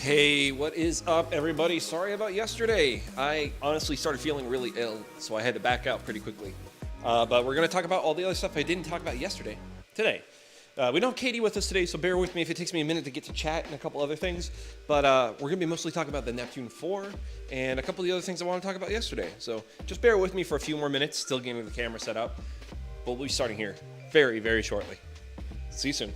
Hey, what is up, everybody? Sorry about yesterday. I honestly started feeling really ill, so I had to back out pretty quickly. But we're going to talk about all the other stuff I didn't talk about yesterday, today. We don't have Katie with us today, so bear with me if it takes me a minute to get to chat and a couple other things. But we're going to be mostly talking about the Neptune 4 and a couple of the other things I want to talk about yesterday. So just bear with me for a few more minutes, still getting the camera set up. But we'll be starting here very, very shortly. See you soon.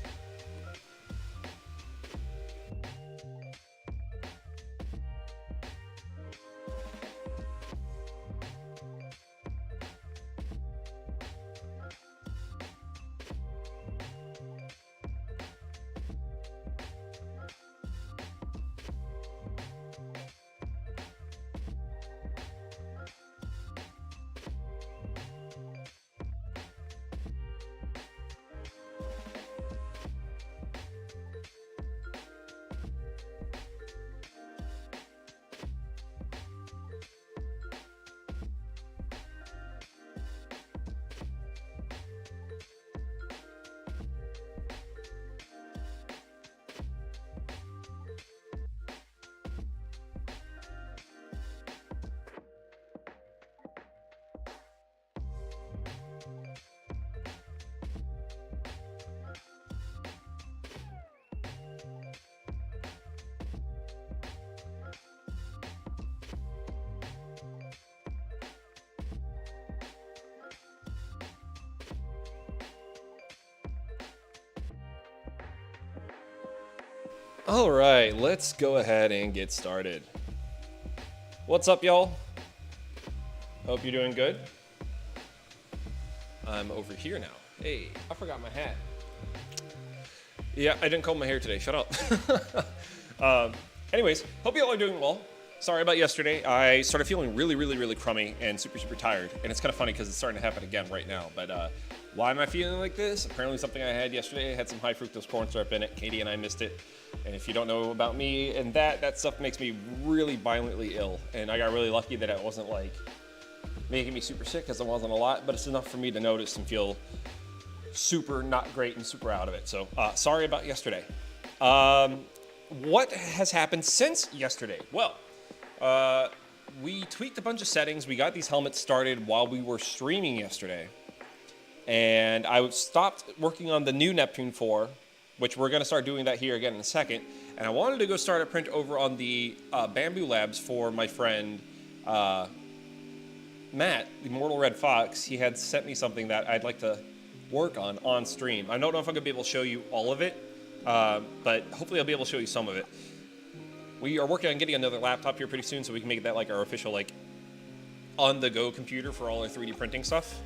All right, let's go ahead and get started. What's up, y'all? Hope you're doing good. I'm over here now. Hey, I forgot my hat. Yeah, I didn't comb my hair today. Shut up. Anyways, hope you all are doing well. Sorry about yesterday. I started feeling really crummy and super tired. And it's kind of funny because it's starting to happen again right now. But why am I feeling like this? Apparently something I had yesterday. I had some high fructose corn syrup in it. Katie and I missed it. And if you don't know about me and that stuff makes me really violently ill. And I got really lucky that it wasn't like making me super sick because it wasn't a lot, but it's enough for me to notice and feel super not great and super out of it. So sorry about yesterday. What has happened since yesterday? Well, we tweaked a bunch of settings. We got these helmets started while we were streaming yesterday. And I stopped working on the new Neptune 4, which we're going to start doing that here again in a second. And I wanted to go start a print over on the Bamboo Labs for my friend Matt, the Immortal Red Fox. He had sent me something that I'd like to work on stream. I don't know if I'm going to be able to show you all of it, but hopefully I'll be able to show you some of it. We are working on getting another laptop here pretty soon so we can make that like our official like on-the-go computer for all our 3D printing stuff.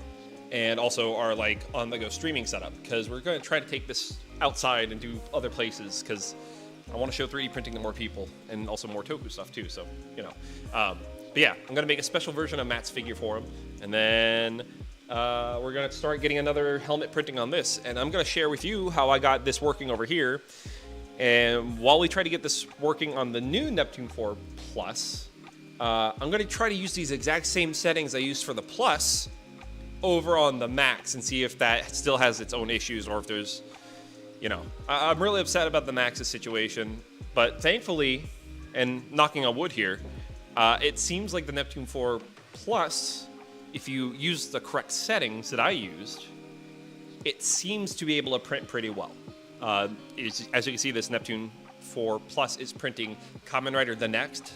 And also our like on-the-go streaming setup, because we're going to try to take this outside and do other places, because I want to show 3D printing to more people and also more Toku stuff too. So you know, but yeah, I'm going to make a special version of Matt's figure for him, and then we're going to start getting another helmet printing on this, and I'm going to share with you how I got this working over here. And while we try to get this working on the new Neptune 4 Plus, I'm going to try to use these exact same settings I used for the Plus over on the Max and see if that still has its own issues, or if there's, you know, I'm really upset about the Max's situation, but thankfully, and knocking on wood here, it seems like the Neptune 4 Plus, if you use the correct settings that I used, it seems to be able to print pretty well. As you can see, this Neptune 4 Plus is printing Kamen Rider The Next,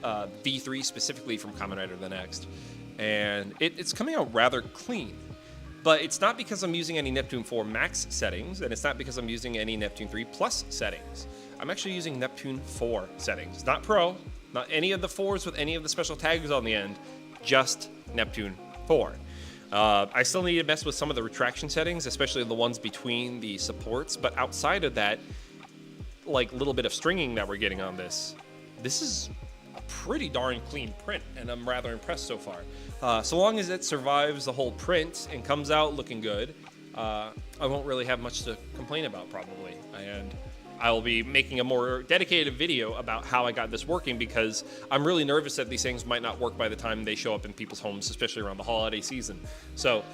V3 specifically from Kamen Rider The Next. And it's coming out rather clean, but it's not because I'm using any Neptune 4 Max settings, and it's not because I'm using any Neptune 3 Plus settings. I'm actually using Neptune 4 settings, not Pro, not any of the 4s with any of the special tags on the end, just Neptune 4. I still need to mess with some of the retraction settings, especially the ones between the supports, but outside of that, like little bit of stringing that we're getting on this is a pretty darn clean print, and I'm rather impressed so far. So long as it survives the whole print and comes out looking good, I won't really have much to complain about probably. And I will be making a more dedicated video about how I got this working, because I'm really nervous that these things might not work by the time they show up in people's homes, especially around the holiday season. So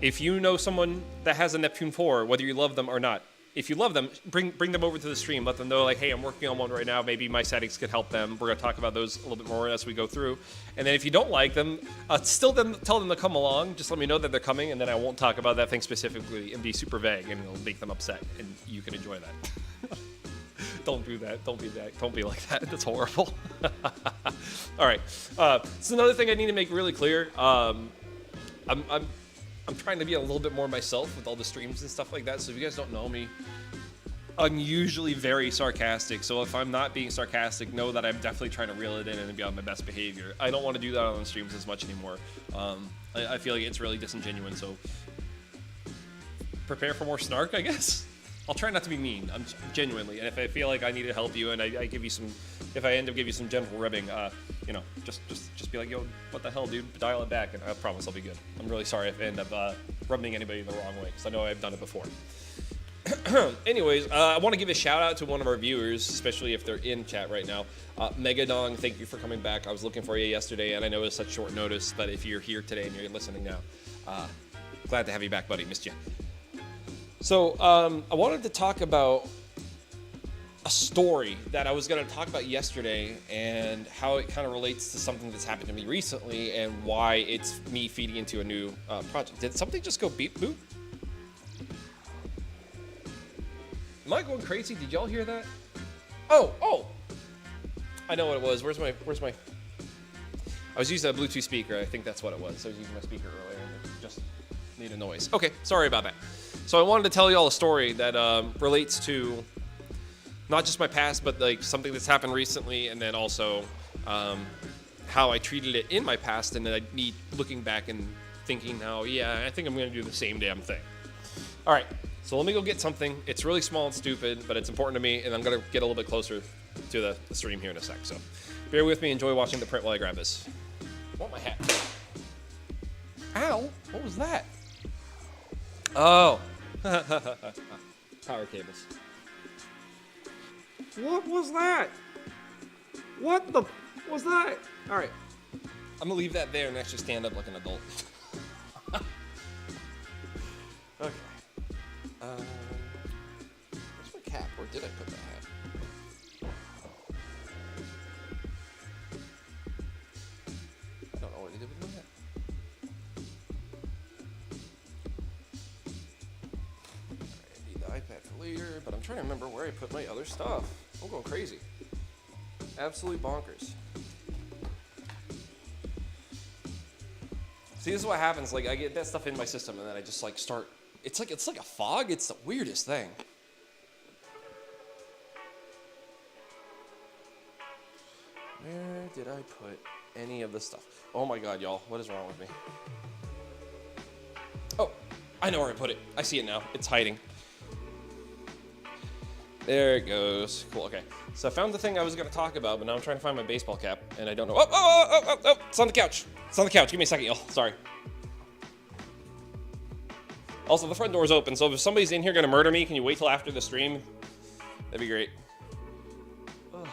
if you know someone that has a Neptune 4, whether you love them or not, if you love them, bring them over to the stream. Let them know, like, hey, I'm working on one right now. Maybe my settings could help them. We're going to talk about those a little bit more as we go through. And then if you don't like them, still tell them to come along. Just let me know that they're coming, and then I won't talk about that thing specifically and be super vague, and it'll make them upset, and you can enjoy that. Don't do that. Don't be that. Don't be like that. That's horrible. All right. So another thing I need to make really clear. I'm trying to be a little bit more myself with all the streams and stuff like that. So if you guys don't know me, I'm usually very sarcastic. So if I'm not being sarcastic, know that I'm definitely trying to reel it in and be on my best behavior. I don't want to do that on the streams as much anymore. I feel like it's really disingenuous. So prepare for more snark, I guess. I'll try not to be mean. I'm genuinely, and if I feel like I need to help you, and I give you some, if I end up giving you some gentle ribbing, you know, just be like, yo, what the hell, dude? Dial it back, and I promise I'll be good. I'm really sorry if I end up rubbing anybody the wrong way, because I know I've done it before. Anyways, I want to give a shout out to one of our viewers, especially if they're in chat right now. Megadong, thank you for coming back. I was looking for you yesterday, and I know it was such short notice, but if you're here today and you're listening now, glad to have you back, buddy. Missed you. So I wanted to talk about a story that I was going to talk about yesterday and how it kind of relates to something that's happened to me recently and why it's me feeding into a new project. Did something just go beep boop? Am I going crazy? Did y'all hear that? Oh! I know what it was. Where's my? I was using a Bluetooth speaker. I think that's what it was. I was using my speaker earlier and it just made a noise. Okay, sorry about that. So I wanted to tell you all a story that relates to not just my past, but like something that's happened recently, and then also how I treated it in my past, and then me looking back and thinking now, yeah, I think I'm going to do the same damn thing. All right, so let me go get something. It's really small and stupid, but it's important to me, and I'm going to get a little bit closer to the stream here in a sec. So bear with me. Enjoy watching the print while I grab this. I want my hat. Ow! What was that? Oh. Power cables. What was that? What the was that? All right. I'm gonna leave that there and actually stand up like an adult. Okay. Where's my cap? Where did I put the hat? I don't know what I did with my hat. iPad for later, but I'm trying to remember where I put my other stuff. I'm going crazy. Absolutely bonkers. See, this is what happens. Like, I get that stuff in my system, and then I just like start. It's like a fog. It's the weirdest thing. Where did I put any of this stuff? Oh my God, y'all! What is wrong with me? Oh, I know where I put it. I see it now. It's hiding. There it goes. Cool, okay. So I found the thing I was going to talk about, but now I'm trying to find my baseball cap, and I don't know. Oh! It's on the couch. It's on the couch. Give me a second, y'all. Sorry. Also, the front door is open, so if somebody's in here going to murder me, can you wait till after the stream? That'd be great. All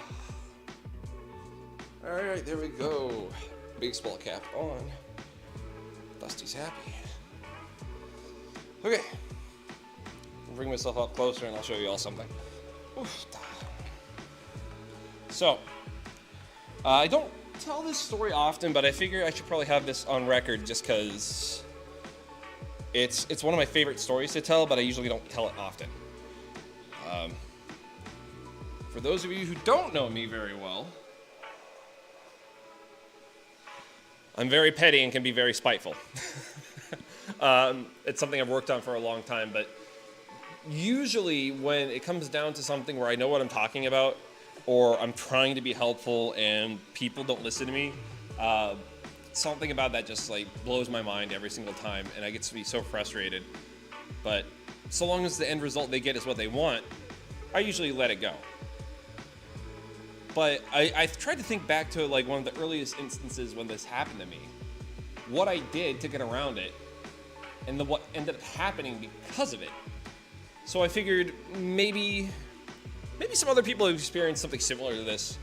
right, there we go. Baseball cap on. Dusty's happy. Okay. I'll bring myself up closer, and I'll show you all something. Oof. So, I don't tell this story often, but I figure I should probably have this on record just because it's one of my favorite stories to tell, but I usually don't tell it often. For those of you who don't know me very well, I'm very petty and can be very spiteful. It's something I've worked on for a long time, but usually when it comes down to something where I know what I'm talking about, or I'm trying to be helpful and people don't listen to me, something about that just like blows my mind every single time, and I get to be so frustrated. But so long as the end result they get is what they want, I usually let it go. But I tried to think back to like one of the earliest instances when this happened to me, what I did to get around it, and what ended up happening because of it. So I figured maybe some other people have experienced something similar to this,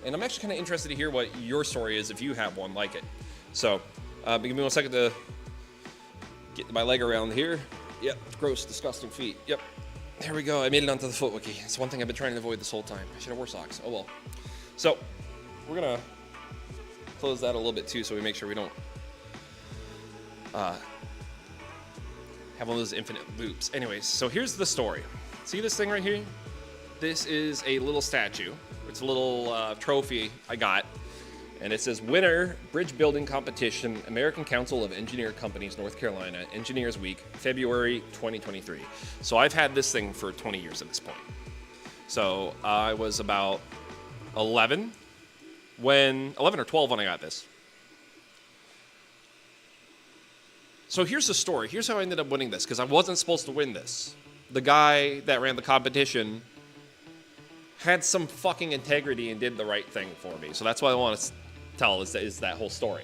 and I'm actually kind of interested to hear what your story is if you have one like it. So, give me 1 second to get my leg around here. Yep, gross, disgusting feet. Yep. There we go. I made it onto the foot wiki. It's one thing I've been trying to avoid this whole time. I should have wore socks. Oh well. So we're gonna close that a little bit too, so we make sure we don't have one of those infinite loops. Anyways, so here's the story. See this thing right here? This is a little statue. It's a little trophy I got. And it says, Winner, Bridge Building Competition, American Council of Engineer Companies, North Carolina, Engineers Week, February 2023. So I've had this thing for 20 years at this point. So I was about 11 or 12 when I got this. So here's the story. Here's how I ended up winning this, because I wasn't supposed to win this. The guy that ran the competition had some fucking integrity and did the right thing for me. So that's what I want to tell is that whole story.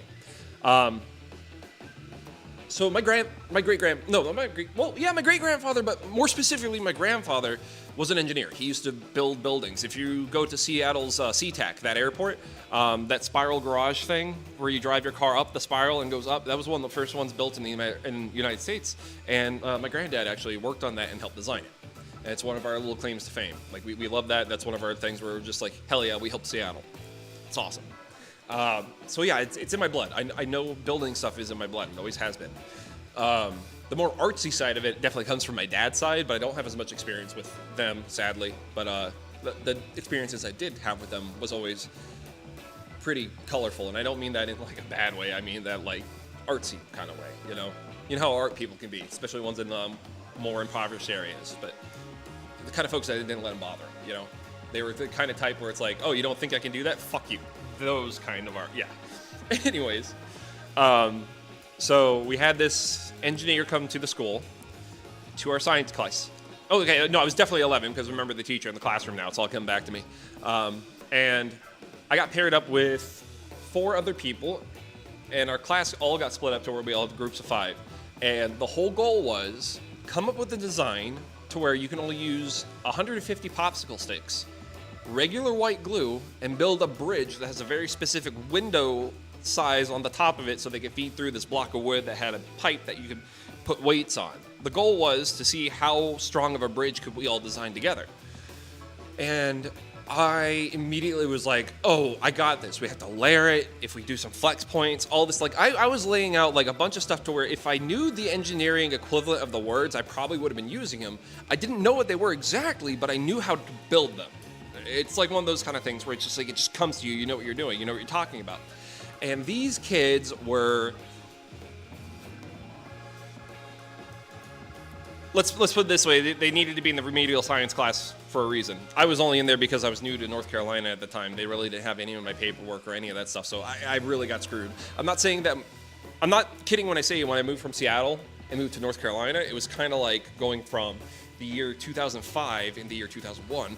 So my great-grandfather, but more specifically my grandfather was an engineer. He used to build buildings. If you go to Seattle's SeaTac, that airport, that spiral garage thing where you drive your car up the spiral and goes up, that was one of the first ones built in the United States. And my granddad actually worked on that and helped design it. And it's one of our little claims to fame. Like, we love that. That's one of our things where we're just like, hell yeah, we helped Seattle. It's awesome. So yeah, it's in my blood. I know building stuff is in my blood. It always has been. The more artsy side of it definitely comes from my dad's side, but I don't have as much experience with them, sadly. But the experiences I did have with them was always pretty colorful. And I don't mean that in like a bad way. I mean that like artsy kind of way, you know? You know how art people can be, especially ones in more impoverished areas. But the kind of folks that didn't let them bother, you know? They were the kind of type where it's like, oh, you don't think I can do that? Fuck you. Those kind of art, yeah. Anyways, so we had this engineer come to the school, to our science class. Oh, okay, no, I was definitely 11, because remember the teacher in the classroom now. It's all coming back to me. And I got paired up with 4 other people, and our class all got split up to where we all had groups of 5. And the whole goal was come up with a design to where you can only use 150 popsicle sticks, regular white glue, and build a bridge that has a very specific window size on the top of it so they could feed through this block of wood that had a pipe that you could put weights on. The goal was to see how strong of a bridge could we all design together. And I immediately was like, oh, I got this. We have to layer it. If we do some flex points, all this, like I was laying out like a bunch of stuff to where if I knew the engineering equivalent of the words, I probably would have been using them. I didn't know what they were exactly, but I knew how to build them. It's like one of those kind of things where it's just like, it just comes to you. You know what you're doing. You know what you're talking about. And these kids were, let's put it this way, they needed to be in the remedial science class for a reason. I was only in there because I was new to North Carolina at the time. They really didn't have any of my paperwork or any of that stuff, so I really got screwed. I'm not kidding when I say when I moved from Seattle and moved to North Carolina, it was kind of like going from the year 2005 in the year 2001,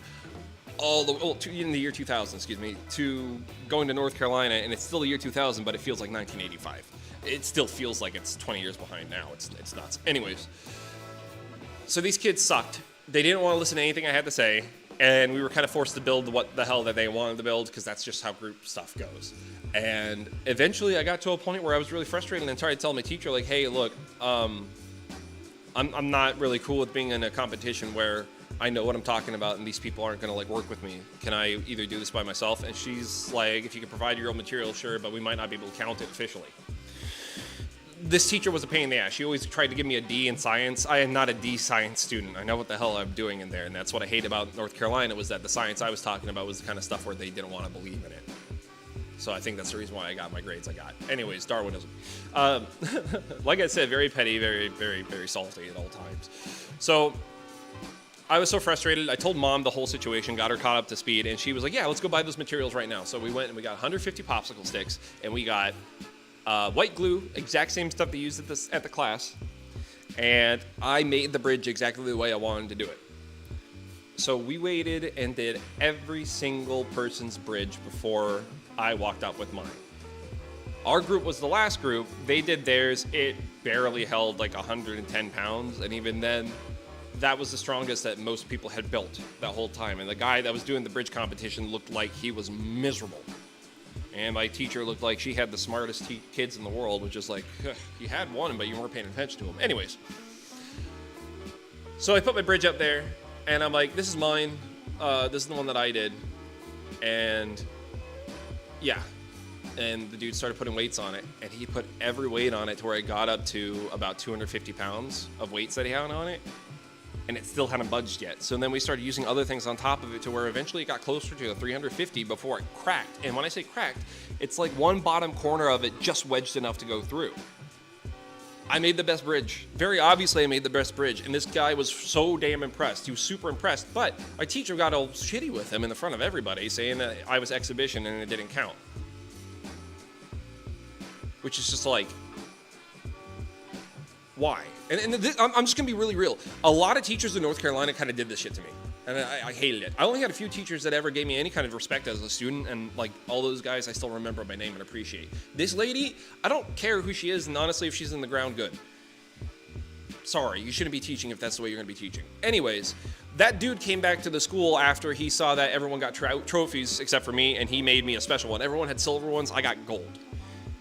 in the year 2000, to going to North Carolina, and it's still the year 2000, but it feels like 1985. It still feels like it's 20 years behind now. It's nuts. Anyways, so these kids sucked. They didn't want to listen to anything I had to say, and we were kind of forced to build what the hell that they wanted to build, because that's just how group stuff goes. And eventually I got to a point where I was really frustrated and tried to tell my teacher, like, hey, look, I'm not really cool with being in a competition where I know what I'm talking about and these people aren't going to like work with me. Can I either do this by myself? And she's like, if you can provide your own material, sure, but we might not be able to count it officially. This teacher was a pain in the ass. She always tried to give me a D in science. I am not a D science student. I know what the hell I'm doing in there, and that's what I hate about North Carolina, was that the science I was talking about was the kind of stuff where they didn't want to believe in it. So I think that's the reason why I got my grades I got. Anyways, Darwinism. Like I said, very petty, very, very, very salty at all times. So I was so frustrated. I told Mom the whole situation, got her caught up to speed, and she was like, yeah, let's go buy those materials right now. So we went and we got 150 popsicle sticks, and we got white glue, exact same stuff they used at the class, and I made the bridge exactly the way I wanted to do it. So we waited and did every single person's bridge before I walked out with mine. Our group was the last group. They did theirs. It barely held like 110 pounds, and even then, that was the strongest that most people had built that whole time. And the guy that was doing the bridge competition looked like he was miserable. And my teacher looked like she had the smartest kids in the world, which is like, you had one, but you weren't paying attention to them. Anyways, so I put my bridge up there, And I'm like, this is mine. This is the one that I did. And yeah. And the dude started putting weights on it. And he put every weight on it to where it got up to about 250 pounds of weights that he had on it. And it still hadn't budged yet. So then we started using other things on top of it to where eventually it got closer to the 350 before it cracked. And when I say cracked, it's like one bottom corner of it just wedged enough to go through. I made the best bridge. Very obviously I made the best bridge. And this guy was so damn impressed. He was super impressed. But my teacher got all shitty with him in the front of everybody, saying that I was exhibition and it didn't count. Which is just like, why? And I'm just gonna be really real. A lot of teachers in North Carolina kind of did this shit to me, and I hated it. I only had a few teachers that ever gave me any kind of respect as a student, and like all those guys I still remember by name and appreciate. This lady, I don't care who she is, and honestly, if she's in the ground, good. Sorry, you shouldn't be teaching if that's the way you're gonna be teaching. Anyways, that dude came back to the school after he saw that everyone got trophies except for me, and he made me a special one. Everyone had silver ones, I got gold.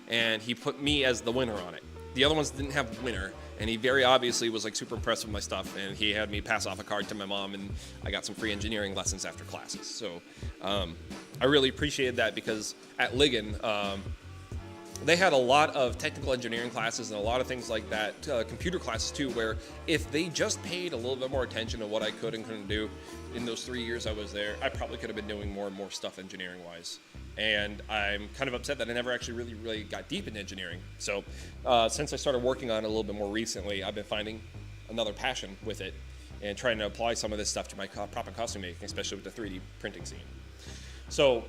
And he put me as the winner on it. The other ones didn't have winner, and he very obviously was like super impressed with my stuff, and he had me pass off a card to my mom, and I got some free engineering lessons after classes. So I really appreciated that, because at Ligon, they had a lot of technical engineering classes and a lot of things like that, computer classes too, where if they just paid a little bit more attention to what I could and couldn't do in those 3 years I was there, I probably could have been doing more and more stuff engineering-wise. And I'm kind of upset that I never actually really got deep in engineering. So since I started working on it a little bit more recently, I've been finding another passion with it and trying to apply some of this stuff to my prop and costume making, especially with the 3D printing scene. So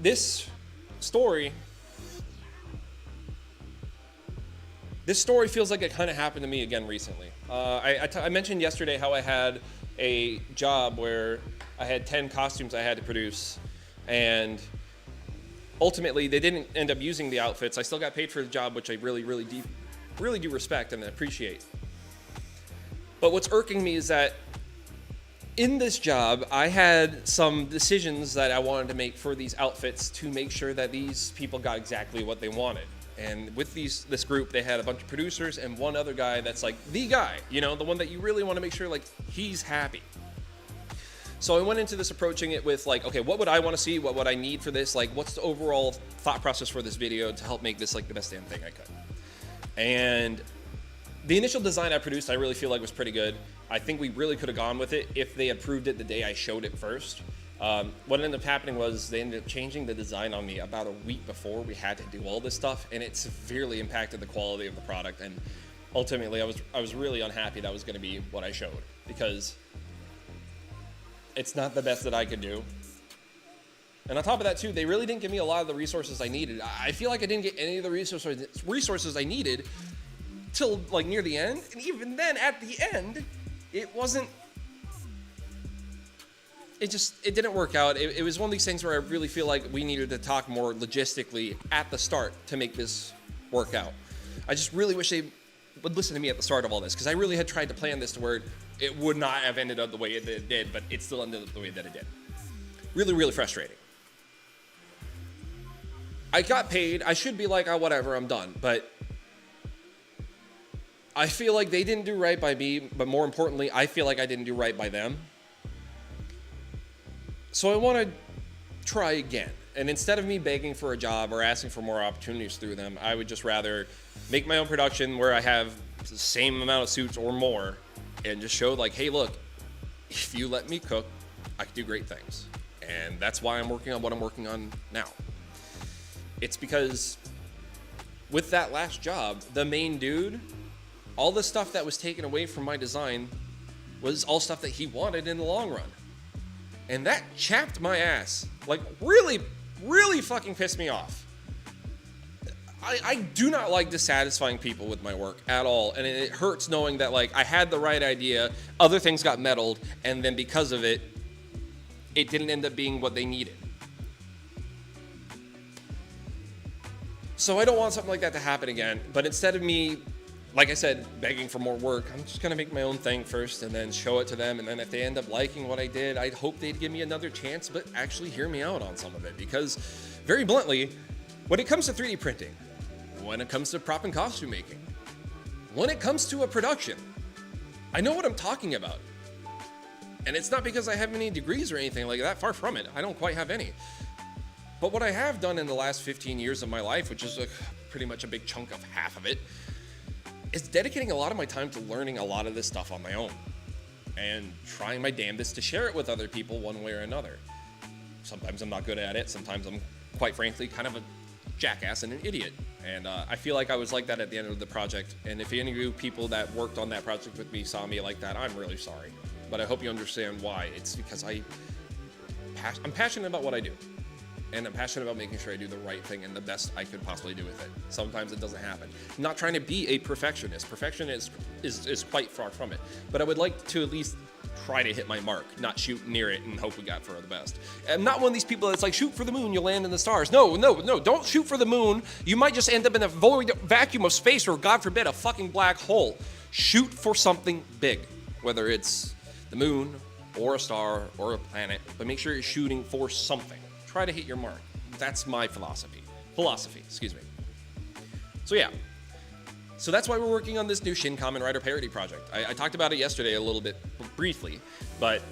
this story feels like it kind of happened to me again recently. I mentioned yesterday how I had a job where I had 10 costumes I had to produce, and ultimately, they didn't end up using the outfits. I still got paid for the job, which I really do respect and appreciate. But what's irking me is that in this job, I had some decisions that I wanted to make for these outfits to make sure that these people got exactly what they wanted. And with this group, they had a bunch of producers and one other guy that's like the guy, you know, the one that you really want to make sure like he's happy. So I went into this approaching it with like, okay, what would I want to see? What would I need for this? Like, what's the overall thought process for this video to help make this like the best damn thing I could? And the initial design I produced, I really feel like was pretty good. I think we really could have gone with it if they had approved it the day I showed it first. What ended up happening was they ended up changing the design on me about a week before we had to do all this stuff, and it severely impacted the quality of the product. And ultimately, I was really unhappy that was going to be what I showed, because it's not the best that I could do. And on top of that too, they really didn't give me a lot of the resources I needed. I feel like I didn't get any of the resources I needed till like near the end. And even then at the end, it didn't work out. It was one of these things where I really feel like we needed to talk more logistically at the start to make this work out. I just really wish they would listen to me at the start of all this, because I really had tried to plan this to where it would not have ended up the way it did, but it still ended up the way that it did. Really frustrating. I got paid. I should be like, oh, whatever, I'm done. But I feel like they didn't do right by me, but more importantly, I feel like I didn't do right by them. So I want to try again. And instead of me begging for a job or asking for more opportunities through them, I would just rather make my own production where I have the same amount of suits or more, and just show like, hey, look, if you let me cook, I can do great things. And that's why I'm working on what I'm working on now. It's because with that last job, the main dude, all the stuff that was taken away from my design was all stuff that he wanted in the long run. And that chapped my ass. Like, really fucking pissed me off. I do not like dissatisfying people with my work at all. And it hurts knowing that, like, I had the right idea, other things got meddled, and then because of it, it didn't end up being what they needed. So I don't want something like that to happen again. But instead of me, like I said, begging for more work, I'm just going to make my own thing first and then show it to them. And then if they end up liking what I did, I'd hope they'd give me another chance, but actually hear me out on some of it. Because, very bluntly, when it comes to 3D printing, when it comes to prop and costume making, when it comes to a production, I know what I'm talking about. And it's not because I have any degrees or anything like that, far from it. I don't quite have any. But what I have done in the last 15 years of my life, which is pretty much a big chunk of half of it, is dedicating a lot of my time to learning a lot of this stuff on my own and trying my damnedest to share it with other people one way or another. Sometimes I'm not good at it. Sometimes I'm, quite frankly, kind of a jackass and an idiot. And I feel like I was like that at the end of the project. And if any of you people that worked on that project with me saw me like that, I'm really sorry. But I hope you understand why. It's because I'm passionate about what I do. And I'm passionate about making sure I do the right thing and the best I could possibly do with it. Sometimes it doesn't happen. I'm not trying to be a perfectionist. Perfection is quite far from it. But I would like to at least try to hit my mark, not shoot near it and hope we got for the best. I'm not one of these people that's like, shoot for the moon, you'll land in the stars. No, don't shoot for the moon. You might just end up in a void vacuum of space or, God forbid, a fucking black hole. Shoot for something big, whether it's the moon or a star or a planet, but make sure you're shooting for something. Try to hit your mark. That's my philosophy. Excuse me. So yeah. So that's why we're working on this new Shin Kamen Rider parody project. I talked about it yesterday a little bit briefly, but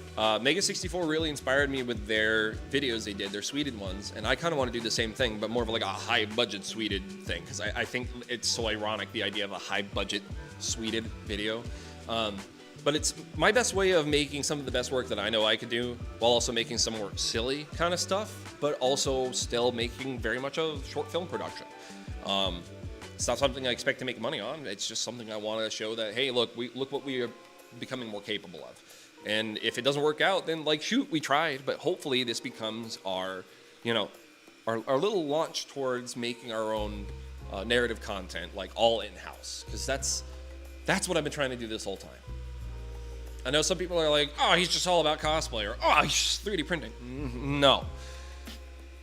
Mega 64 really inspired me with their videos they did, their Sweden ones, and I kind of want to do the same thing, but more of like a high-budget Sweden thing, because I think it's so ironic, the idea of a high-budget Sweden video. But it's my best way of making some of the best work that I know I could do, while also making some more silly kind of stuff, but also still making very much a short film production. It's not something I expect to make money on. It's just something I want to show that, hey, look what we are becoming more capable of. And if it doesn't work out, then like, shoot, we tried. But hopefully this becomes our little launch towards making our own narrative content, like all in-house. Because that's what I've been trying to do this whole time. I know some people are like, oh, he's just all about cosplay, or oh, he's just 3D printing. No.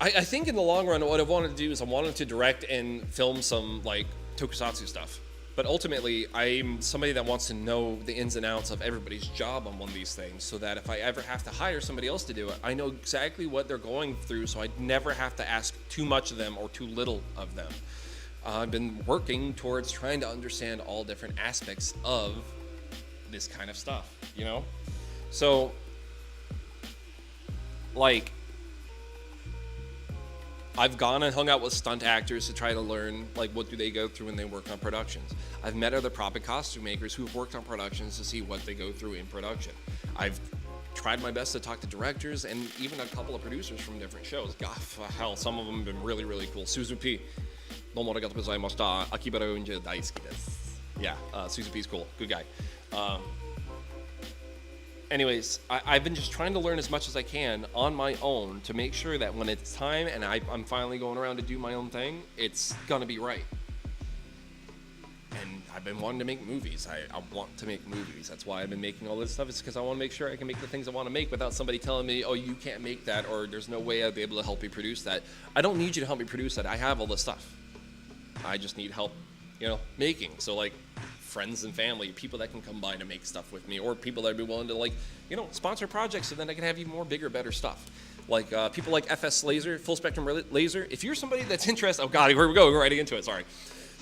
I think in the long run, what I wanted to do is I wanted to direct and film some like tokusatsu stuff. But ultimately, I'm somebody that wants to know the ins and outs of everybody's job on one of these things, so that if I ever have to hire somebody else to do it, I know exactly what they're going through, so I'd never have to ask too much of them or too little of them. I've been working towards trying to understand all different aspects of this kind of stuff, you know? So, like, I've gone and hung out with stunt actors to try to learn, like, what do they go through when they work on productions. I've met other prop and costume makers who've worked on productions to see what they go through in production. I've tried my best to talk to directors and even a couple of producers from different shows. God, hell, some of them have been really, really cool. Suzu P. Domo arigatou gozaimashita. Akibara unja daisuki desu. Yeah, Suzu P's cool. Good guy. Anyways, I've been just trying to learn as much as I can on my own to make sure that when it's time and I'm finally going around to do my own thing, it's gonna be right. And I've been wanting to make movies. I want to make movies. That's why I've been making all this stuff. It's because I want to make sure I can make the things I want to make without somebody telling me, oh, you can't make that, or there's no way I'd be able to help you produce that. I don't need you to help me produce that. I have all this stuff. I just need help, making. So like, friends and family, people that can come by to make stuff with me, or people that would be willing to sponsor projects so then I can have even more bigger, better stuff. Like people like FS Laser, Full Spectrum Laser. If you're somebody that's interested, oh God, here we go, we're right into it, sorry.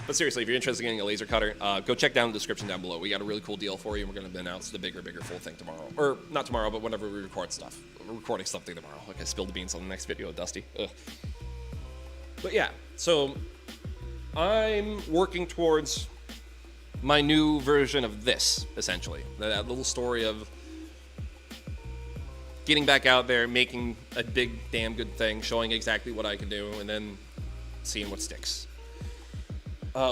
But seriously, if you're interested in getting a laser cutter, go check down the description down below. We got a really cool deal for you, and we're going to announce the bigger full thing tomorrow. Or not tomorrow, but whenever we record stuff. We're recording something tomorrow. Like I spilled the beans on the next video, Dusty. Ugh. But yeah, so I'm working towards my new version of this, essentially. That little story of getting back out there, making a big, damn good thing, showing exactly what I can do, and then seeing what sticks.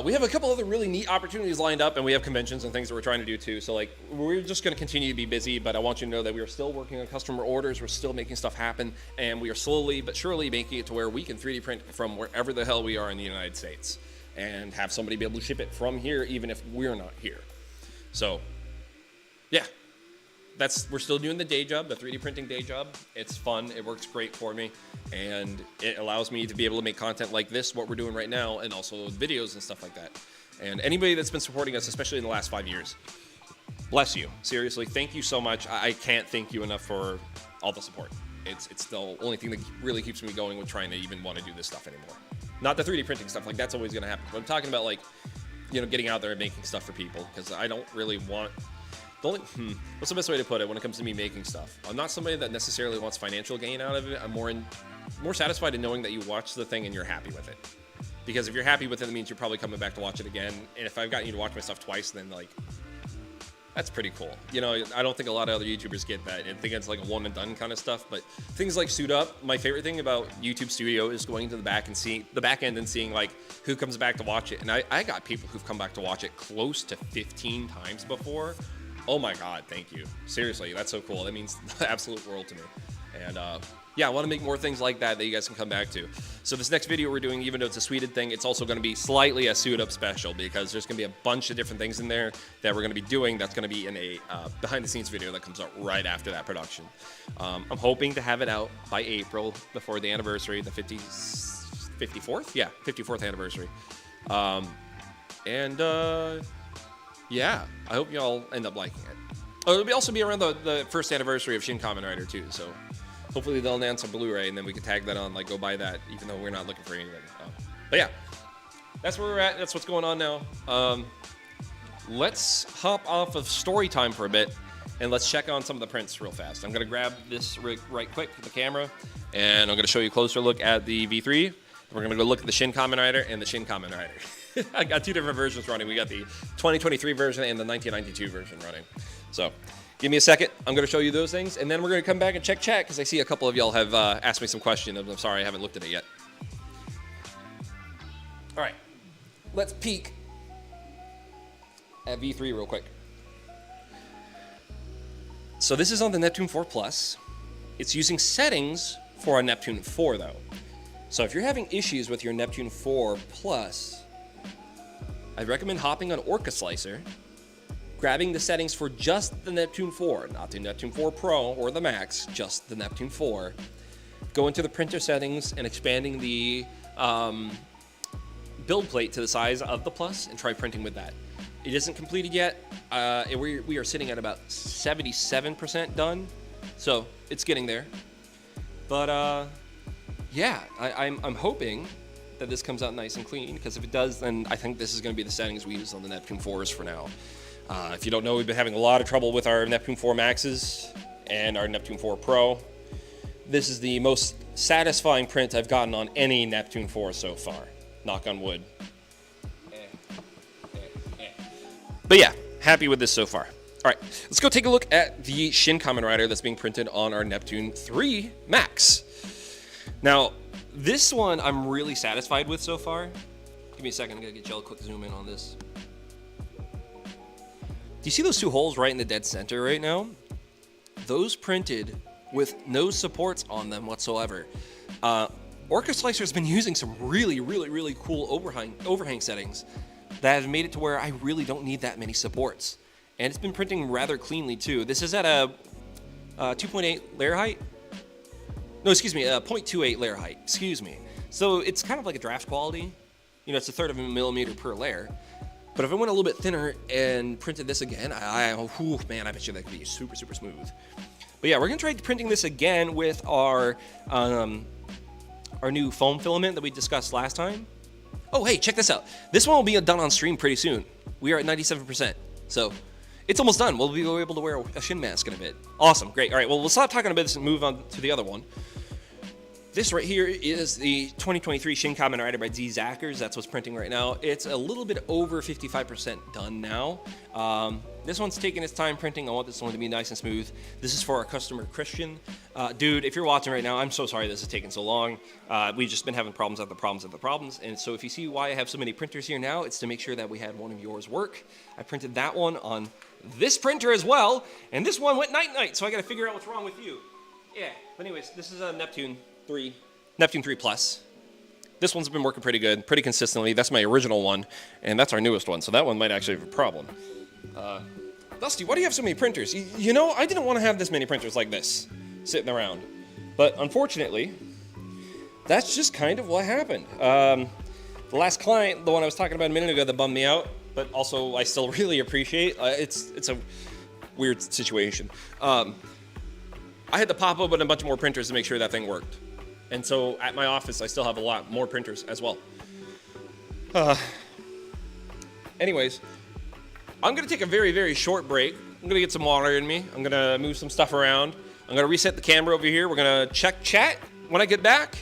We have a couple other really neat opportunities lined up, and we have conventions and things that we're trying to do too. So like, we're just going to continue to be busy, but I want you to know that we are still working on customer orders. We're still making stuff happen, and we are slowly but surely making it to where we can 3D print from wherever the hell we are in the United States, and have somebody be able to ship it from here, even if we're not here. So, yeah. We're still doing the day job, the 3D printing day job. It's fun, it works great for me, and it allows me to be able to make content like this, what we're doing right now, and also videos and stuff like that. And anybody that's been supporting us, especially in the last 5 years, bless you. Seriously, thank you so much. I can't thank you enough for all the support. It's the only thing that really keeps me going with trying to even want to do this stuff anymore. Not the 3D printing stuff, like that's always gonna happen. But I'm talking about like, getting out there and making stuff for people, because I don't really want What's the best way to put it when it comes to me making stuff? I'm not somebody that necessarily wants financial gain out of it. I'm more satisfied in knowing that you watch the thing and you're happy with it. Because if you're happy with it, it means you're probably coming back to watch it again. And if I've gotten you to watch my stuff twice, then like, that's pretty cool. You know, I don't think a lot of other YouTubers get that. I think it's like a one and done kind of stuff. But things like Suit Up, my favorite thing about YouTube Studio is going to the back and seeing the back end and seeing like who comes back to watch it. And I got people who've come back to watch it close to 15 times before. Oh my God, thank you. Seriously, that's so cool. That means the absolute world to me. And yeah, I want to make more things like that you guys can come back to. So this next video we're doing, even though it's a Sweden thing, it's also going to be slightly a Suit Up special because there's going to be a bunch of different things in there that we're going to be doing that's going to be in a behind the scenes video that comes out right after that production. I'm hoping to have it out by April before the anniversary, the 54th? Yeah, 54th anniversary. Yeah, I hope y'all end up liking it. Oh, it'll also be around the first anniversary of Shin Kamen Rider too, so hopefully they'll announce a Blu-ray and then we can tag that on, like go buy that, even though we're not looking for anything. But yeah, that's where we're at. That's what's going on now. Let's hop off of story time for a bit and let's check on some of the prints real fast. I'm gonna grab this right quick with the camera and I'm gonna show you a closer look at the V3. We're gonna go look at the Shin Kamen Rider and the Shin Kamen Rider. I got two different versions running. We got the 2023 version and the 1992 version running. So give me a second. I'm going to show you those things, and then we're going to come back and check chat because I see a couple of y'all have asked me some questions. I'm sorry I haven't looked at it yet. All right. Let's peek at V3 real quick. So this is on the Neptune 4 Plus. It's using settings for a Neptune 4, though. So if you're having issues with your Neptune 4 Plus, I'd recommend hopping on Orca Slicer, grabbing the settings for just the Neptune 4, not the Neptune 4 Pro or the Max, just the Neptune 4. Go into the printer settings and expanding the build plate to the size of the Plus and try printing with that. It isn't completed yet. We are sitting at about 77% done, so it's getting there. But yeah, I'm hoping that this comes out nice and clean, because if it does, then I think this is going to be the settings we use on the Neptune 4s for now. If you don't know, we've been having a lot of trouble with our Neptune 4 Maxes and our Neptune 4 Pro. This is the most satisfying print I've gotten on any Neptune 4 so far. Knock on wood. But yeah, happy with this so far. All right, let's go take a look at the Shin Kamen Rider that's being printed on our Neptune 3 Max. Now, this one I'm really satisfied with so far. Give me a second, I'm gonna get y'all a quick zoom in on this. Do you see those two holes right in the dead center right now? Those printed with no supports on them whatsoever. Orca Slicer's been using some really cool overhang settings that have made it to where I really don't need that many supports. And it's been printing rather cleanly too. This is at a 2.8 layer height. No, excuse me, 0.28 layer height, excuse me. So it's kind of like a draft quality. You know, it's a third of a millimeter per layer. But if I went a little bit thinner and printed this again, man, I bet you that could be super smooth. But yeah, we're gonna try printing this again with our new foam filament that we discussed last time. Oh, hey, check this out. This one will be done on stream pretty soon. We are at 97%, so it's almost done. We'll be able to wear a shin mask in a bit. Awesome, great. All right, well, we'll stop talking about this and move on to the other one. This right here is the 2023 Shin Kamen Rider by Z Zackers. That's what's printing right now. It's a little bit over 55% done now. This one's taking its time printing. I want this one to be nice and smooth. This is for our customer, Christian. Dude, if you're watching right now, I'm so sorry this is taking so long. We've just been having problems after problems. And so if you see why I have so many printers here now, it's to make sure that we had one of yours work. I printed that one on this printer as well. And this one went night-night, so I got to figure out what's wrong with you. Yeah, but anyways, this is a Neptune 3 Plus. This one's been working pretty good, pretty consistently. That's my original one, and that's our newest one, so that one might actually have a problem. Dusty, why do you have so many printers? You know, I didn't want to have this many printers like this sitting around, but unfortunately, that's just kind of what happened. The last client, the one I was talking about a minute ago that bummed me out, but also I still really appreciate, it's a weird situation. I had to pop open a bunch more printers to make sure that thing worked. And so at my office, I still have a lot more printers as well. Anyways, I'm going to take a very short break I'm gonna get some water in me. I'm gonna move some stuff around. I'm gonna reset the camera over here. We're gonna check chat when I get back.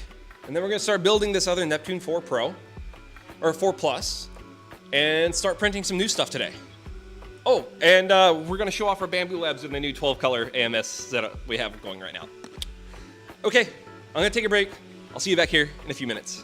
And then we're gonna start building this other Neptune 4 Pro, or 4 Plus, and start printing some new stuff today. Oh, and we're gonna show off our Bamboo Labs with my new 12 color AMS setup we have going right now. Okay, I'm gonna take a break. I'll see you back here in a few minutes.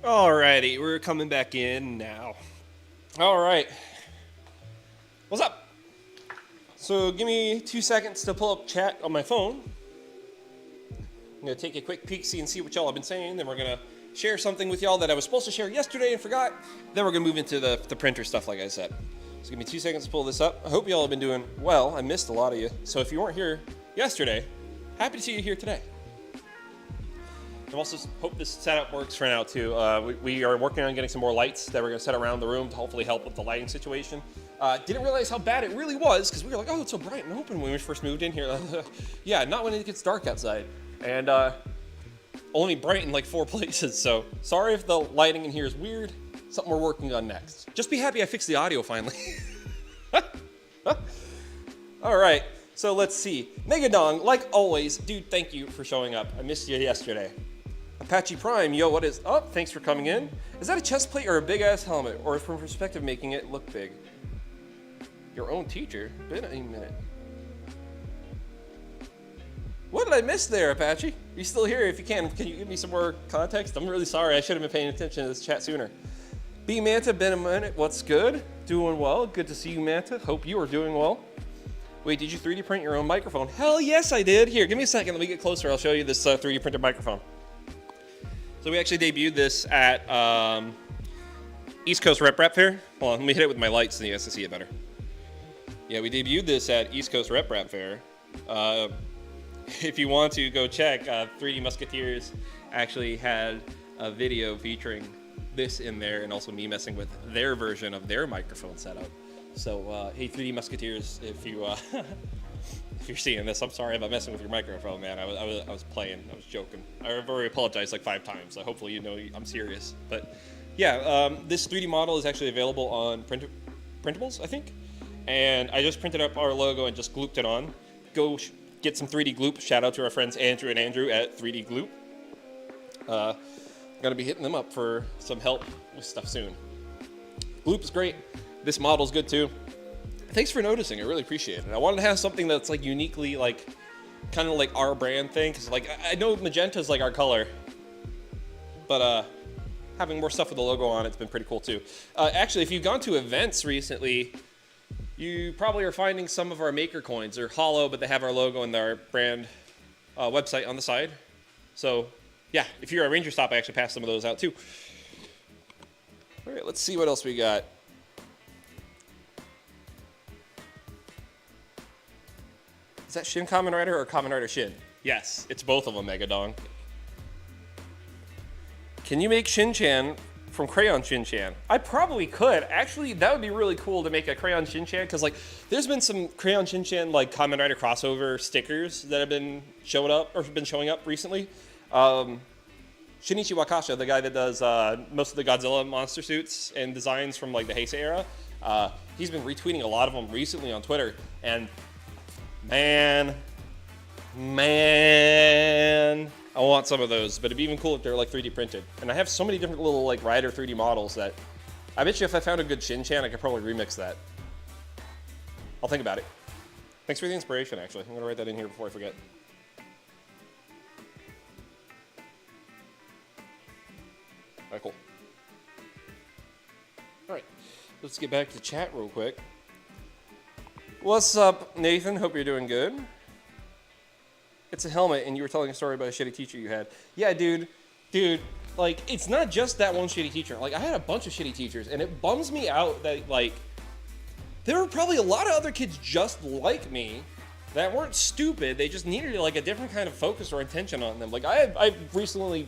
Alrighty, we're coming back in now. Alright. What's up? So give me 2 seconds to pull up chat on my phone. I'm gonna take a quick peek, see what y'all have been saying. Then we're gonna share something with y'all that I was supposed to share yesterday and forgot. Then we're gonna move into the printer stuff like I said. So give me 2 seconds to pull this up. I hope y'all have been doing well. I missed a lot of you. So if you weren't here yesterday, happy to see you here today. I also hope this setup works for now too. We are working on getting some more lights that we're gonna set around the room to hopefully help with the lighting situation. Didn't realize how bad it really was because we were like, oh, it's so bright and open when we first moved in here. Yeah, not when it gets dark outside. And only bright in like 4 places. So sorry if the lighting in here is weird. Something we're working on next. Just be happy I fixed the audio finally. All right, so let's see. Megadong, like always, dude, thank you for showing up. I missed you yesterday. Apache Prime, yo, what is up? Thanks for coming in. Is that a chest plate or a big-ass helmet? Or from perspective, making it look big? Your own teacher? Been a minute. What did I miss there, Apache? Are you still here? If you can you give me some more context? I'm really sorry. I should have been paying attention to this chat sooner. B Manta, been a minute. What's good? Doing well. Good to see you, Manta. Hope you are doing well. Wait, did you 3D print your own microphone? Hell yes, I did. Here, give me a second. Let me get closer. I'll show you this 3D printed microphone. So we actually debuted this at East Coast Rep Fair. Hold on, let me hit it with my lights so you guys can see it better. Yeah, we debuted this at East Coast Rep Fair. If you want to go check, 3D Musketeers actually had a video featuring this in there and also me messing with their version of their microphone setup. So, hey, 3D Musketeers, if you if you're seeing this, I'm sorry about messing with your microphone, man. I was playing, I was joking. I've already apologized like 5 times. So hopefully you know I'm serious. But yeah, this 3D model is actually available on printables, I think. And I just printed up our logo and just glooped it on. Go get some 3D gloop. Shout out to our friends Andrew and Andrew at 3D Gloop. I'm gonna be hitting them up for some help with stuff soon. Gloop is great. This model's good too. Thanks for noticing. I really appreciate it. I wanted to have something that's like uniquely like, kind of like our brand thing. Cause like I know magenta is like our color, but having more stuff with the logo on it's been pretty cool too. Actually, if you've gone to events recently, you probably are finding some of our maker coins. They're hollow, but they have our logo and our brand website on the side. So yeah, if you're at Ranger Stop, I actually passed some of those out too. All right, let's see what else we got. Is that Shin Kamen Rider or Kamen Rider Shin? Yes, it's both of them, Megadong. Can you make Shin-Chan from Crayon Shin-Chan? I probably could. Actually, that would be really cool to make a Crayon Shin-Chan, because like, there's been some Crayon Shin-Chan like Kamen Rider crossover stickers that have been showing up recently. Shinichi Wakasha, the guy that does most of the Godzilla monster suits and designs from like the Heisei era, he's been retweeting a lot of them recently on Twitter, and Man, I want some of those, but it'd be even cool if they're like 3D printed. And I have so many different little like Rider 3D models that I bet you if I found a good Shin-Chan, I could probably remix that. I'll think about it. Thanks for the inspiration, actually. I'm gonna write that in here before I forget. All right, cool. All right, let's get back to chat real quick. What's up, Nathan? Hope you're doing good. It's a helmet, and you were telling a story about a shitty teacher you had. Yeah, dude, like, it's not just that one shitty teacher. Like, I had a bunch of shitty teachers, and it bums me out that, like, there were probably a lot of other kids just like me that weren't stupid. They just needed, like, a different kind of focus or attention on them. Like, I've recently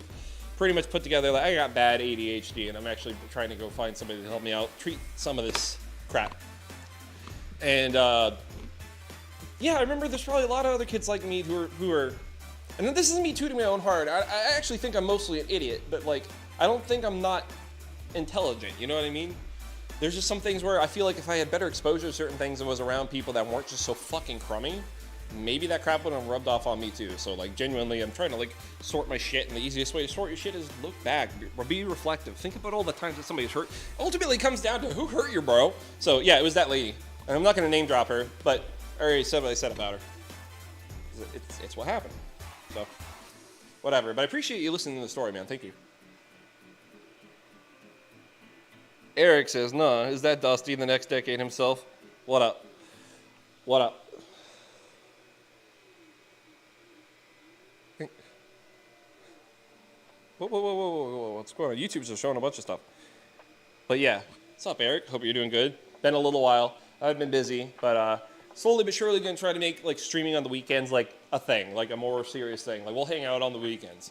pretty much put together, like, I got bad ADHD, and I'm actually trying to go find somebody to help me out, treat some of this crap. And yeah, I remember there's probably a lot of other kids like me who are, and this isn't me tooting my own horn. I actually think I'm mostly an idiot, but like, I don't think I'm not intelligent. You know what I mean? There's just some things where I feel like if I had better exposure to certain things and was around people that weren't just so fucking crummy, maybe that crap would have rubbed off on me too. So like, genuinely, I'm trying to like sort my shit, and the easiest way to sort your shit is look back or be reflective. Think about all the times that somebody's hurt. Ultimately, it comes down to who hurt you, bro. So yeah, it was that lady. And I'm not going to name drop her, but I already said what I said about her. It's what happened. So, whatever. But I appreciate you listening to the story, man. Thank you. Eric says, nah, is that Dusty, the next decade himself? What up? What up? Whoa. What's going on? YouTube's just showing a bunch of stuff. But yeah. What's up, Eric? Hope you're doing good. Been a little while. I've been busy, but slowly but surely gonna try to make like streaming on the weekends like a thing, like a more serious thing. Like we'll hang out on the weekends.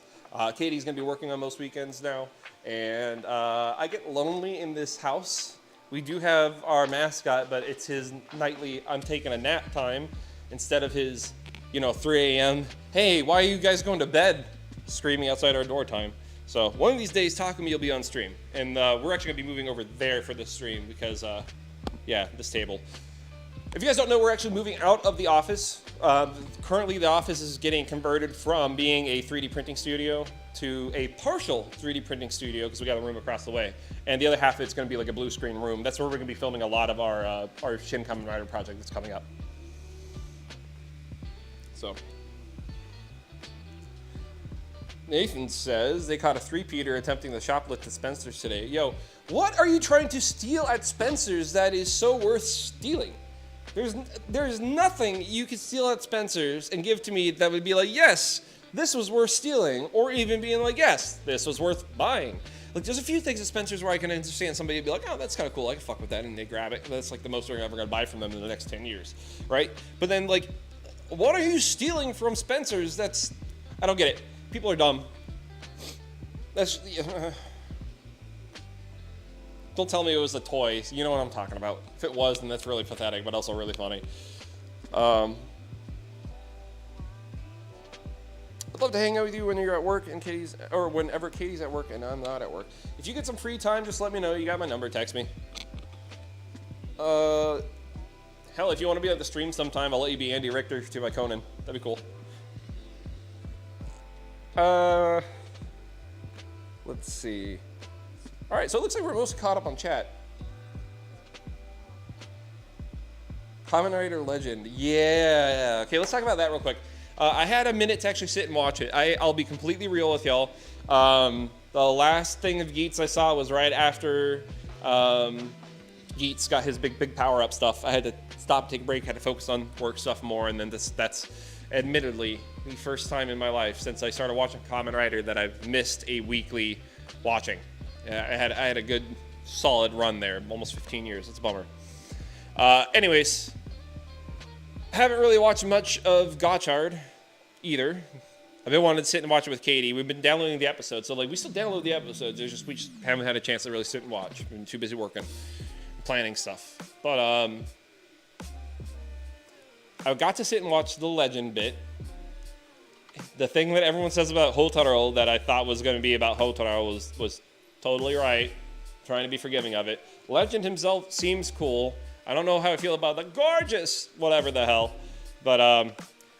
Katie's gonna be working on most weekends now, and I get lonely in this house. We do have our mascot, but it's his nightly I'm taking a nap time instead of his, 3 a.m. Hey, why are you guys going to bed? Screaming outside our door time. So one of these days, Takumi will be on stream, and we're actually gonna be moving over there for this stream because. Yeah, this table. If you guys don't know, we're actually moving out of the office. Currently, the office is getting converted from being a 3D printing studio to a partial 3D printing studio because we got a room across the way. And the other half of it's going to be like a blue screen room. That's where we're going to be filming a lot of our Shin Kamen Rider project that's coming up. So, Nathan says they caught a three-peater attempting to shoplift at Spencer's today. Yo, what are you trying to steal at Spencer's that is so worth stealing? There's nothing you could steal at Spencer's and give to me that would be like, yes, this was worth stealing, or even being like, yes, this was worth buying. Like, there's a few things at Spencer's where I can understand somebody would be like, oh, that's kind of cool, I can fuck with that, and they grab it. That's like the most they're ever gonna buy from them in the next 10 years, right? But then, like, what are you stealing from Spencer's? I don't get it. People are dumb. Don't tell me it was a toy. You know what I'm talking about. If it was, then that's really pathetic, but also really funny. I'd love to hang out with you when you're at work and whenever Katie's at work and I'm not at work. If you get some free time, just let me know. You got my number. Text me. Hell, if you want to be at the stream sometime, I'll let you be Andy Richter to my Conan. That'd be cool. Let's see. All right, so it looks like we're mostly caught up on chat. Kamen Rider Legend. Yeah. Okay, let's talk about that real quick. I had a minute to actually sit and watch it. I'll be completely real with y'all. The last thing of Geets I saw was right after Geets got his big power-up stuff. I had to stop, take a break, had to focus on work stuff more, and then that's admittedly the first time in my life since I started watching Kamen Rider that I've missed a weekly watching. I had a good solid run there, almost 15 years. It's a bummer. Anyways, haven't really watched much of Gotchard either. I've been wanting to sit and watch it with Katie. We've been downloading the episodes, so like we still download the episodes. We just haven't had a chance to really sit and watch. We've been too busy working, planning stuff. But I got to sit and watch the Legend bit. The thing that everyone says about Hotaro that I thought was going to be about Hotaro was totally right. Trying to be forgiving of it. Legend himself seems cool. I don't know how I feel about the gorgeous whatever the hell. But I'm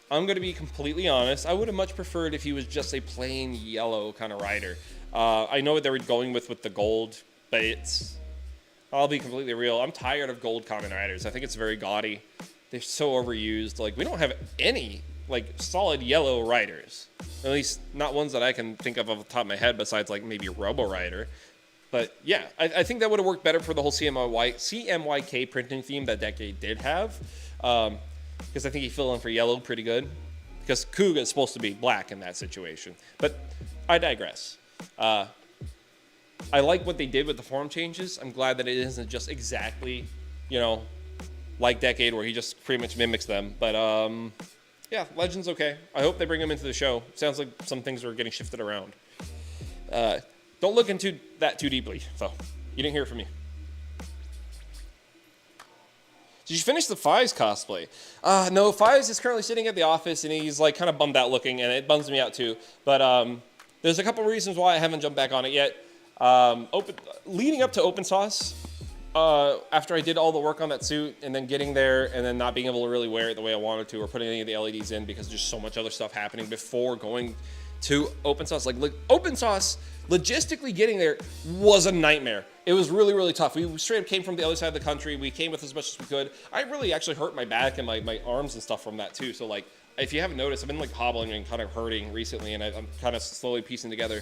going to be completely honest. I would have much preferred if he was just a plain yellow kind of rider. I know what they were going with the gold, but I'll be completely real. I'm tired of gold Kamen Riders. I think it's very gaudy. They're so overused. Like, we don't have any like solid yellow riders, at least not ones that I can think of off the top of my head besides like maybe Robo Rider. But yeah, I think that would have worked better for the whole CMYK printing theme that Decade did have, because I think he filled in for yellow pretty good, because Kuga is supposed to be black in that situation. But I digress. I like what they did with the form changes. I'm glad that it isn't just exactly, like Decade where he just pretty much mimics them. But yeah, Legend's okay. I hope they bring him into the show. Sounds like some things are getting shifted around. Don't look into that too deeply, so you didn't hear it from me. Did you finish the Fives cosplay? No, Fives is currently sitting at the office, and he's like kind of bummed out looking, and it bums me out too. But there's a couple reasons why I haven't jumped back on it yet. Leading up to Open Sauce, after I did all the work on that suit and then getting there and then not being able to really wear it the way I wanted to or putting any of the LEDs in because there's so much other stuff happening before going to Open Sauce. Like Open Sauce, logistically getting there was a nightmare. It was really, really tough. We straight up came from the other side of the country. We came with as much as we could. I really actually hurt my back and my arms and stuff from that too. So like, if you haven't noticed, I've been like hobbling and kind of hurting recently, and I'm kind of slowly piecing together.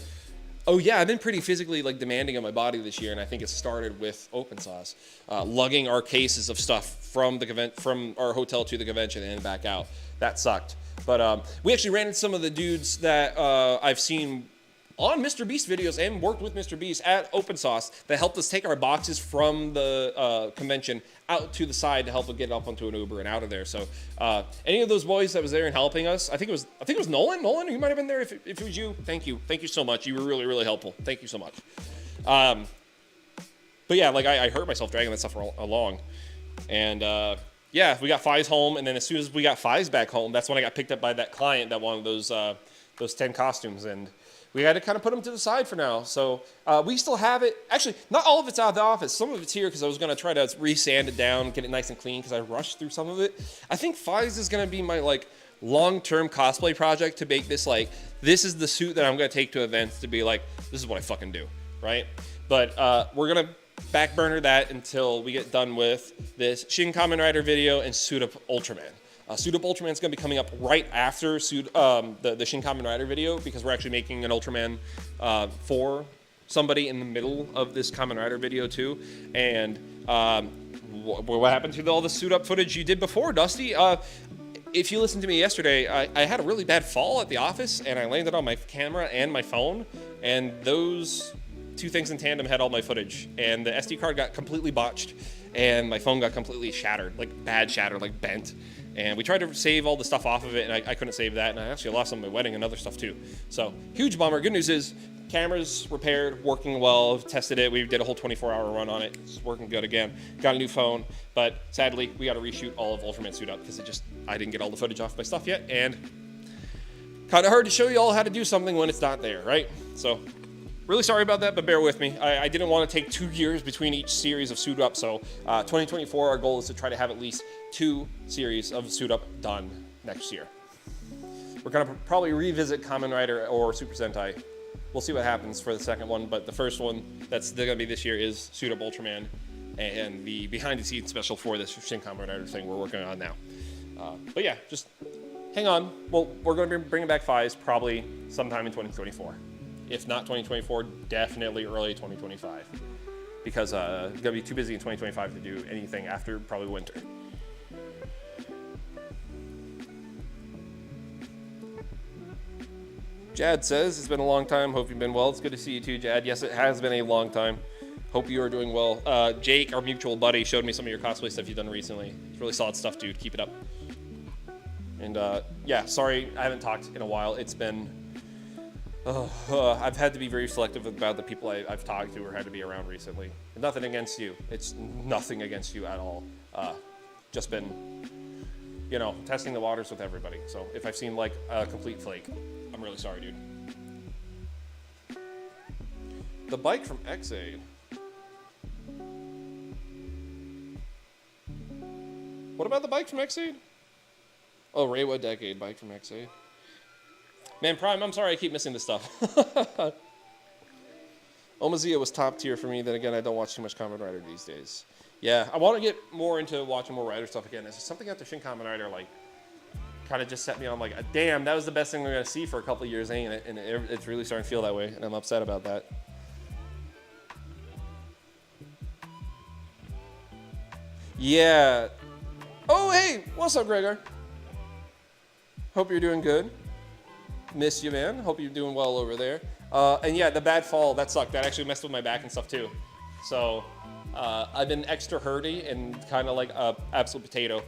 Oh yeah, I've been pretty physically like demanding of my body this year, and I think it started with Open Sauce, lugging our cases of stuff from our hotel to the convention and back out. That sucked. But we actually ran into some of the dudes that I've seen on Mr. Beast videos and worked with Mr. Beast at Open Sauce that helped us take our boxes from the convention out to the side to help us get up onto an Uber and out of there. So any of those boys that was there and helping us, I think it was Nolan. Nolan, you might have been there. If it was you, thank you so much. You were really, really helpful. Thank you so much. But yeah, like I hurt myself dragging that stuff along, and yeah, we got Fives home, and then as soon as we got Fives back home, that's when I got picked up by that client that wanted those 10 costumes, and we had to kind of put them to the side for now. So we still have it. Actually, not all of it's out of the office. Some of it's here because I was going to try to re-sand it down, get it nice and clean because I rushed through some of it. I think Fives is going to be my long-term cosplay project to make this like, this is the suit that I'm gonna take to events to be like, this is what I fucking do, right? But we're gonna back burner that until we get done with this Shin Kamen Rider video and Suit Up Ultraman. Suit Up Ultraman is going to be coming up right after the Shin Kamen Rider video, because we're actually making an Ultraman for somebody in the middle of this Kamen Rider video too. And what happened to all the suit up footage you did before, Dusty? If you listened to me yesterday, I had a really bad fall at the office, and I landed on my camera and my phone, and those two things in tandem had all my footage, and the SD card got completely botched, and my phone got completely shattered, like bad shattered, like bent. And we tried to save all the stuff off of it, and I couldn't save that, and I actually lost some of my wedding and other stuff too. So, huge bummer. Good news is, camera's repaired, working well, tested it. We did a whole 24-hour run on it. It's working good again. Got a new phone, but sadly, we got to reshoot all of Ultraman Suit Up, because I didn't get all the footage off my stuff yet, and kind of hard to show you all how to do something when it's not there, right? So, really sorry about that, but bear with me. I didn't want to take 2 years between each series of Suit Up, so 2024, our goal is to try to have at least 2 series of Suit Up done next year. We're going to probably revisit Kamen Rider or Super Sentai. We'll see what happens for the second one, but the first one that's going to be this year is Suit Up Ultraman, and the behind-the-scenes special for this Shin Kamen Rider thing we're working on now. But yeah, just hang on. Well, we're going to be bringing back Fives probably sometime in 2024. If not 2024, definitely early 2025, because I'm going to be too busy in 2025 to do anything after probably winter. Jad says, it's been a long time. Hope you've been well. It's good to see you too, Jad. Yes, it has been a long time. Hope you are doing well. Jake, our mutual buddy, showed me some of your cosplay stuff you've done recently. It's really solid stuff, dude. Keep it up. And yeah, sorry I haven't talked in a while. It's been... I've had to be very selective about the people I've talked to or had to be around recently. And nothing against you. It's nothing against you at all. Just been, you know, testing the waters with everybody. So if I've seemed like a complete flake, I'm really sorry, dude. The bike from Xaid. What about the bike from Xaid? Oh, Reiwa Decade bike from Xaid. Man, Prime, I'm sorry I keep missing this stuff. Omazia was top tier for me. Then again, I don't watch too much Kamen Rider these days. Yeah, I want to get more into watching more Rider stuff again. There's something after Shin Kamen Rider, like, kind of just set me on, like, damn, that was the best thing we're going to see for a couple of years, ain't it? And it's really starting to feel that way, and I'm upset about that. Yeah. Oh, hey, what's up, Gregor? Hope you're doing good. Miss you, man. Hope you're doing well over there. And yeah, the bad fall, that sucked. That actually messed with my back and stuff too. So I've been extra hurty and kind of like a absolute potato.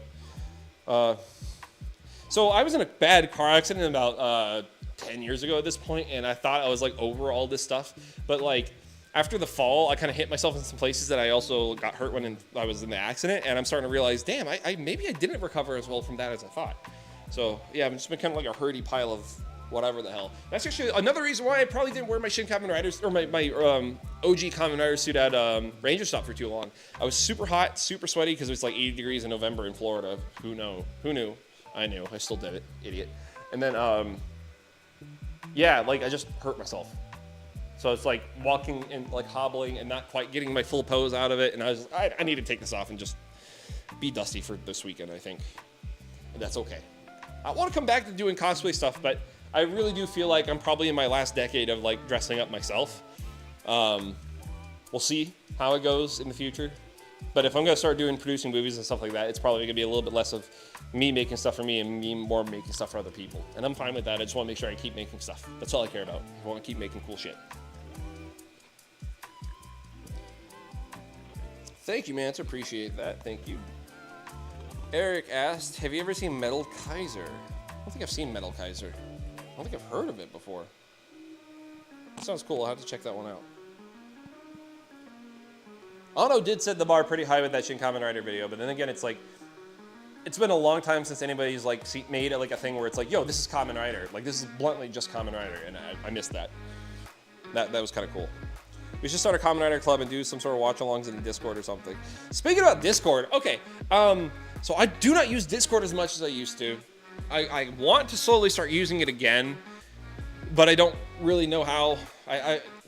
So I was in a bad car accident about 10 years ago at this point, and I thought I was like over all this stuff. But like after the fall, I kind of hit myself in some places that I also got hurt when I was in the accident, and I'm starting to realize, damn, maybe I didn't recover as well from that as I thought. So yeah, I've just been kind of like a hurdy pile of whatever the hell. That's actually another reason why I probably didn't wear my Shin Kamen Riders or my OG Kamen Rider suit at Ranger Stop for too long. I was super hot, super sweaty because it was like 80 degrees in November in Florida. Who knew? I knew. I still did it. Idiot. And then, yeah, like I just hurt myself. So it's like walking and like hobbling and not quite getting my full pose out of it. And I need to take this off and just be Dusty for this weekend, I think. And that's okay. I want to come back to doing cosplay stuff, but I really do feel like I'm probably in my last decade of like dressing up myself. We'll see how it goes in the future. But if I'm going to start producing movies and stuff like that, it's probably going to be a little bit less of me making stuff for me and me more making stuff for other people. And I'm fine with that. I just want to make sure I keep making stuff. That's all I care about. I want to keep making cool shit. Thank you, Mance. Appreciate that. Thank you. Eric asked, have you ever seen Metal Kaiser? I don't think I've seen Metal Kaiser. I don't think I've heard of it before. That sounds cool. I'll have to check that one out. Ano did set the bar pretty high with that Shin Kamen Rider video, but then again, it's like, it's been a long time since anybody's like made like a thing where it's like, yo, this is Kamen Rider. Like, this is bluntly just Kamen Rider, and I missed that. That was kind of cool. We should start a Kamen Rider club and do some sort of watch-alongs in the Discord or something. Speaking about Discord, okay, so I do not use Discord as much as I used to. I want to slowly start using it again, but I don't really know how.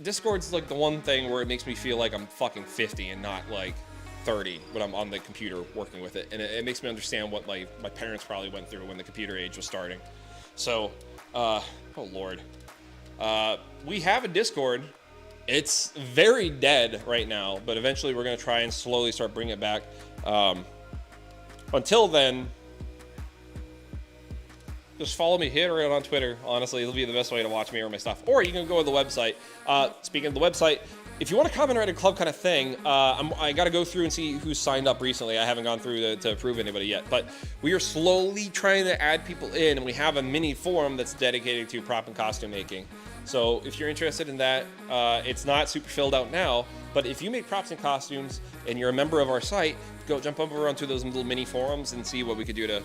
Discord's like the one thing where it makes me feel like I'm fucking 50 and not like 30 when I'm on the computer working with it. And it makes me understand what my parents probably went through when the computer age was starting. So, oh Lord. We have a Discord. It's very dead right now, but eventually we're going to try and slowly start bringing it back. Until then, just follow me, hit around on Twitter. Honestly, it'll be the best way to watch me or my stuff. Or you can go to the website. Speaking of the website, if you want to comment or write a club kind of thing, I got to go through and see who's signed up recently. I haven't gone through to approve anybody yet. But we are slowly trying to add people in, and we have a mini forum that's dedicated to prop and costume making. So if you're interested in that, it's not super filled out now, but if you make props and costumes and you're a member of our site, go jump over onto those little mini forums and see what we could do to,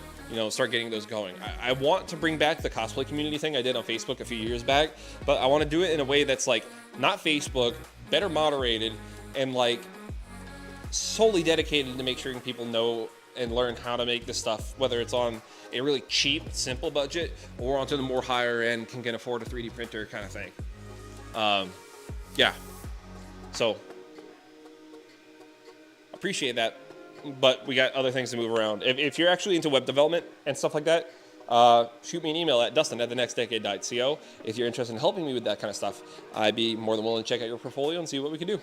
start getting those going. I want to bring back the cosplay community thing I did on Facebook a few years back, but I want to do it in a way that's like not Facebook, better moderated, and like solely dedicated to make sure people know and learn how to make this stuff, whether it's on a really cheap, simple budget or onto the more higher end, can afford a 3D printer kind of thing. Yeah. So, appreciate that, but we got other things to move around. If you're actually into web development and stuff like that, shoot me an email at dustin@thenextdecade.co. If you're interested in helping me with that kind of stuff, I'd be more than willing to check out your portfolio and see what we can do.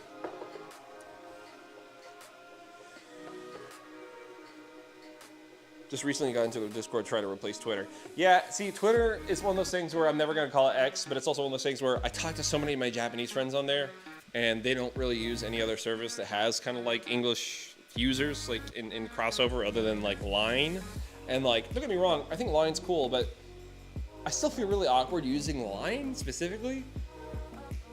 Just recently got into a Discord trying to replace Twitter. Yeah, see, Twitter is one of those things where I'm never going to call it X, but it's also one of those things where I talk to so many of my Japanese friends on there, and they don't really use any other service that has kind of like English users, like in crossover, other than like Line. And like, don't get me wrong, I think Line's cool, but I still feel really awkward using Line specifically.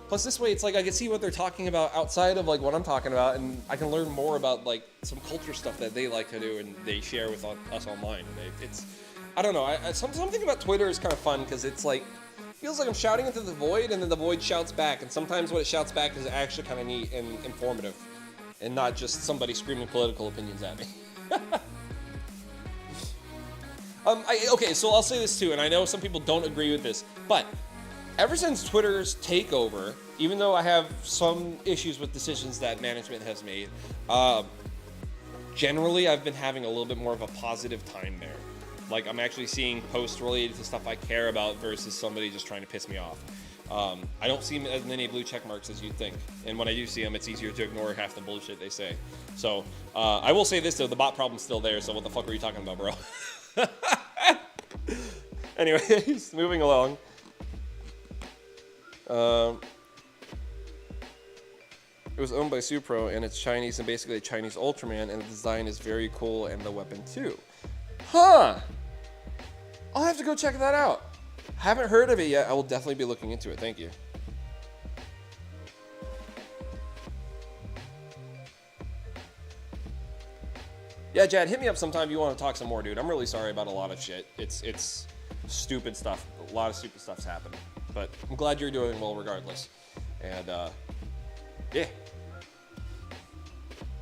Plus this way, it's like I can see what they're talking about outside of like what I'm talking about, and I can learn more about like some culture stuff that they like to do and they share with us online. And it's, I don't know, something about Twitter is kind of fun because it's like, feels like I'm shouting into the void and then the void shouts back, and sometimes what it shouts back is actually kind of neat and informative and not just somebody screaming political opinions at me. Okay, so I'll say this too, and I know some people don't agree with this, but ever since Twitter's takeover, even though I have some issues with decisions that management has made, generally I've been having a little bit more of a positive time there. Like, I'm actually seeing posts related to stuff I care about versus somebody just trying to piss me off. I don't see as many blue check marks as you'd think, and when I do see them, it's easier to ignore half the bullshit they say. So, I will say this though, the bot problem's still there, so what the fuck were you talking about, bro? Anyways, moving along. It was owned by Supro, and it's Chinese and basically a Chinese Ultraman, and the design is very cool, and the weapon too. Huh! I'll have to go check that out. Haven't heard of it yet. I will definitely be looking into it. Thank you. Yeah, Jad, hit me up sometime if you want to talk some more, dude. I'm really sorry about a lot of shit. It's stupid stuff. A lot of stupid stuff's happening. But I'm glad you're doing well regardless. And, yeah.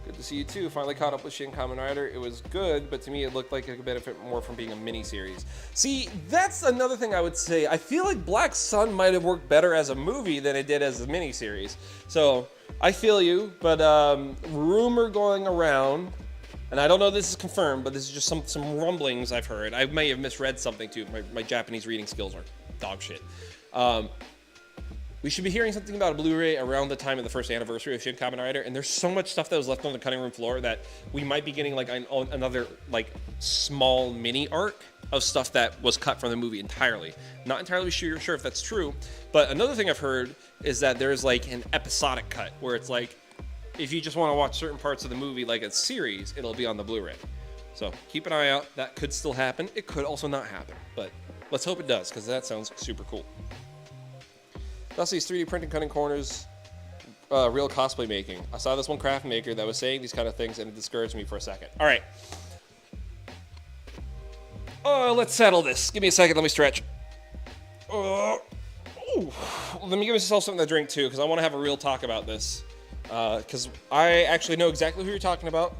Good to see you too. Finally caught up with Shin Kamen Rider. It was good, but to me it looked like it could benefit more from being a mini-series. See, that's another thing I would say. I feel like Black Sun might have worked better as a movie than it did as a mini-series. So, I feel you, but rumor going around, and I don't know if this is confirmed, but this is just some rumblings I've heard. I may have misread something too. My Japanese reading skills are dog shit. We should be hearing something about a Blu-ray around the time of the first anniversary of Shin Kamen Rider, and there's so much stuff that was left on the cutting room floor that we might be getting like another like small mini arc of stuff that was cut from the movie entirely. Not entirely sure if that's true, but another thing I've heard is that there's like an episodic cut where it's like if you just want to watch certain parts of the movie like a series, it'll be on the Blu-ray. So keep an eye out. That could still happen. It could also not happen, but let's hope it does because that sounds super cool. Dusty's 3D printing cutting corners, real cosplay making. I saw this one craft maker that was saying these kind of things and it discouraged me for a second. All right. Let's settle this. Give me a second. Let me stretch. Let me give myself something to drink too because I want to have a real talk about this. Because I actually know exactly who you're talking about.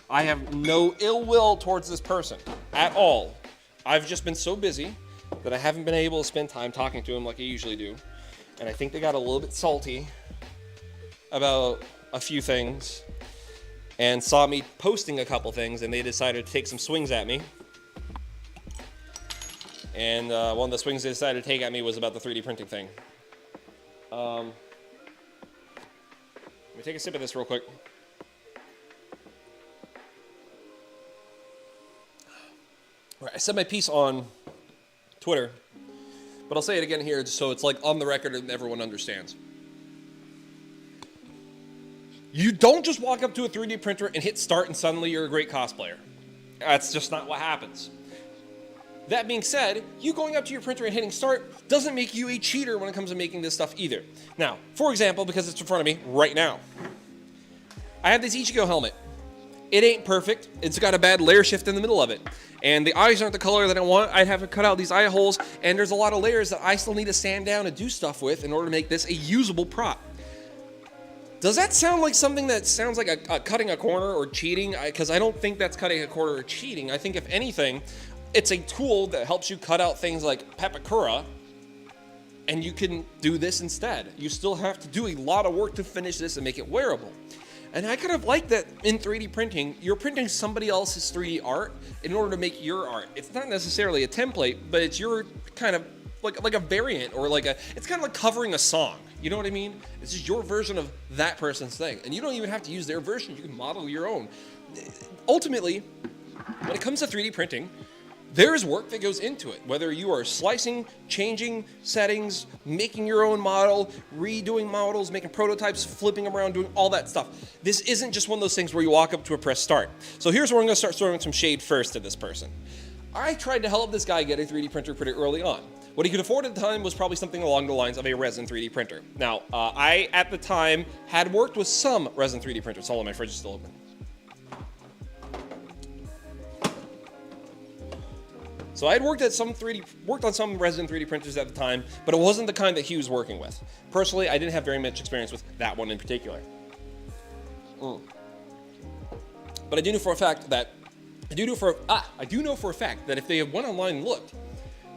I have no ill will towards this person at all. I've just been so busy that I haven't been able to spend time talking to them like I usually do. And I think they got a little bit salty about a few things and saw me posting a couple things, and they decided to take some swings at me. And one of the swings they decided to take at me was about the 3D printing thing. Let me take a sip of this real quick. Right, I said my piece on Twitter, but I'll say it again here so it's like on the record and everyone understands. You don't just walk up to a 3D printer and hit start and suddenly you're a great cosplayer. That's just not what happens. That being said, you going up to your printer and hitting start doesn't make you a cheater when it comes to making this stuff either. Now, for example, because it's in front of me right now, I have this Ichigo helmet. It ain't perfect. It's got a bad layer shift in the middle of it. And the eyes aren't the color that I want. I'd have to cut out these eye holes, and there's a lot of layers that I still need to sand down and do stuff with in order to make this a usable prop. Does that sound like something that sounds like a cutting a corner or cheating? Because I don't think that's cutting a corner or cheating. I think if anything, it's a tool that helps you cut out things like Pepakura, and you can do this instead. You still have to do a lot of work to finish this and make it wearable. And I kind of like that in 3D printing, you're printing somebody else's 3D art in order to make your art. It's not necessarily a template, but it's your kind of like a variant, or it's kind of like covering a song. You know what I mean? This is your version of that person's thing. And you don't even have to use their version. You can model your own. Ultimately, when it comes to 3D printing, there is work that goes into it, whether you are slicing, changing settings, making your own model, redoing models, making prototypes, flipping them around, doing all that stuff. This isn't just one of those things where you walk up to a press start. So here's where I'm going to start throwing some shade first to this person. I tried to help this guy get a 3D printer pretty early on. What he could afford at the time was probably something along the lines of a resin 3D printer. Now, I, at the time, had worked with some resin 3D printers. Hold on, my fridge is still open. So I had worked on some resin 3D printers at the time, but it wasn't the kind that he was working with. Personally, I didn't have very much experience with that one in particular. But I do know for a fact that if they went online and looked,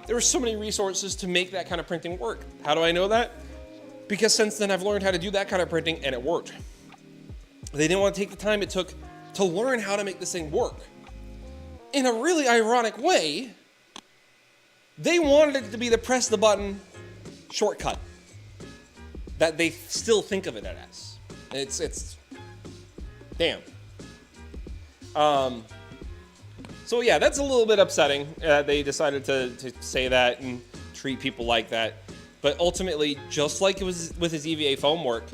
there were so many resources to make that kind of printing work. How do I know that? Because since then I've learned how to do that kind of printing, and it worked. They didn't want to take the time it took to learn how to make this thing work. In a really ironic way, they wanted it to be the press the button shortcut that they still think of it as. It's damn. So yeah, that's a little bit upsetting. They decided to say that and treat people like that. But ultimately, just like it was with his EVA foam work,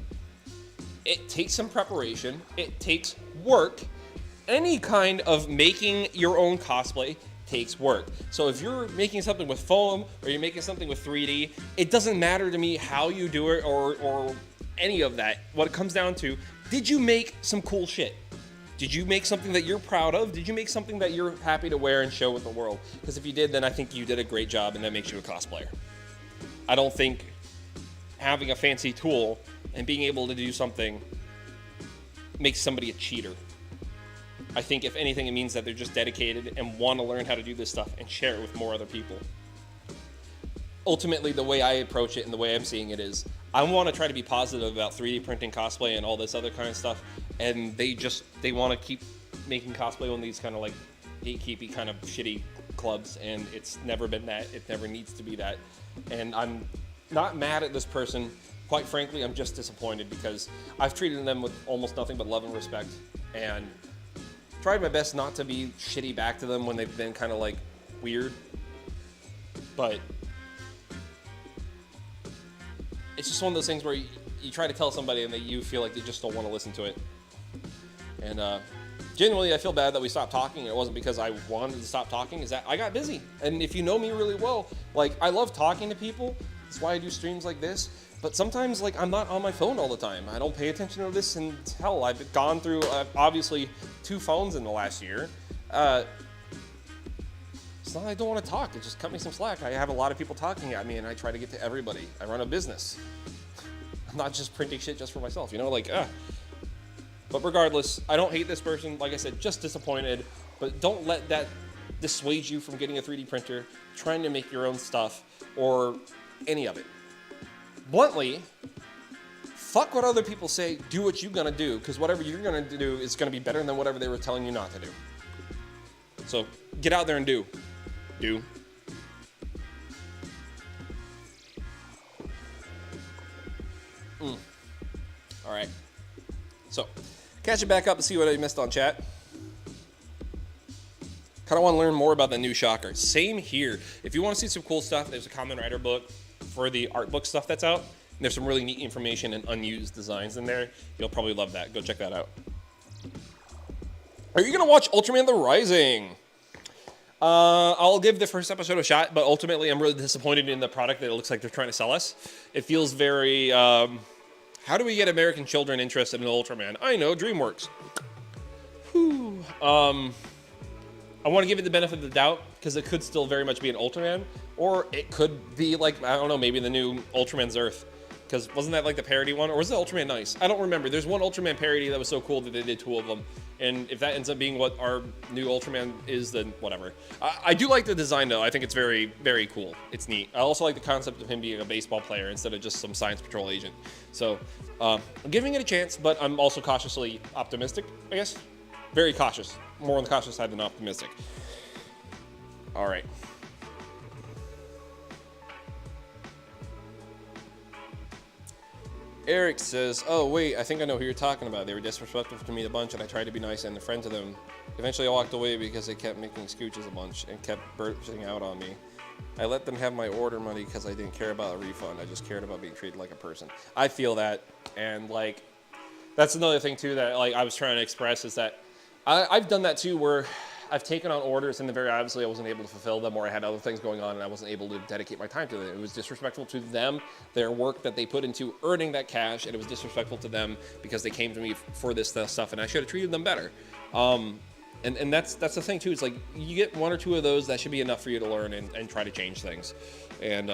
it takes some preparation. It takes work. Any kind of making your own cosplay takes work. So if you're making something with foam or you're making something with 3D, it doesn't matter to me how you do it or any of that. What it comes down to, did you make some cool shit? Did you make something that you're proud of? Did you make something that you're happy to wear and show with the world? Because if you did, then I think you did a great job, and that makes you a cosplayer. I don't think having a fancy tool and being able to do something makes somebody a cheater. I think if anything, it means that they're just dedicated and want to learn how to do this stuff and share it with more other people. Ultimately, the way I approach it and the way I'm seeing it is, I want to try to be positive about 3D printing cosplay and all this other kind of stuff, and they want to keep making cosplay on these kind of like gatekeepy kind of shitty clubs, and it's never been that. It never needs to be that. And I'm not mad at this person. Quite frankly, I'm just disappointed because I've treated them with almost nothing but love and respect, and tried my best not to be shitty back to them when they've been kind of like weird. But it's just one of those things where you try to tell somebody and you feel like they just don't want to listen to it. And genuinely, I feel bad that we stopped talking. It wasn't because I wanted to stop talking. Is that I got busy. And if you know me really well, like, I love talking to people. That's why I do streams like this. But sometimes, like, I'm not on my phone all the time. I don't pay attention to this, and hell, I've gone through, obviously, 2 phones in the last year. It's not that I don't want to talk. It just cut me some slack. I have a lot of people talking at me, and I try to get to everybody. I run a business. I'm not just printing shit just for myself, you know? Like, But regardless, I don't hate this person. Like I said, just disappointed. But don't let that dissuade you from getting a 3D printer, trying to make your own stuff, or any of it. Bluntly, fuck what other people say, do what you're gonna do, because whatever you're gonna do is gonna be better than whatever they were telling you not to do. So get out there and do. Do. All right. So, catch it back up and see what I missed on chat. Kind of want to learn more about the new shocker. Same here. If you want to see some cool stuff, there's a Common Writer book for the art book stuff that's out. And there's some really neat information and unused designs in there. You'll probably love that. Go check that out. Are you going to watch Ultraman The Rising? I'll give the first episode a shot, but ultimately I'm really disappointed in the product that it looks like they're trying to sell us. It feels very... how do we get American children interested in Ultraman? I know, DreamWorks. Whew. I want to give it the benefit of the doubt because it could still very much be an Ultraman, or it could be like, I don't know, maybe the new Ultraman's Earth. Because wasn't that like the parody one, or was it Ultraman Nice? I don't remember. There's one Ultraman parody that was so cool that they did 2 of them. And if that ends up being what our new Ultraman is, then whatever. I do like the design though. I think it's very, very cool. It's neat. I also like the concept of him being a baseball player instead of just some Science Patrol agent. So I'm giving it a chance, but I'm also cautiously optimistic, I guess. Very cautious. More on the cautious side than optimistic. All right. Eric says, oh, wait, I think I know who you're talking about. They were disrespectful to me a bunch, and I tried to be nice and a friend to them. Eventually, I walked away because they kept making scooches a bunch and kept bursting out on me. I let them have my order money because I didn't care about a refund. I just cared about being treated like a person. I feel that, and, like, that's another thing, too, that, like, I was trying to express is that I've done that, too, where I've taken on orders and then very obviously I wasn't able to fulfill them, or I had other things going on and I wasn't able to dedicate my time to them. It was disrespectful to them, their work that they put into earning that cash, and it was disrespectful to them because they came to me for this stuff, and I should have treated them better. And that's the thing too. It's like you get 1 or 2 of those, that should be enough for you to learn and try to change things. And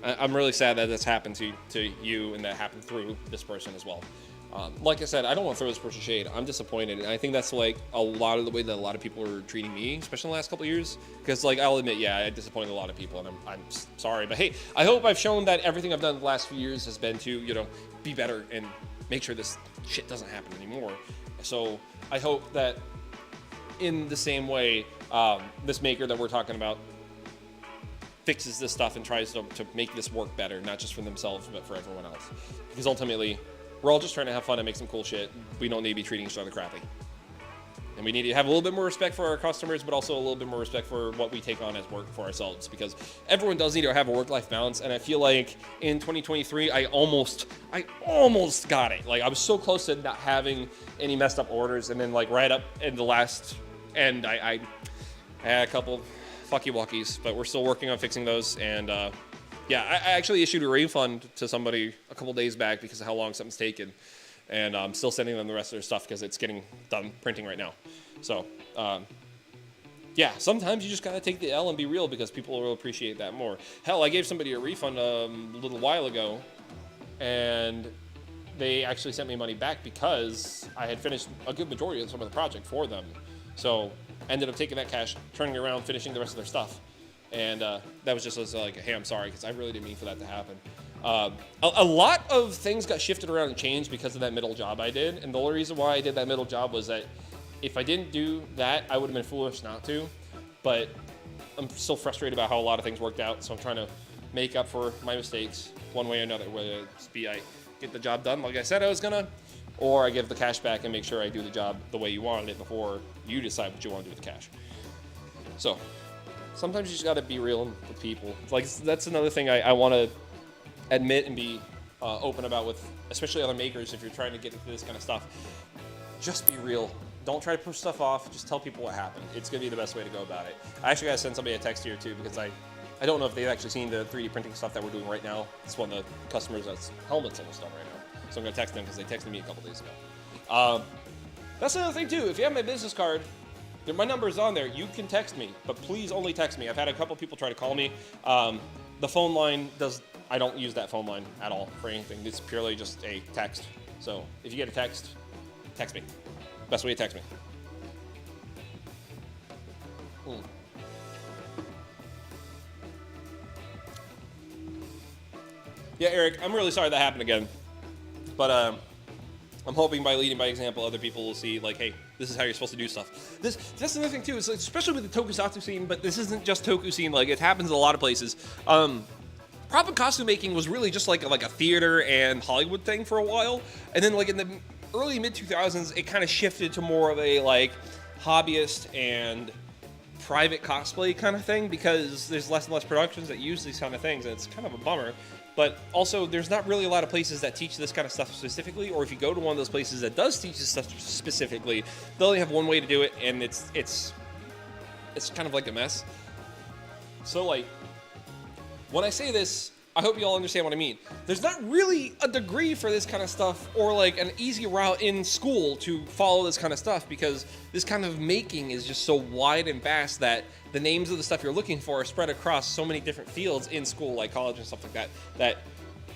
I'm really sad that this happened to you, and that happened through this person as well. Like I said, I don't want to throw this person shade. I'm disappointed, and I think that's like a lot of the way that a lot of people are treating me, especially in the last couple of years. Because, like, I'll admit, yeah, I disappointed a lot of people, and I'm sorry. But hey, I hope I've shown that everything I've done the last few years has been to, you know, be better and make sure this shit doesn't happen anymore. So I hope that in the same way, this maker that we're talking about fixes this stuff and tries to make this work better, not just for themselves, but for everyone else. Because ultimately, we're all just trying to have fun and make some cool shit. We don't need to be treating each other crappy. And we need to have a little bit more respect for our customers, but also a little bit more respect for what we take on as work for ourselves, because everyone does need to have a work-life balance. And I feel like in 2023, I almost got it. Like, I was so close to not having any messed up orders, and then, like, right up in the last end, I had a couple fucky walkies, but we're still working on fixing those. And yeah, I actually issued a refund to somebody a couple days back because of how long something's taken. And I'm still sending them the rest of their stuff because it's getting done printing right now. So, yeah, sometimes you just gotta take the L and be real, because people will appreciate that more. Hell, I gave somebody a refund a little while ago, and they actually sent me money back because I had finished a good majority of some of the project for them. So, ended up taking that cash, turning it around, finishing the rest of their stuff. And that was just like, hey, I'm sorry, because I really didn't mean for that to happen. A lot of things got shifted around and changed because of that middle job I did. And the only reason why I did that middle job was that if I didn't do that, I would have been foolish not to. But I'm still frustrated about how a lot of things worked out. So I'm trying to make up for my mistakes one way or another, whether it's be I get the job done like I said I was gonna, or I give the cash back and make sure I do the job the way you wanted it before you decide what you want to do with the cash. So sometimes you just got to be real with people. Like, that's another thing I want to admit and be open about with, especially other makers. If you're trying to get into this kind of stuff, just be real. Don't try to push stuff off. Just tell people what happened. It's going to be the best way to go about it. I actually got to send somebody a text here too, because I don't know if they've actually seen the 3D printing stuff that we're doing right now. It's one of the customers that's helmets and stuff right now. So I'm going to text them because they texted me a couple days ago. That's another thing too. If you have my business card, my number is on there. You can text me, but please only text me. I've had a couple people try to call me. The phone line I don't use that phone line at all for anything. It's purely just a text. So if you get a text me. Best way to text me. Yeah, Eric, I'm really sorry that happened again. But I'm hoping by leading by example, other people will see, like, hey, this is how you're supposed to do stuff. That's another thing, too, is like, especially with the tokusatsu scene, but this isn't just toku scene. Like, it happens in a lot of places. Prop and costume making was really just like a theater and Hollywood thing for a while. And then, like, in the early mid-2000s, it kind of shifted to more of a, like, hobbyist and private cosplay kind of thing, because there's less and less productions that use these kind of things, and it's kind of a bummer. But also, there's not really a lot of places that teach this kind of stuff specifically, or if you go to one of those places that does teach this stuff specifically, they only have one way to do it, and it's kind of like a mess. So, like, when I say this, I hope you all understand what I mean. There's not really a degree for this kind of stuff, or like an easy route in school to follow this kind of stuff, because this kind of making is just so wide and vast that the names of the stuff you're looking for are spread across so many different fields in school, like college and stuff like that, that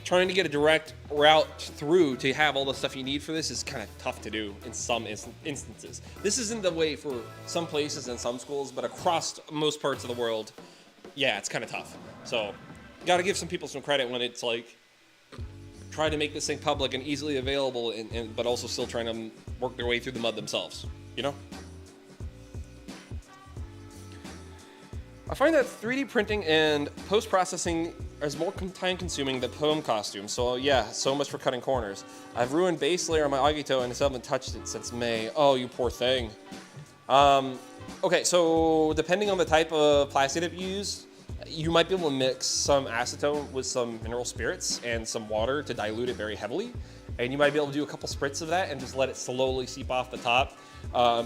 trying to get a direct route through to have all the stuff you need for this is kind of tough to do in some instances. This isn't the way for some places and some schools, but across most parts of the world, yeah, it's kind of tough. So, got to give some people some credit when it's like try to make this thing public and easily available, but also still trying to work their way through the mud themselves, you know? I find that 3D printing and post-processing is more time consuming than foam costumes, so yeah, so much for cutting corners. I've ruined base layer on my Agito and still haven't touched it since May. Oh, you poor thing. Okay, so depending on the type of plastic that you use, you might be able to mix some acetone with some mineral spirits and some water to dilute it very heavily. And you might be able to do a couple spritz of that and just let it slowly seep off the top.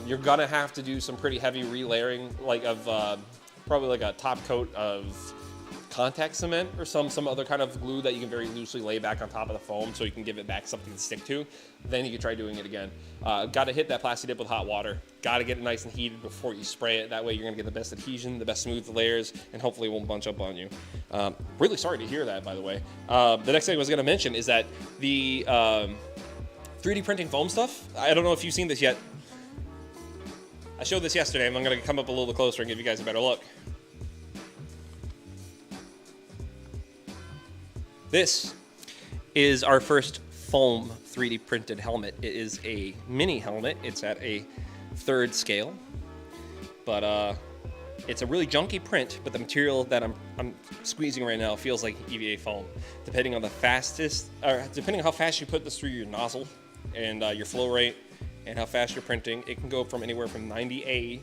You're gonna have to do some pretty heavy relayering, like of probably like a top coat of contact cement or some other kind of glue that you can very loosely lay back on top of the foam so you can give it back something to stick to. Then you can try doing it again. Got to hit that plastic dip with hot water. Got to get it nice and heated before you spray it. That way you're going to get the best adhesion, the best smooth layers, and hopefully it won't bunch up on you. Really sorry to hear that, by the way. The next thing I was going to mention is that the 3D printing foam stuff, I don't know if you've seen this yet. I showed this yesterday, and I'm going to come up a little closer and give you guys a better look. This is our first foam 3D printed helmet. It is a mini helmet. It's at a 3rd scale, but it's a really junky print, but the material that I'm squeezing right now feels like EVA foam. Depending on how fast you put this through your nozzle and your flow rate and how fast you're printing, it can go from anywhere from 90A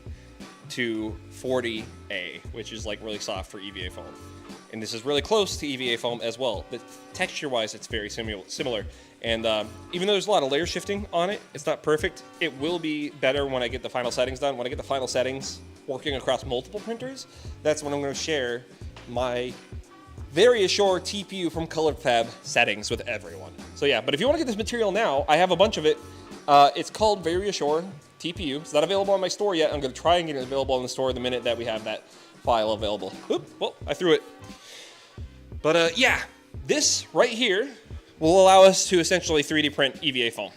to 40A, which is like really soft for EVA foam. And this is really close to EVA foam as well, but texture-wise, it's very similar. And even though there's a lot of layer shifting on it, it's not perfect. It will be better when I get the final settings done. When I get the final settings working across multiple printers, that's when I'm going to share my very Assure TPU from ColorFab settings with everyone. So yeah, but if you want to get this material now, I have a bunch of it. It's called Very Assure TPU. It's not available on my store yet. I'm going to try and get it available in the store the minute that we have that file available. Oop, well, I threw it. But yeah, this right here will allow us to essentially 3D print EVA foam.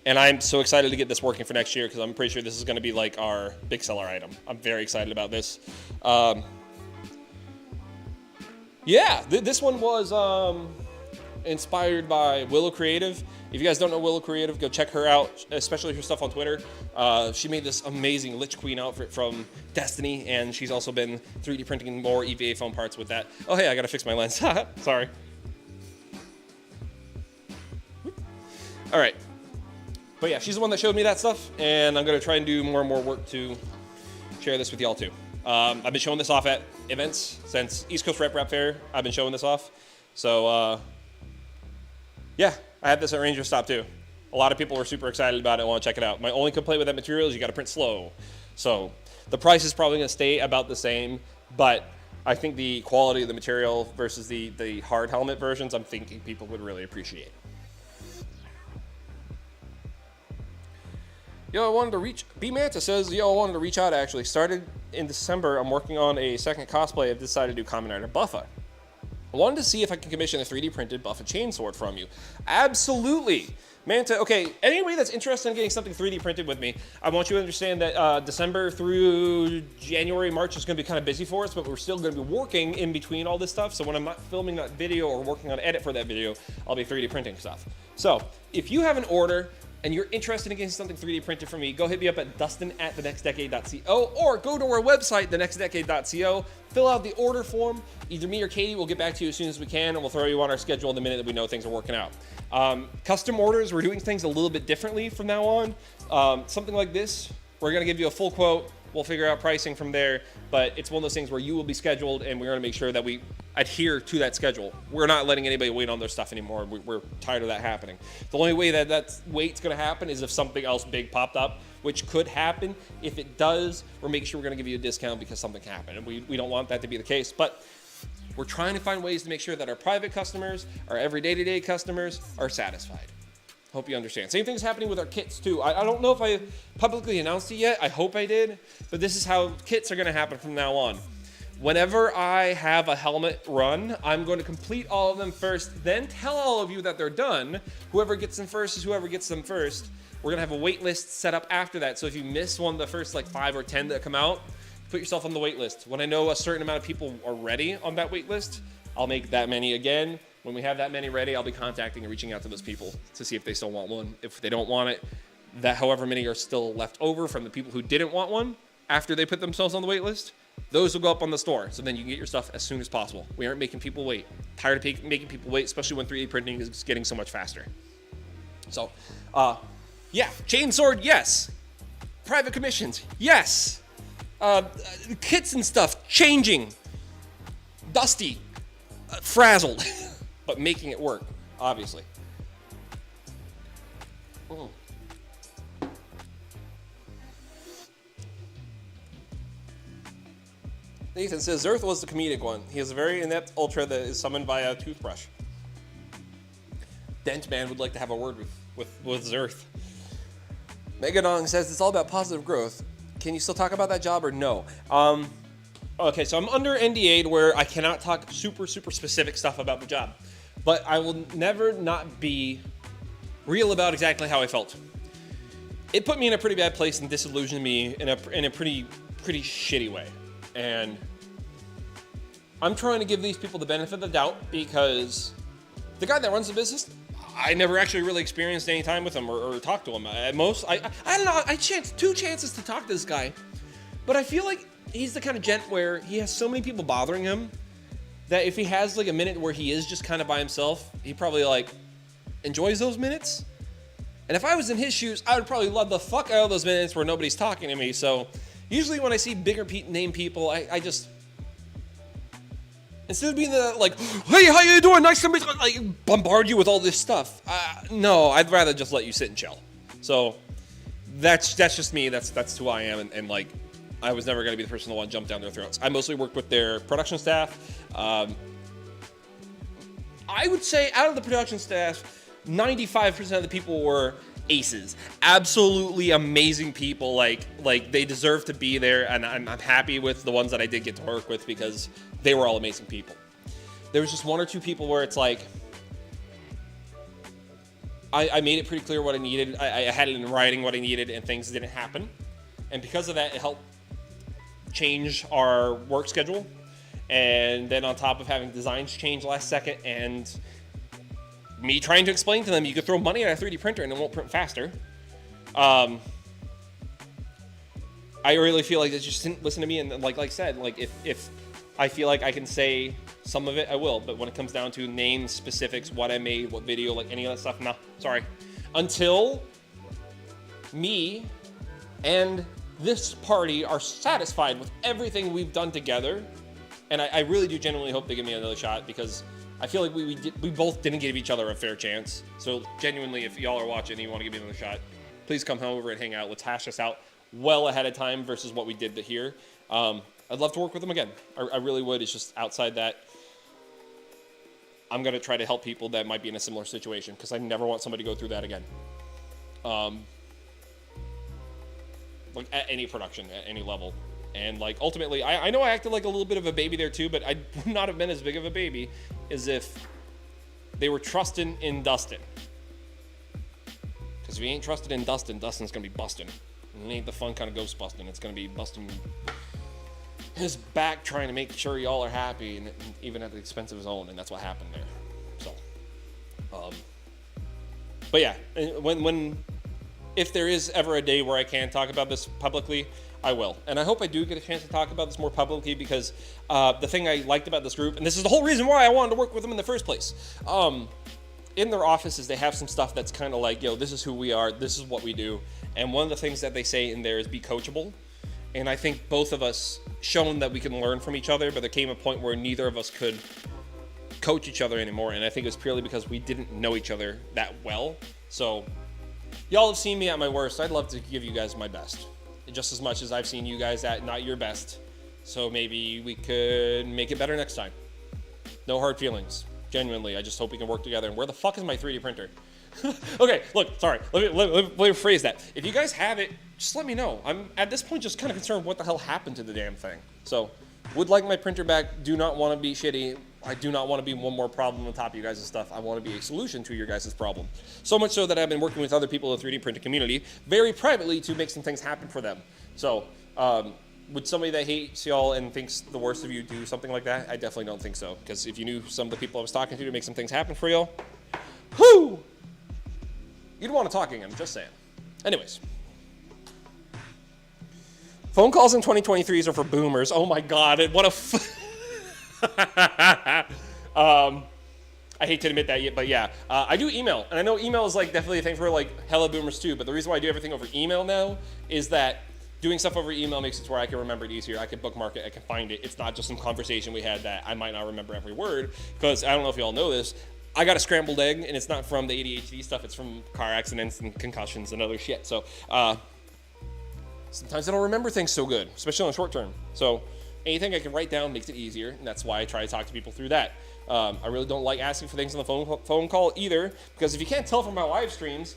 And I'm so excited to get this working for next year because I'm pretty sure this is going to be like our big seller item. I'm very excited about this. Yeah, this one was inspired by Willow Creative. If you guys don't know Willow Creative, go check her out, especially her stuff on Twitter. She made this amazing Lich Queen outfit from Destiny, and she's also been 3D printing more EVA foam parts with that. Oh, hey, I gotta fix my lens. Sorry. All right. But yeah, she's the one that showed me that stuff, and I'm gonna try and do more and more work to share this with y'all too. I've been showing this off at events since East Coast Rep Fair. I've been showing this off. So, yeah, I had this at Ranger Stop too. A lot of people were super excited about it and want to check it out. My only complaint with that material is you got to print slow. So the price is probably going to stay about the same, but I think the quality of the material versus the hard helmet versions, I'm thinking people would really appreciate. Yo, I wanted to reach, B Manta says, yo, I wanted to reach out actually. Started in December, I'm working on a second cosplay. I've decided to do Kamen Rider Buffa. I wanted to see if I can commission a 3D printed buff and chainsword from you. Absolutely. Manta, okay, anybody that's interested in getting something 3D printed with me, I want you to understand that December through January, March is going to be kind of busy for us, but we're still going to be working in between all this stuff. So when I'm not filming that video or working on edit for that video, I'll be 3D printing stuff. So if you have an order and you're interested in getting something 3D printed from me, go hit me up at dustin@thenextdecade.co or go to our website, thenextdecade.co, fill out the order form. Either me or Katie will get back to you as soon as we can, and we'll throw you on our schedule the minute that we know things are working out. Custom orders, we're doing things a little bit differently from now on. Something like this, we're gonna give you a full quote, we'll figure out pricing from there, but it's one of those things where you will be scheduled and we're gonna make sure that we adhere to that schedule. We're not letting anybody wait on their stuff anymore. We're tired of that happening. The only way that wait's gonna happen is if something else big popped up, which could happen. If it does, we're making sure we're gonna give you a discount because something happened, and we don't want that to be the case. But we're trying to find ways to make sure that our private customers, our every day-to-day customers are satisfied. Hope you understand. Same thing's happening with our kits too. I don't know if I publicly announced it yet. I hope I did, but this is how kits are gonna happen from now on. Whenever I have a helmet run, I'm going to complete all of them first, then tell all of you that they're done. Whoever gets them first is whoever gets them first. We're gonna have a wait list set up after that. So if you miss one of the first like 5 or 10 that come out, put yourself on the wait list. When I know a certain amount of people are ready on that wait list, I'll make that many again. When we have that many ready, I'll be contacting and reaching out to those people to see if they still want one. If they don't want it, that however many are still left over from the people who didn't want one after they put themselves on the wait list, those will go up on the store. So then you can get your stuff as soon as possible. We aren't making people wait. Tired of making people wait, especially when 3D printing is getting so much faster. So, yeah, chainsword, yes. Private commissions, yes. Kits and stuff, changing. Dusty, frazzled, but making it work, obviously. Mm. Nathan says, Zerth was the comedic one. He has a very inept ultra that is summoned by a toothbrush. Dentman would like to have a word with Zerth. Megadong says, it's all about positive growth. Can you still talk about that job or no? Okay, so I'm under NDA where I cannot talk super specific stuff about the job. But I will never not be real about exactly how I felt. It put me in a pretty bad place and disillusioned me in a pretty shitty way. And I'm trying to give these people the benefit of the doubt because the guy that runs the business, I never actually really experienced any time with him or talked to him. At most, I don't know, I chanced 2 chances to talk to this guy. But I feel like he's the kind of gent where he has so many people bothering him that if he has like a minute where he is just kind of by himself, he probably like enjoys those minutes. And if I was in his shoes, I would probably love the fuck out of those minutes where nobody's talking to me. So usually when I see bigger name people, I just, instead of being the like, hey, how you doing? Nice to meet you, like bombard you with all this stuff. No, I'd rather just let you sit and chill. So that's just me. That's who I am. And like, I was never going to be the person to want to jump down their throats. I mostly worked with their production staff. I would say out of the production staff, 95% of the people were aces. Absolutely amazing people. Like they deserve to be there. And I'm happy with the ones that I did get to work with because they were all amazing people. There was just 1 or 2 people where it's like, I made it pretty clear what I needed. I had it in writing what I needed and things didn't happen. And because of that, it helped change our work schedule. And then on top of having designs change last second and me trying to explain to them you could throw money at a 3D printer and it won't print faster. I really feel like they just didn't listen to me. And like I said, like if I feel like I can say some of it, I will. But when it comes down to names, specifics, what I made, what video, like any of that stuff, nah, sorry. Until me and this party are satisfied with everything we've done together. And I really do genuinely hope they give me another shot because I feel like we both didn't give each other a fair chance. So genuinely, if y'all are watching and you want to give me another shot, please come over and hang out. Let's hash this out well ahead of time versus what we did here. I'd love to work with them again. I really would. It's just outside that, I'm going to try to help people that might be in a similar situation because I never want somebody to go through that again. Like at any production, at any level. And like ultimately, I know I acted like a little bit of a baby there too, but I would not have been as big of a baby as if they were trusting in Dustin. Because if you ain't trusted in Dustin, Dustin's gonna be busting. And it ain't the fun kind of ghost busting. It's gonna be busting his back trying to make sure y'all are happy, and even at the expense of his own. And that's what happened there. So, but yeah, if there is ever a day where I can talk about this publicly, I will. And I hope I do get a chance to talk about this more publicly, because the thing I liked about this group, and this is the whole reason why I wanted to work with them in the first place, in their offices, they have some stuff that's kind of like, yo, this is who we are, this is what we do. And one of the things that they say in there is be coachable. And I think both of us shown that we can learn from each other, but there came a point where neither of us could coach each other anymore. And I think it was purely because we didn't know each other that well. So y'all have seen me at my worst. I'd love to give you guys my best, just as much as I've seen you guys at not your best. So maybe we could make it better next time. No hard feelings. Genuinely, I just hope we can work together. And where the fuck is my 3D printer? Okay, look, sorry. Let me rephrase that. If you guys have it, just let me know. I'm at this point just kind of concerned what the hell happened to the damn thing. So, would like my printer back. Do not want to be shitty. I do not want to be one more problem on top of you guys' stuff. I want to be a solution to your guys' problem. So much so that I've been working with other people in the 3D printing community very privately to make some things happen for them. So, would somebody that hates y'all and thinks the worst of you do something like that? I definitely don't think so. Because if you knew some of the people I was talking to make some things happen for y'all, whoo! You'd want to talk again, just saying. Anyways. Phone calls in 2023s are for boomers. Oh my god, what a I hate to admit that yet, but yeah. I do email, and I know email is like definitely a thing for like hella boomers too, but the reason why I do everything over email now is that doing stuff over email makes it to where I can remember it easier. I can bookmark it, I can find it. It's not just some conversation we had that I might not remember every word, because I don't know if y'all know this, I got a scrambled egg, and it's not from the ADHD stuff, it's from car accidents and concussions and other shit. So sometimes I don't remember things so good, especially on the short term. So anything I can write down makes it easier, and that's why I try to talk to people through that. I really don't like asking for things on the phone call either, because if you can't tell from my live streams,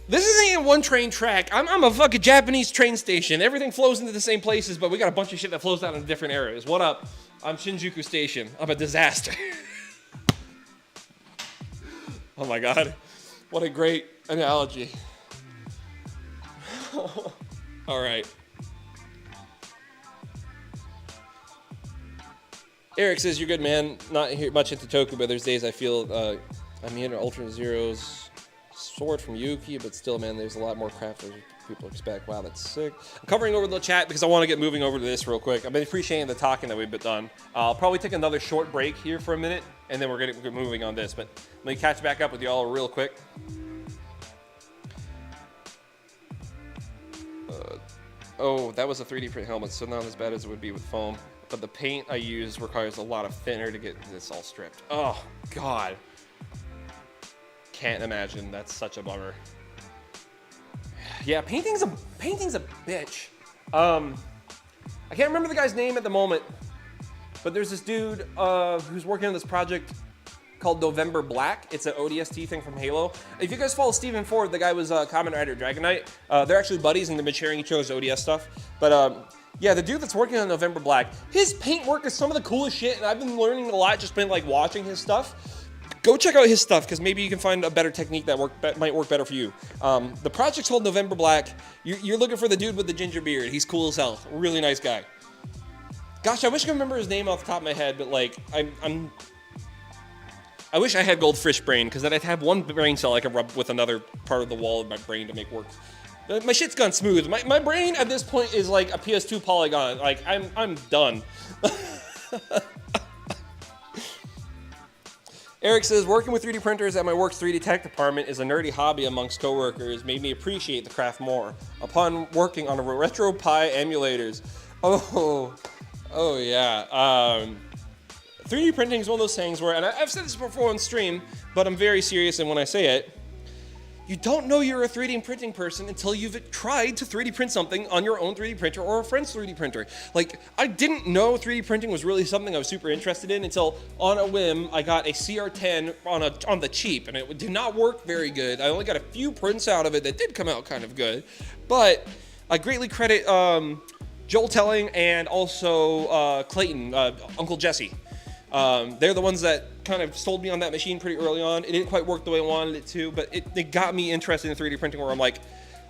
this isn't a one-train track. I'm a fucking Japanese train station. Everything flows into the same places, but we got a bunch of shit that flows out in different areas. What up? I'm Shinjuku Station. I'm a disaster. Oh my god. What a great analogy. All right. Eric says, you're good, man. Not here much into Toku, but there's days I feel I'm here in Ultra Zero's sword from Yuki, but still, man, there's a lot more crap than people expect. Wow, that's sick. I'm covering over the chat because I want to get moving over to this real quick. I've been appreciating the talking that we've been done. I'll probably take another short break here for a minute, and then we're going to get moving on this. But let me catch back up with y'all real quick. Oh, that was a 3D print helmet, so not as bad as it would be with foam. But the paint I use requires a lot of thinner to get this all stripped. Oh, God. Can't imagine. That's such a bummer. Yeah, painting's a bitch. I can't remember the guy's name at the moment, but there's this dude who's working on this project called November Black. It's an ODST thing from Halo. If you guys follow Stephen Ford, the guy was Kamen Rider Dragon Knight. They're actually buddies and they've been sharing each other's ODS stuff. But yeah, the dude that's working on November Black, his paint work is some of the coolest shit, and I've been learning a lot just been like watching his stuff. Go check out his stuff, because maybe you can find a better technique that might work better for you. The project's called November Black. You're looking for the dude with the ginger beard. He's cool as hell. Really nice guy. Gosh, I wish I could remember his name off the top of my head, but like, I wish I had goldfish brain, because then I'd have one brain cell I could rub with another part of the wall of my brain to make work. My shit's gone smooth. My brain at this point is like a PS2 polygon. Like, I'm done. Eric says, working with 3D printers at my work's 3D tech department is a nerdy hobby amongst coworkers, made me appreciate the craft more. Upon working on RetroPie emulators. Oh yeah. 3D printing is one of those things where, and I've said this before on stream, but I'm very serious and when I say it, you don't know you're a 3D printing person until you've tried to 3D print something on your own 3D printer or a friend's 3D printer. Like, I didn't know 3D printing was really something I was super interested in until, on a whim, I got a CR10 on the cheap, and it did not work very good. I only got a few prints out of it that did come out kind of good, but I greatly credit Joel Telling and also Clayton, Uncle Jesse. They're the ones that kind of sold me on that machine pretty early on. It didn't quite work the way I wanted it to, but it got me interested in 3D printing where I'm like,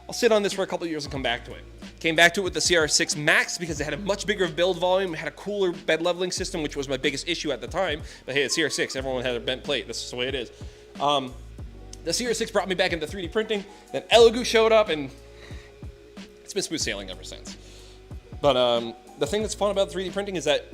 I'll sit on this for a couple of years and come back to it. Came back to it with the CR6 Max because it had a much bigger build volume, it had a cooler bed leveling system, which was my biggest issue at the time. But hey, it's CR6, everyone had a bent plate, that's just the way it is. The CR6 brought me back into 3D printing, then Elegoo showed up, and it's been smooth sailing ever since. But the thing that's fun about 3D printing is that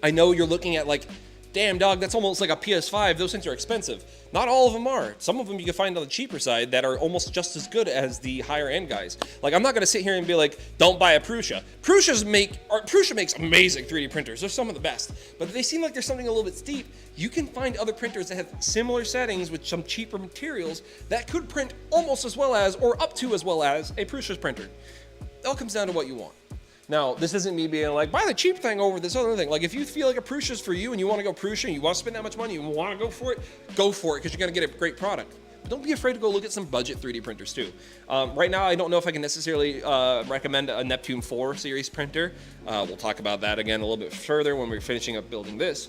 I know you're looking at like, damn dog, that's almost like a PS5. Those things are expensive. Not all of them are. Some of them you can find on the cheaper side that are almost just as good as the higher end guys. Like I'm not gonna sit here and be like, don't buy a Prusa. Prusa makes amazing 3D printers. They're some of the best. But if they seem like there's something a little bit steep, you can find other printers that have similar settings with some cheaper materials that could print almost as well as, or up to as well as, a Prusa's printer. It all comes down to what you want. Now, this isn't me being like, buy the cheap thing over this other thing. Like, if you feel like a Prusa's for you and you want to go Prusa and you want to spend that much money, you want to go for it because you're going to get a great product. But don't be afraid to go look at some budget 3D printers too. Right now, I don't know if I can necessarily recommend a Neptune 4 series printer. We'll talk about that again a little bit further when we're finishing up building this.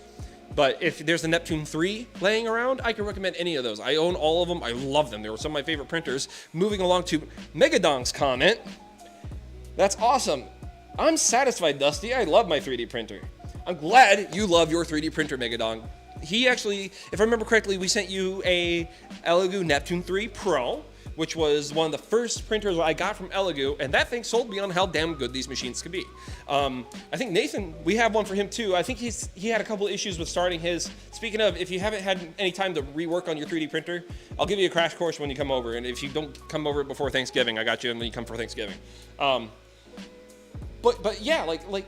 But if there's a Neptune 3 laying around, I can recommend any of those. I own all of them. I love them. They were some of my favorite printers. Moving along to Megadonk's comment. That's awesome. I'm satisfied, Dusty. I love my 3D printer. I'm glad you love your 3D printer, Megadon. He actually, if I remember correctly, we sent you a Elegoo Neptune 3 Pro, which was one of the first printers I got from Elegoo, and that thing sold me on how damn good these machines could be. I think Nathan, we have one for him too. I think he had a couple of issues with starting his. Speaking of, if you haven't had any time to rework on your 3D printer, I'll give you a crash course when you come over, and if you don't come over before Thanksgiving, I got you, and then you come for Thanksgiving. But yeah, like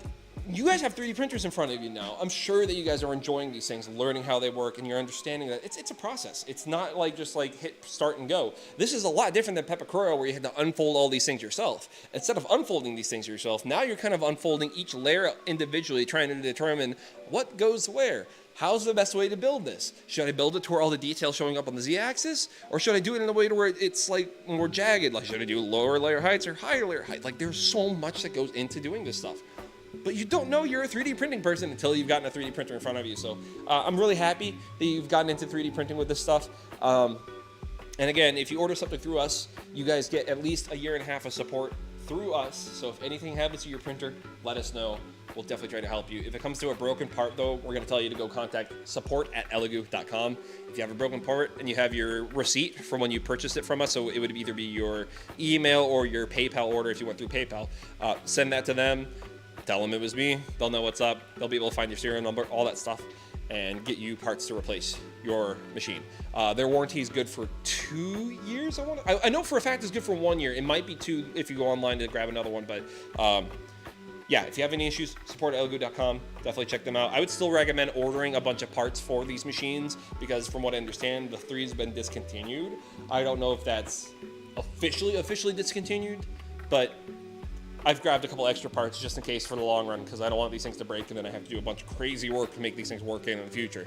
you guys have 3D printers in front of you now. I'm sure that you guys are enjoying these things, learning how they work, and you're understanding that it's a process. It's not like just like hit start and go. This is a lot different than Pepakura, where you had to unfold all these things yourself. Instead of unfolding these things yourself, now you're kind of unfolding each layer individually, trying to determine what goes where. How's the best way to build this? Should I build it to where all the details showing up on the Z-axis? Or should I do it in a way to where it's like more jagged? Like, should I do lower layer heights or higher layer height? Like, there's so much that goes into doing this stuff. But you don't know you're a 3D printing person until you've gotten a 3D printer in front of you. So I'm really happy that you've gotten into 3D printing with this stuff. And again, if you order something through us, you guys get at least 1.5 years of support through us. So if anything happens to your printer, let us know. We'll definitely try to help you. If it comes to a broken part, though, we're going to tell you to go contact support@elegoo.com. If you have a broken part and you have your receipt from when you purchased it from us, so it would either be your email or your PayPal order if you went through PayPal, send that to them. Tell them it was me. They'll know what's up. They'll be able to find your serial number, all that stuff, and get you parts to replace your machine. Their warranty is good for 2 years. I know for a fact it's good for 1 year. It might be 2 if you go online to grab another one, but yeah, if you have any issues, support@elegoo.com. Definitely check them out. I would still recommend ordering a bunch of parts for these machines because from what I understand, the 3's been discontinued. I don't know if that's officially discontinued, but I've grabbed a couple extra parts just in case for the long run because I don't want these things to break and then I have to do a bunch of crazy work to make these things work in the future.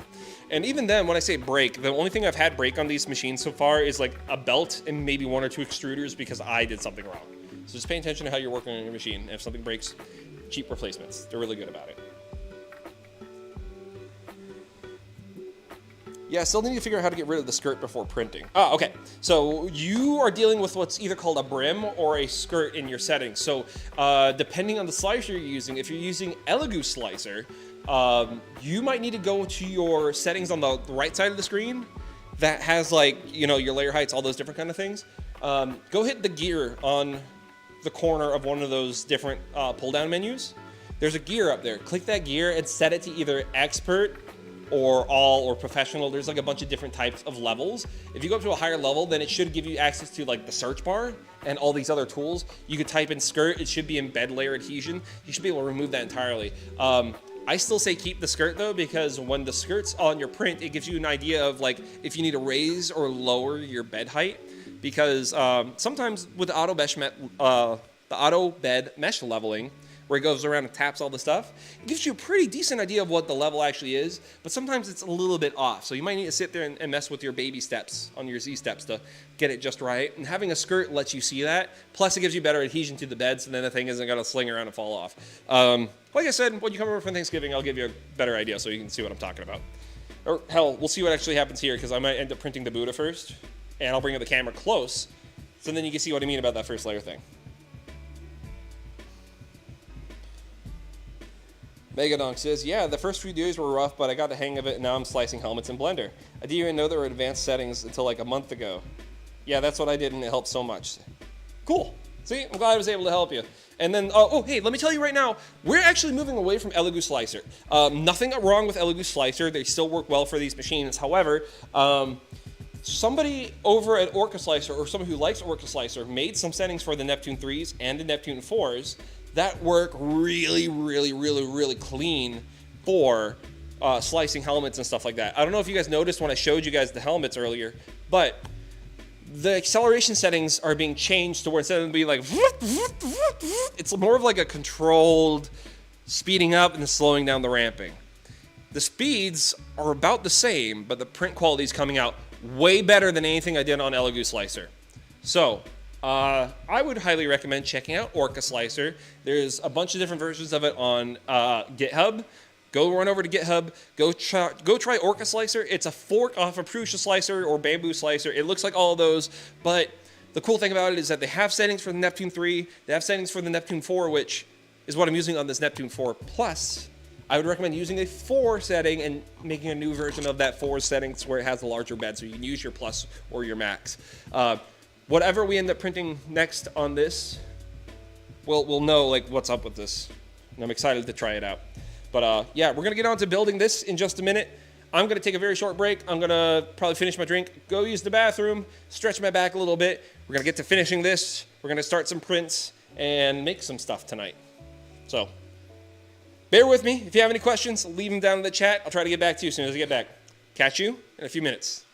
And even then, when I say break, the only thing I've had break on these machines so far is like a belt and maybe 1 or 2 extruders because I did something wrong. So just pay attention to how you're working on your machine. And if something breaks, cheap replacements. They're really good about it. Yeah, still need to figure out how to get rid of the skirt before printing. Okay. So you are dealing with what's either called a brim or a skirt in your settings. So depending on the slicer you're using, if you're using Elegoo slicer, you might need to go to your settings on the right side of the screen that has like, you know, your layer heights, all those different kind of things. Go hit the gear on the corner of one of those different pull-down menus. There's a gear up there. Click that gear and set it to either expert or all or professional. There's like a bunch of different types of levels. If you go up to a higher level, then it should give you access to like the search bar and all these other tools. You could type in skirt. It should be in bed layer adhesion. You should be able to remove that entirely. I still say keep the skirt though, because when the skirt's on your print, it gives you an idea of like if you need to raise or lower your bed height. Because sometimes with the auto bed mesh leveling, where it goes around and taps all the stuff. It gives you a pretty decent idea of what the level actually is, but sometimes it's a little bit off. So you might need to sit there and mess with your baby steps on your Z steps to get it just right. And having a skirt lets you see that. Plus it gives you better adhesion to the bed, so then the thing isn't gonna sling around and fall off. Like I said, when you come over for Thanksgiving, I'll give you a better idea so you can see what I'm talking about. Or hell, we'll see what actually happens here, because I might end up printing the Buddha first, and I'll bring the camera close, so then you can see what I mean about that first layer thing. Megadonk says, yeah, the first few days were rough, but I got the hang of it, and now I'm slicing helmets in Blender. I didn't even know there were advanced settings until like a month ago. Yeah, that's what I did, and it helped so much. Cool. See, I'm glad I was able to help you. And then, oh, hey, let me tell you right now, we're actually moving away from Elegoo Slicer. Nothing wrong with Elegoo Slicer. They still work well for these machines. However, somebody over at Orca Slicer, or someone who likes Orca Slicer, made some settings for the Neptune 3s and the Neptune 4s that work really, really, really, really clean for slicing helmets and stuff like that. I don't know if you guys noticed when I showed you guys the helmets earlier, but the acceleration settings are being changed to where instead of being like, it's more of like a controlled speeding up and slowing down the ramping. The speeds are about the same, but the print quality is coming out way better than anything I did on Elegoo Slicer. So, I would highly recommend checking out Orca Slicer. There's a bunch of different versions of it on GitHub. Go run over to GitHub. Go try Orca Slicer. It's a fork off of Prusa Slicer or Bamboo Slicer. It looks like all of those, but the cool thing about it is that they have settings for the Neptune 3. They have settings for the Neptune 4, which is what I'm using on this Neptune 4 Plus. I would recommend using a 4 setting and making a new version of that 4 settings where it has the larger bed, so you can use your Plus or your Max. Whatever we end up printing next on this, we'll know like what's up with this. And I'm excited to try it out. But yeah, we're gonna get on to building this in just a minute. I'm gonna take a very short break. I'm gonna probably finish my drink, go use the bathroom, stretch my back a little bit. We're gonna get to finishing this. We're gonna start some prints and make some stuff tonight. So bear with me. If you have any questions, leave them down in the chat. I'll try to get back to you as soon as I get back. Catch you in a few minutes.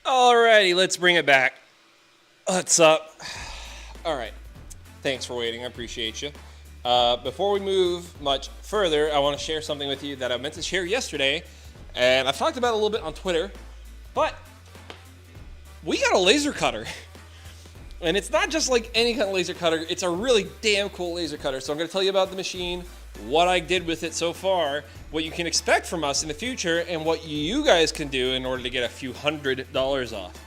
Alrighty, let's bring it back. What's up? All right. Thanks for waiting. I appreciate you. Before we move much further, I want to share something with you that I meant to share yesterday, and I've talked about it a little bit on Twitter, but we got a laser cutter. And it's not just like any kind of laser cutter. It's a really damn cool laser cutter. So I'm going to tell you about the machine, what I did with it so far, what you can expect from us in the future, and what you guys can do in order to get a few $100s off.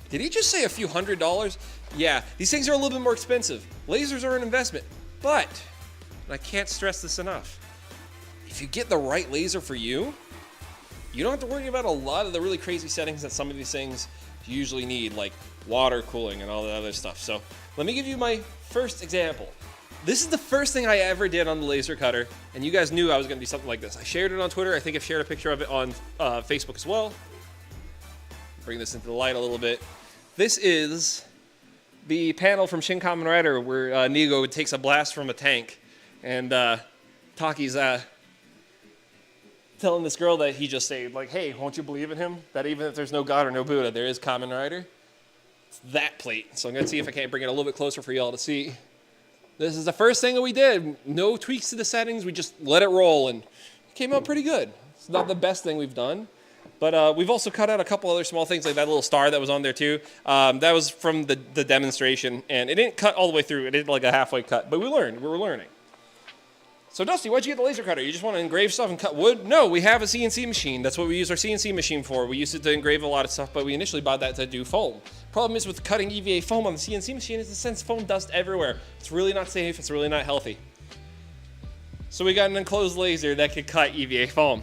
Did he just say a few $100s? Yeah, these things are a little bit more expensive. Lasers are an investment, but, and I can't stress this enough, if you get the right laser for you, you don't have to worry about a lot of the really crazy settings that some of these things usually need, like water cooling and all that other stuff. So let me give you my first example. This is the first thing I ever did on the laser cutter, and you guys knew I was going to do something like this. I shared it on Twitter. I think I've shared a picture of it on Facebook as well. Bring this into the light a little bit. This is the panel from Shin Kamen Rider where Nigo takes a blast from a tank, and Taki's telling this girl that he just saved, like, hey, won't you believe in him? That even if there's no God or no Buddha, there is Kamen Rider. It's that plate. So I'm going to see if I can't bring it a little bit closer for y'all to see. This is the first thing that we did. No tweaks to the settings. We just let it roll, and it came out pretty good. It's not the best thing we've done, but we've also cut out a couple other small things, like that little star that was on there too. That was from the demonstration, and it didn't cut all the way through. It did like a halfway cut, but we learned. We were learning. So Dusty, why'd you get the laser cutter? You just want to engrave stuff and cut wood? No, we have a CNC machine. That's what we use our CNC machine for. We used it to engrave a lot of stuff, but we initially bought that to do foam. Problem is with cutting EVA foam on the CNC machine is it sends foam dust everywhere. It's really not safe. It's really not healthy. So we got an enclosed laser that could cut EVA foam.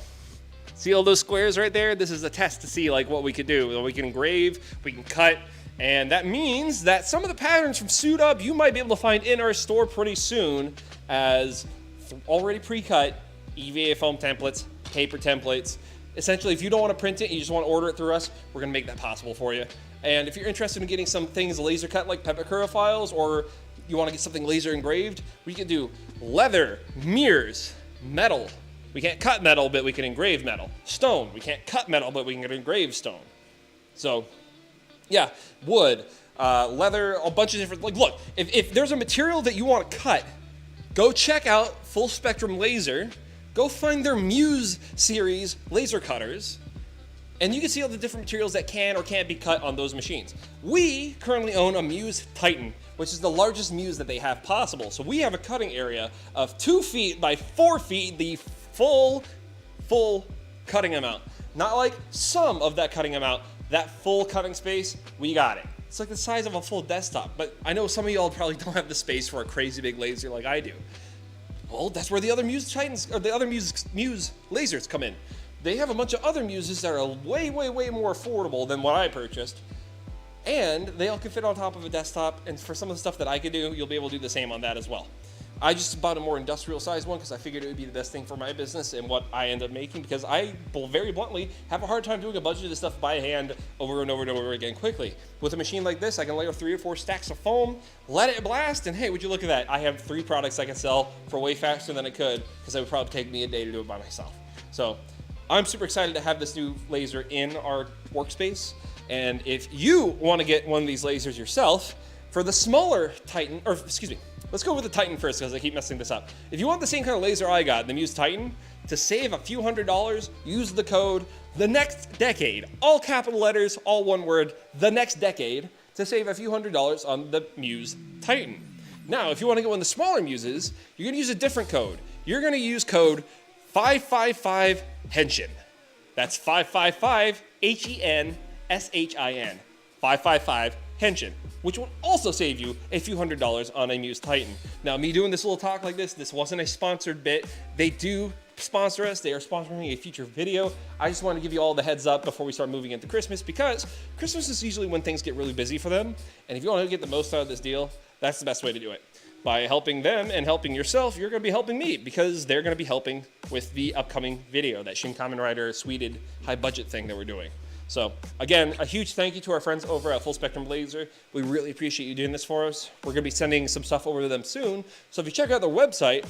See all those squares right there? This is a test to see like what we could do. We can engrave, we can cut, and that means that some of the patterns from Suit Up you might be able to find in our store pretty soon as already pre-cut EVA foam templates, paper templates. Essentially, if you don't want to print it, you just want to order it through us, we're going to make that possible for you. And if you're interested in getting some things laser cut like Pepakura files, or you want to get something laser engraved, we can do leather, mirrors, metal. We can't cut metal, but we can engrave metal. Stone. We can't cut metal, but we can engrave stone. So, yeah, wood, leather, a bunch of different, like, look, if there's a material that you want to cut, go check out Full Spectrum Laser. Go find their Muse Series laser cutters, and you can see all the different materials that can or can't be cut on those machines. We currently own a Muse Titan, which is the largest Muse that they have possible. So we have a cutting area of 2 feet by 4 feet, the full cutting amount. Not like some of that cutting amount, that full cutting space, we got it. It's like the size of a full desktop, but I know some of y'all probably don't have the space for a crazy big laser like I do. Well, that's where the other Muse Titans, or the other Muse lasers come in. They have a bunch of other Muses that are way more affordable than what I purchased, and they all can fit on top of a desktop, and for some of the stuff that I could do, you'll be able to do the same on that as well. I just bought a more industrial sized one because I figured it would be the best thing for my business and what I end up making, because I, very bluntly, have a hard time doing a bunch of this stuff by hand over and over again quickly. With a machine like this, I can layer 3 or 4 stacks of foam, let it blast, and hey, would you look at that? I have 3 products I can sell for way faster than I could, because it would probably take me a day to do it by myself. So I'm super excited to have this new laser in our workspace, and if you want to get one of these lasers yourself, for the smaller Titan, or excuse me, let's go with the Titan first because I keep messing this up. If you want the same kind of laser I got, the Muse Titan, to save a few $100s, use the code TheNextDecade. All capital letters, all one word, TheNextDecade, to save a few $100s on the Muse Titan. Now, if you want to get one of the smaller Muses, you're going to use a different code. You're going to use code 555 Henshin. That's 555 HENSHIN. 555 Henshin, which will also save you a few $100s on a Muse Titan. Now, me doing this little talk like this wasn't a sponsored bit. They do sponsor us. They are sponsoring a future video. I just want to give you all the heads up before we start moving into Christmas, because Christmas is usually when things get really busy for them. And if you want to get the most out of this deal, that's the best way to do it. By helping them and helping yourself, you're going to be helping me, because they're going to be helping with the upcoming video, that Shin Kamen Rider suited high budget thing that we're doing. So again, a huge thank you to our friends over at Full Spectrum Laser. We really appreciate you doing this for us. We're going to be sending some stuff over to them soon. So if you check out their website,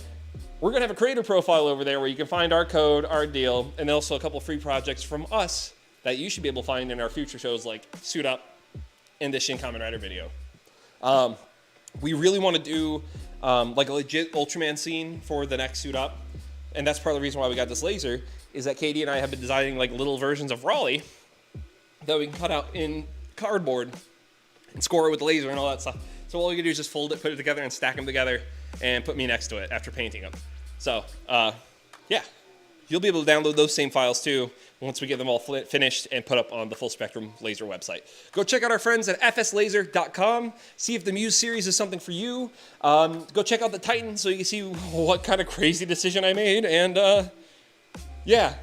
we're going to have a creator profile over there where you can find our code, our deal, and also a couple free projects from us that you should be able to find in our future shows like Suit Up and this Shin Kamen Rider video. We really want to do like a legit Ultraman scene for the next Suit Up, and that's part of the reason why we got this laser, is that Katie and I have been designing like little versions of Raleigh that we can cut out in cardboard and score it with the laser and all that stuff. So all you can do is just fold it, put it together, and stack them together, and put me next to it after painting them. So, yeah. You'll be able to download those same files too once we get them all finished and put up on the Full Spectrum Laser website. Go check out our friends at fslaser.com. See if the Muse Series is something for you. Go check out the Titan so you can see what kind of crazy decision I made. And yeah,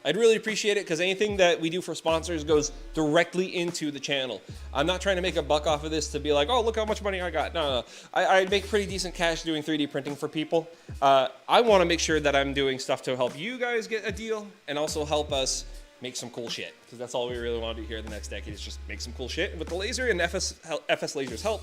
I'd really appreciate it, because anything that we do for sponsors goes directly into the channel. I'm not trying to make a buck off of this to be like, oh, look how much money I got. No. I make pretty decent cash doing 3D printing for people. I want to make sure that I'm doing stuff to help you guys get a deal and also help us make some cool shit, because that's all we really want to do here in the next decade, is just make some cool shit. And with the laser and FS Laser's help,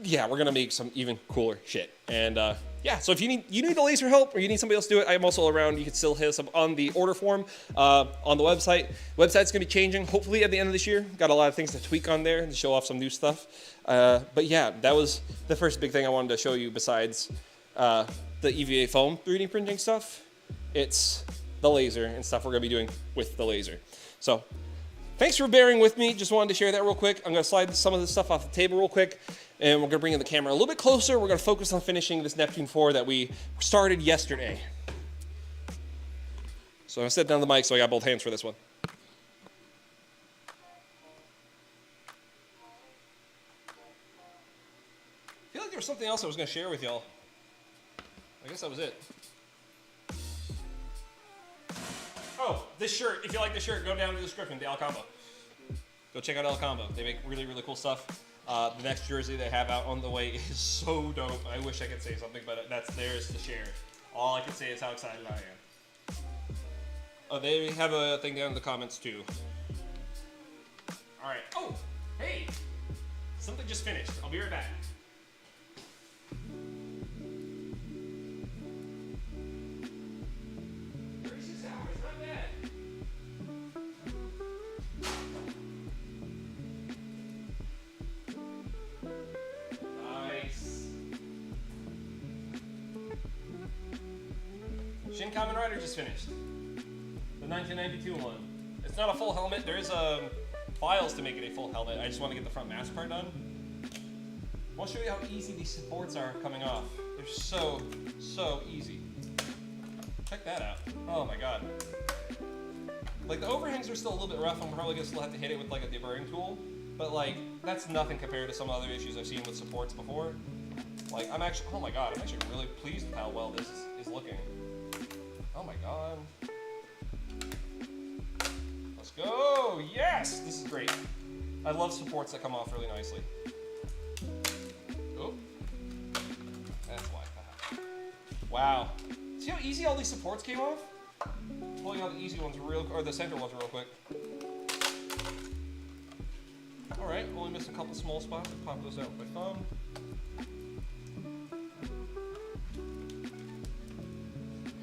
yeah, we're going to make some even cooler shit. And yeah, so if you need the laser help, or you need somebody else to do it, I am also around. You can still hit us up on the order form on the website. Website's going to be changing, hopefully at the end of this year. Got a lot of things to tweak on there to show off some new stuff. But yeah, that was the first big thing I wanted to show you besides the EVA foam 3D printing stuff. It's the laser and stuff we're going to be doing with the laser. So thanks for bearing with me. Just wanted to share that real quick. I'm going to slide some of this stuff off the table real quick, and we're going to bring in the camera a little bit closer. We're going to focus on finishing this Neptune 4 that we started yesterday. So I'm going to set down the mic so I got both hands for this one. I feel like there was something else I was going to share with y'all. I guess that was it. Oh, this shirt. If you like this shirt, go down to the description to El Combo. Go check out El Combo. They make really, really cool stuff. The next jersey they have out on the way is so dope. I wish I could say something, but that's theirs to share. All I can say is how excited I am. Oh, they have a thing down in the comments too. All right. Oh, hey, something just finished. I'll be right back. Shin Kamen Rider just finished. The 1992 one. It's not a full helmet. There is files to make it a full helmet. I just want to get the front mask part done. I'll show you how easy these supports are coming off. They're so easy. Check that out. Oh my god. Like, the overhangs are still a little bit rough. I'm probably gonna still have to hit it with like a deburring tool. But like, that's nothing compared to some other issues I've seen with supports before. Like, I'm actually, oh my god, I'm actually really pleased with how well this is looking. Oh my god. Let's go! Yes! This is great. I love supports that come off really nicely. Oh. That's why. Wow. See how easy all these supports came off? Pulling out the easy ones or the center ones real quick. Alright, only missed a couple small spots. I'll pop those out with my thumb.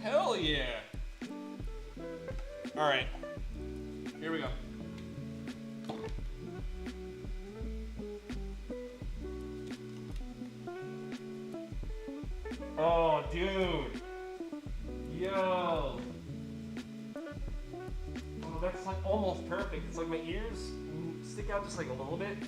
Hell yeah! Alright, here we go. Oh, dude! Yo! Oh, that's like almost perfect. It's like my ears stick out just like a little bit.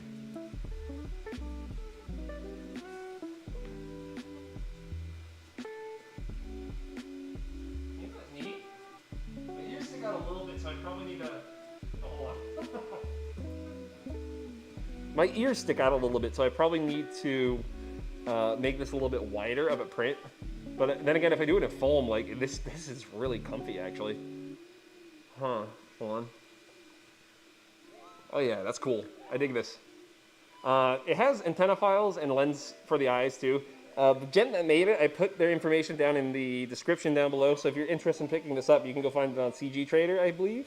My ears stick out a little bit, so I probably need to make this a little bit wider of a print. But then again, if I do it in foam, like this is really comfy actually. Huh, hold on. Oh yeah, that's cool. I dig this. It has antenna files and lens for the eyes too. The gent that made it, I put their information down in the description down below, so if you're interested in picking this up, you can go find it on CG Trader, I believe.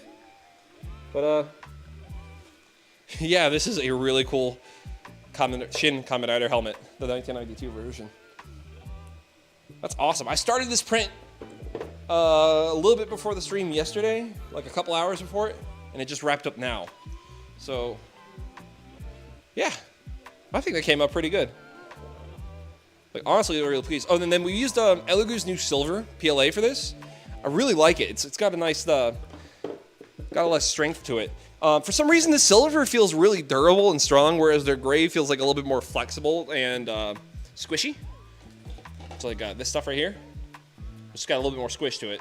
But yeah, this is a really cool Shin Kamen Rider helmet, the 1992 version. That's awesome. I started this print a little bit before the stream yesterday, like a couple hours before it, and it just wrapped up now. So, yeah, I think that came out pretty good. Like, honestly, I'm really pleased. Oh, and then we used Elegoo's new silver PLA for this. I really like it. It's got a nice, got a less strength to it. For some reason, the silver feels really durable and strong, whereas their gray feels like a little bit more flexible and squishy. So like this stuff right here, it's got a little bit more squish to it,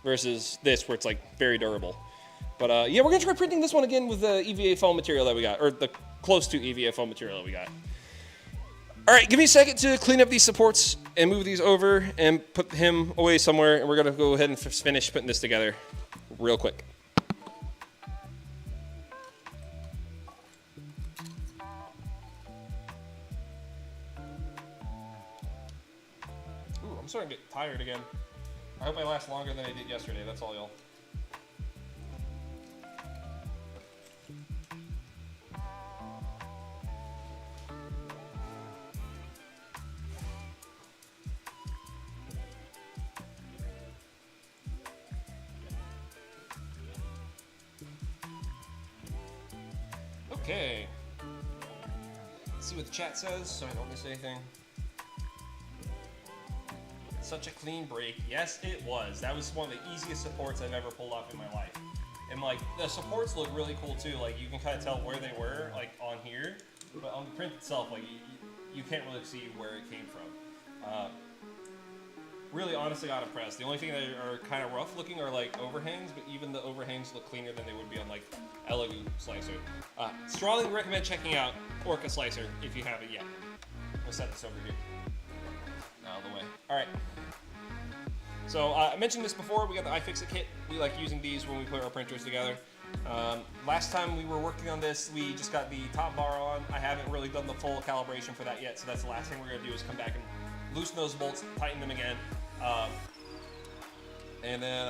versus this where it's like very durable. But yeah, we're gonna try printing this one again with the EVA foam material that we got, or the close to EVA foam material that we got. All right, give me a second to clean up these supports and move these over and put him away somewhere, and we're gonna go ahead and finish putting this together real quick. Ooh, I'm starting to get tired again. I hope I last longer than I did yesterday, that's all, y'all. Okay. Let's see what the chat says so I don't miss anything. Such a clean break. Yes, it was. That was one of the easiest supports I've ever pulled off in my life. And like the supports look really cool too. Like you can kind of tell where they were, like on here, but on the print itself, like you can't really see where it came from. Really, honestly, not impressed. The only thing that are kind of rough looking are like overhangs, but even the overhangs look cleaner than they would be on like Elegoo Slicer. Strongly recommend checking out Orca Slicer if you haven't yet. We'll set this over here. Out of the way. All right. So I mentioned this before. We got the iFixit kit. We like using these when we put our printers together. Last time we were working on this, we just got the top bar on. I haven't really done the full calibration for that yet, so that's the last thing we're gonna do is come back and loosen those bolts, tighten them again. And then,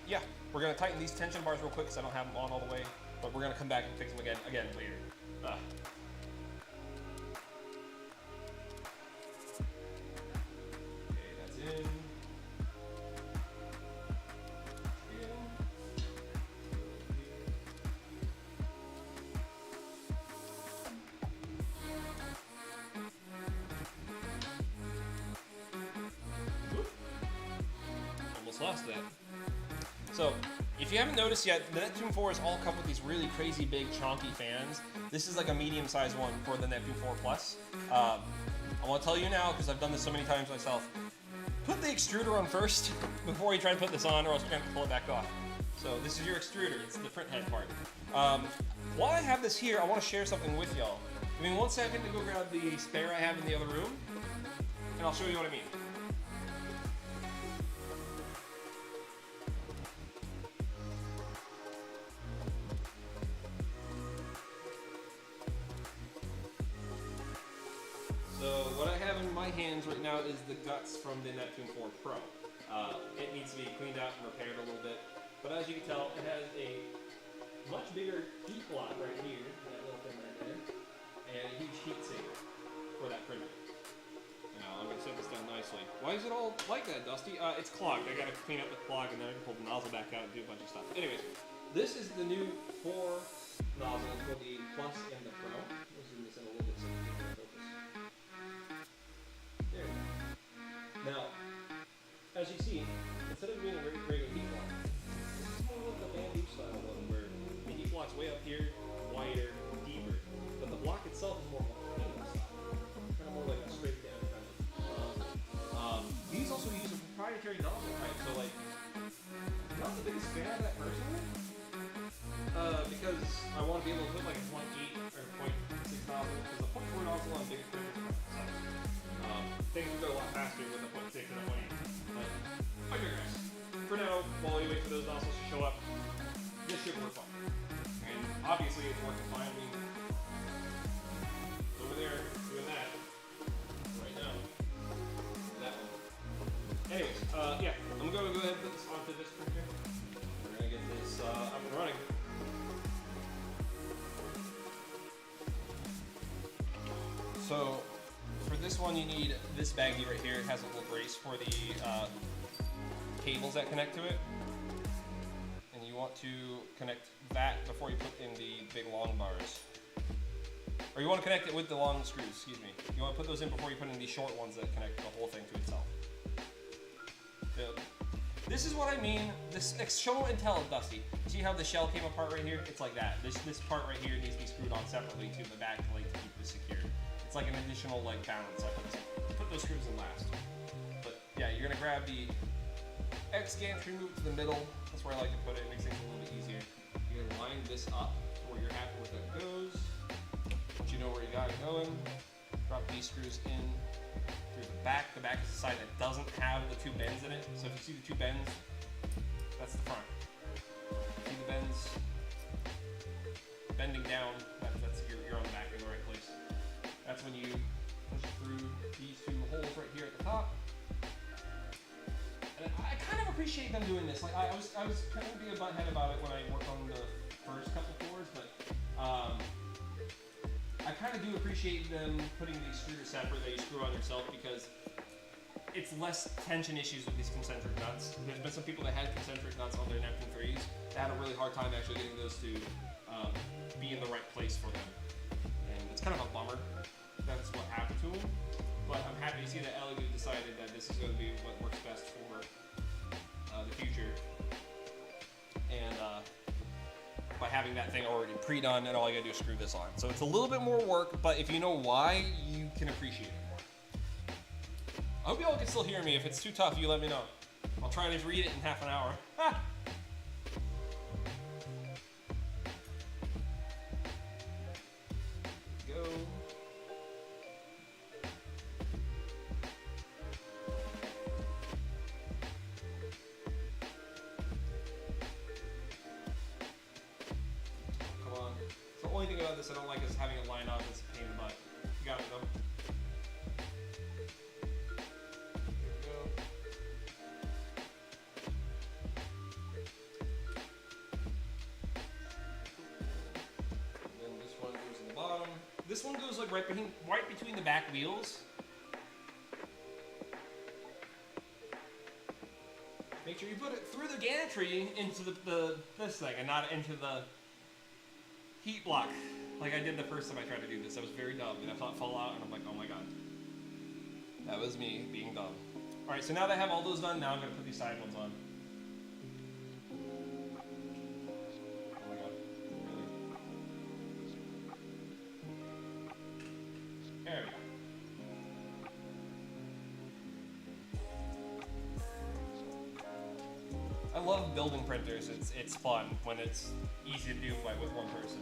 yeah, we're going to tighten these tension bars real quick because I don't have them on all the way, but we're going to come back and fix them again later. Okay, that's in. Lost that. So, if you haven't noticed yet, the Neptune 4s all come with these really crazy big chonky fans. This is like a medium-sized one for the Neptune 4 Plus. I want to tell you now, because I've done this so many times myself, put the extruder on first before you try and put this on, or else you're going to pull it back off. So this is your extruder. It's the print head part. While I have this here, I want to share something with y'all. Give me 1 second to go grab the spare I have in the other room, and I'll show you what I mean. So what I have in my hands right now is the guts from the Neptune 4 Pro. It needs to be cleaned out and repaired a little bit, but as you can tell, it has a much bigger heat block right here, that little thing right there, and a huge heat sink for that printer. Now I'm going to set this down nicely. Why is it all like that, Dusty? It's clogged. I got to clean up the clog and then I can pull the nozzle back out and do a bunch of stuff. Anyways, this is the new 4 nozzles for the Plus and the Pro. We'll zoom this in a little bit so we can get focus. There we go. Now, as you see, instead of being a regular heat block, this is more like the bamboo style one where the heat block's way up here, wider, deeper, but the block itself is more volcano style, kind of more like a straight down kind of. These also use a proprietary nozzle, right? So like, I'm not the biggest fan of that personally, because I want to be able to put like a 0.8 or 0.6 nozzle, because the 0.4 nozzle on big printers things will go a lot faster with a 0.6 and a 0.8. But I digress. For now, while you wait for those nozzles to show up, this should work fine. And obviously it's working fine. I mean, over there doing that right now. That one. Anyways, yeah, I'm going to go ahead and put this onto this printer. We're going to get this up and running. So, for this one, you need this baggie right here. It has a little brace for the cables that connect to it. And you want want to connect that before you put in the big long bars. Or you want to connect it with the long screws, excuse me. You want to put those in before you put in the short ones that connect the whole thing to itself. This is what I mean. Show and tell, Dusty. See how the shell came apart right here? It's like that. This part right here needs to be screwed on separately to the back plate to keep this secure. It's like an additional like balance. I put those screws in last. But yeah, you're gonna grab the X gantry, move it to the middle. That's where I like to put it. It makes things a little bit easier. You're gonna line this up to where you're happy with it goes. Once you know where you got it going, drop these screws in through the back. The back is the side that doesn't have the two bends in it. So if you see the two bends, that's the front. See the bends bending down, that's you're on the back in the right place. That's when you push through these two holes right here at the top. And I kind of appreciate them doing this. Like I was kind of being a butthead about it when I worked on the first couple floors, but I kind of do appreciate them putting these screws separate that you screw on yourself, because it's less tension issues with these concentric nuts. There's been some people that had concentric nuts on their Neptune 3s that had a really hard time actually getting those to be in the right place for them. And it's kind of a bummer that's what happened to them. But I'm happy to see that Elegoo decided that this is going to be what works best for the future. And by having that thing already pre-done, and all I gotta do is screw this on. So it's a little bit more work, but if you know why, you can appreciate it more. I hope y'all can still hear me. If it's too tough, you let me know. I'll try to read it in half an hour. Ah! Go. The only thing about this I don't like is having it line up. It's a pain in the butt. You got it though. There we go. And then this one goes in the bottom. This one goes like right between the back wheels. Make sure you put it through the gantry into this thing and not into the heat block, like I did the first time I tried to do this. I was very dumb, and I thought it fall out, and I'm like, oh my god. That was me being dumb. Alright, so now that I have all those done, now I'm going to put these side ones on. Oh my god. Really? There we go. I love building printers. It's fun when it's easy to do with one person.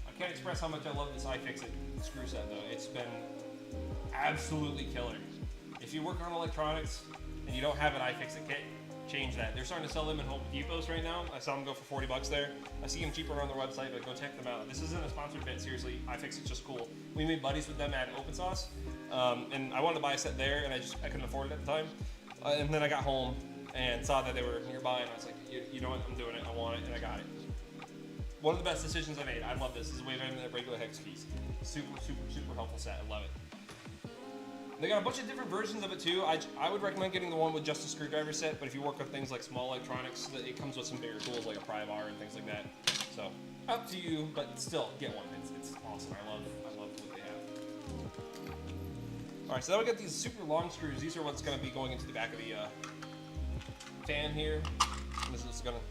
I can't express how much I love this iFixit screw set though. It's been absolutely killer. If you work on electronics and you don't have an iFixit kit, change that. They're starting to sell them in Home Depots right now. I saw them go for 40 bucks there. I see them cheaper on their website, but go check them out. This isn't a sponsored bit, seriously. iFixit's just cool. We made buddies with them at Open Source, and I wanted to buy a set there, and I couldn't afford it at the time. And then I got home and saw that they were nearby, and I was like, you know what, I'm doing it, I want it, and I got it. One of the best decisions I made. I love this. This is way better than a regular hex piece. Super, super, super helpful set. I love it. They got a bunch of different versions of it too. I would recommend getting the one with just a screwdriver set, but if you work with things like small electronics, it comes with some bigger tools like a pry bar and things like that. So, up to you, but still, get one. It's awesome. I love what they have. Alright, so now we got these super long screws. These are what's going to be going into the back of the fan here. And this is going to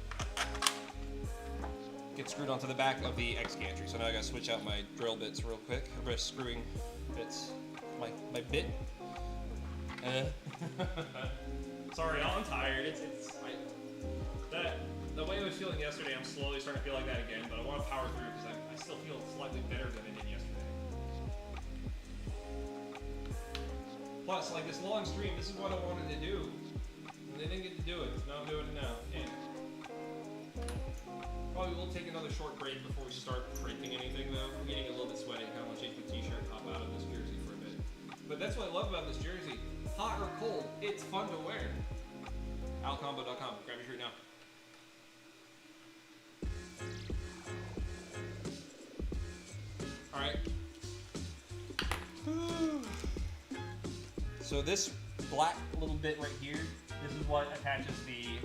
get screwed onto the back of the X gantry. So now I got to switch out my drill bits real quick. I'm just screwing bits. My bit. Sorry, I'm tired. The way I was feeling yesterday, I'm slowly starting to feel like that again, but I want to power through because I still feel slightly better than I did yesterday. Plus, like this long stream, this is what I wanted to do. And they didn't get to do it, so now I'm doing it now. And probably we'll take another short break before we start printing anything though. I'm getting a little bit sweaty. I kind of want to change my t-shirt and hop out of this jersey for a bit. But that's what I love about this jersey. Hot or cold, it's fun to wear. alcombo.com. Grab your shirt now. Alright. So this black little bit right here, this is what attaches the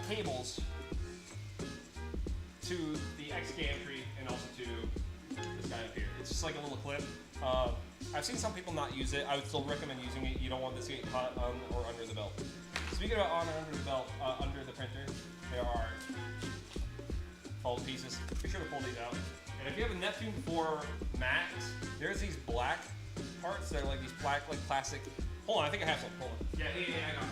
cables to the X gantry and also to this guy up here. It's just like a little clip. I've seen some people not use it. I would still recommend using it. You don't want this to get caught on or under the belt. Speaking about on or under the belt, under the printer, there are fold pieces. Be sure to pull these out. And if you have a Neptune 4 Max, there's these black parts that are like these black, like plastic. Hold on, I think I have some. Hold on. Yeah, I got it.